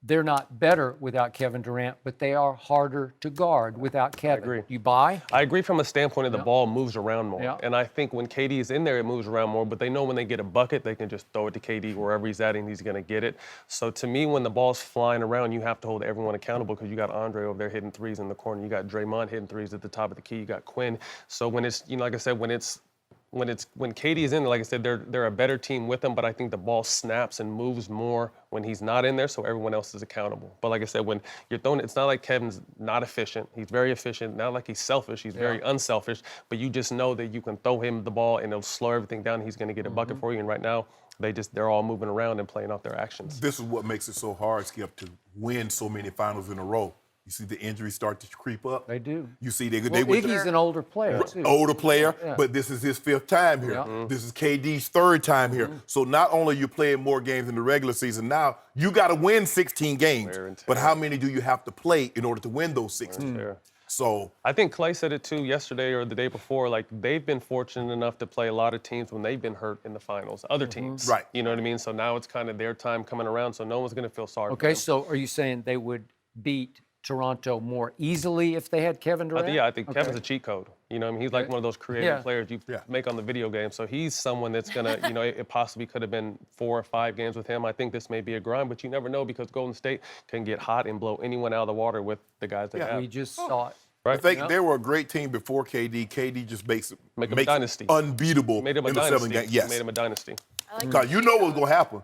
they're not better without Kevin Durant, but they are harder to guard without Kevin. I agree. You buy? I agree from a standpoint of the ball moves around more. Yeah. And I think when KD is in there, it moves around more, but they know when they get a bucket, they can just throw it to KD wherever he's at and he's going to get it. So to me, when the ball's flying around, you have to hold everyone accountable, because you got Andre over there hitting threes in the corner. You got Draymond hitting threes at the top of the key. You got Quinn. So when it's, like I said, when KD is in there, like I said, they're a better team with him, but I think the ball snaps and moves more when he's not in there, so everyone else is accountable. But like I said, when you're throwing, it's not like Kevin's not efficient. He's very efficient. Not like he's selfish. He's very unselfish. But you just know that you can throw him the ball and it'll slow everything down. He's going to get a bucket for you. And right now, they're all moving around and playing off their actions. This is what makes it so hard, Skip, to win so many finals in a row. You see the injuries start to creep up. They do. You see they Iggy's an older player, too. Older player, but this is his 5th time here. This is KD's 3rd time here. So not only are you playing more games in the regular season, now you got to win 16 games. But how many do you have to play in order to win those 16? So I think Clay said it too yesterday or the day before. Like, they've been fortunate enough to play a lot of teams when they've been hurt in the finals, other teams. Right. You know what I mean? So now it's kind of their time coming around, so no one's going to feel sorry for Okay, them. so are you saying they would beat Toronto more easily if they had Kevin Durant? I think Kevin's a cheat code. He's like one of those creative players you make on the video game. So he's someone that's going to, it possibly could have been 4 or 5 games with him. I think this may be a grind, but you never know, because Golden State can get hot and blow anyone out of the water with the guys they have. We just saw it. Right? They were a great team before KD. KD just makes Make them a dynasty. unbeatable Made him a in the dynasty. 7 games. Yes. Made him a dynasty. Because you know what's going to happen.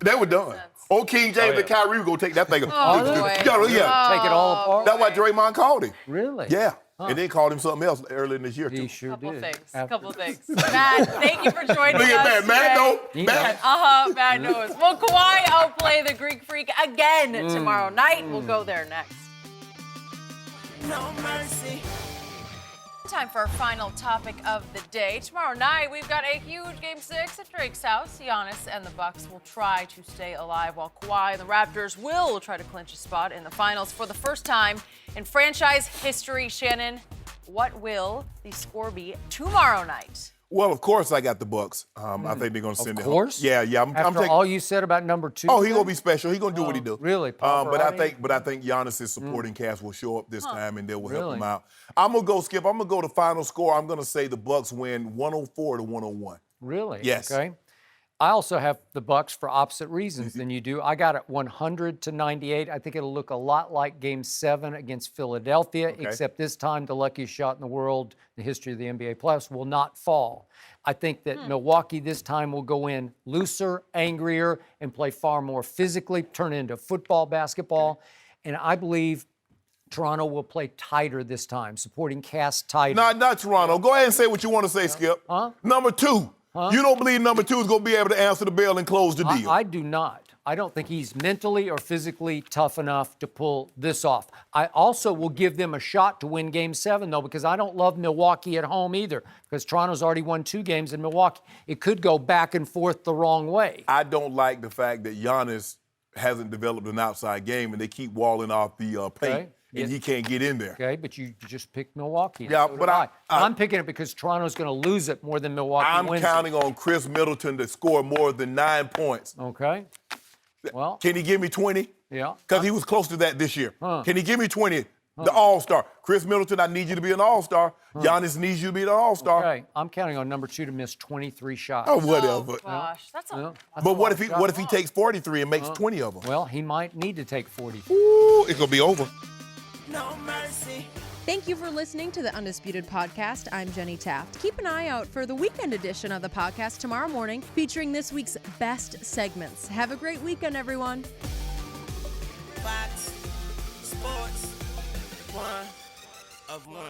They were done. Old King James and Kyrie were going to take that thing. boy. Yeah. Take it all apart. That's why Draymond called him. Really? Yeah. And then called him something else earlier in this year, too. He sure did. Couple things. Matt, thank you for joining Look us at Matt. today. Matt, though. Matt. Matt knows. Will Kawhi outplay the Greek Freak again tomorrow night? We'll go there next. No mercy. Time for our final topic of the day. Tomorrow night, we've got a huge Game 6 at Drake's house. Giannis and the Bucks will try to stay alive, while Kawhi and the Raptors will try to clinch a spot in the finals for the first time in franchise history. Shannon, what will the score be tomorrow night? Well, of course, I got the Bucks. I think they're going to send it. Of course? Yeah. I'm After taking. all you said about number 2. Oh, he's going to be special. He's going to do what he do. Really? But I think Giannis' supporting cast will show up this time, and they will help Really? him out. I'm going to go, Skip. I'm going to go to final score. I'm going to say the Bucks win 104-101. Really? Yes. Okay. I also have the Bucks for opposite reasons than you do. I got it 100-98. I think it'll look a lot like Game 7 against Philadelphia, except this time the luckiest shot in the world, the history of the NBA playoffs, will not fall. I think that Milwaukee this time will go in looser, angrier, and play far more physically, turn it into football, basketball. And I believe Toronto will play tighter this time, supporting cast tighter. Not Toronto. Go ahead and say what you want to say, Skip. Number 2. You don't believe number 2 is going to be able to answer the bell and close the deal? I do not. I don't think he's mentally or physically tough enough to pull this off. I also will give them a shot to win Game 7, though, because I don't love Milwaukee at home either, because Toronto's already won 2 games in Milwaukee. It could go back and forth the wrong way. I don't like the fact that Giannis hasn't developed an outside game, and they keep walling off the paint, and he can't get in there. Okay, but you just picked Milwaukee. Yeah, So but did I'm picking it because Toronto's going to lose it more than Milwaukee wins counting on Chris Middleton to score more than 9 points. Okay. Well, Can he give me 20? yeah. Because he was close to that this year. Can he give me 20? The All-Star. Chris Middleton, I need you to be an All-Star. Giannis needs you to be an All-Star. Okay, I'm counting on number 2 to miss 23 shots. Oh, whatever. Gosh, that's a But what if he takes 43 and makes 20 of them? Well, he might need to take 40. Ooh, it's going to be over. No mercy. Thank you for listening to the Undisputed Podcast. I'm Jenny Taft. Keep an eye out for the weekend edition of the podcast tomorrow morning, featuring this week's best segments. Have a great weekend, everyone. Fox Sports 1 of 1.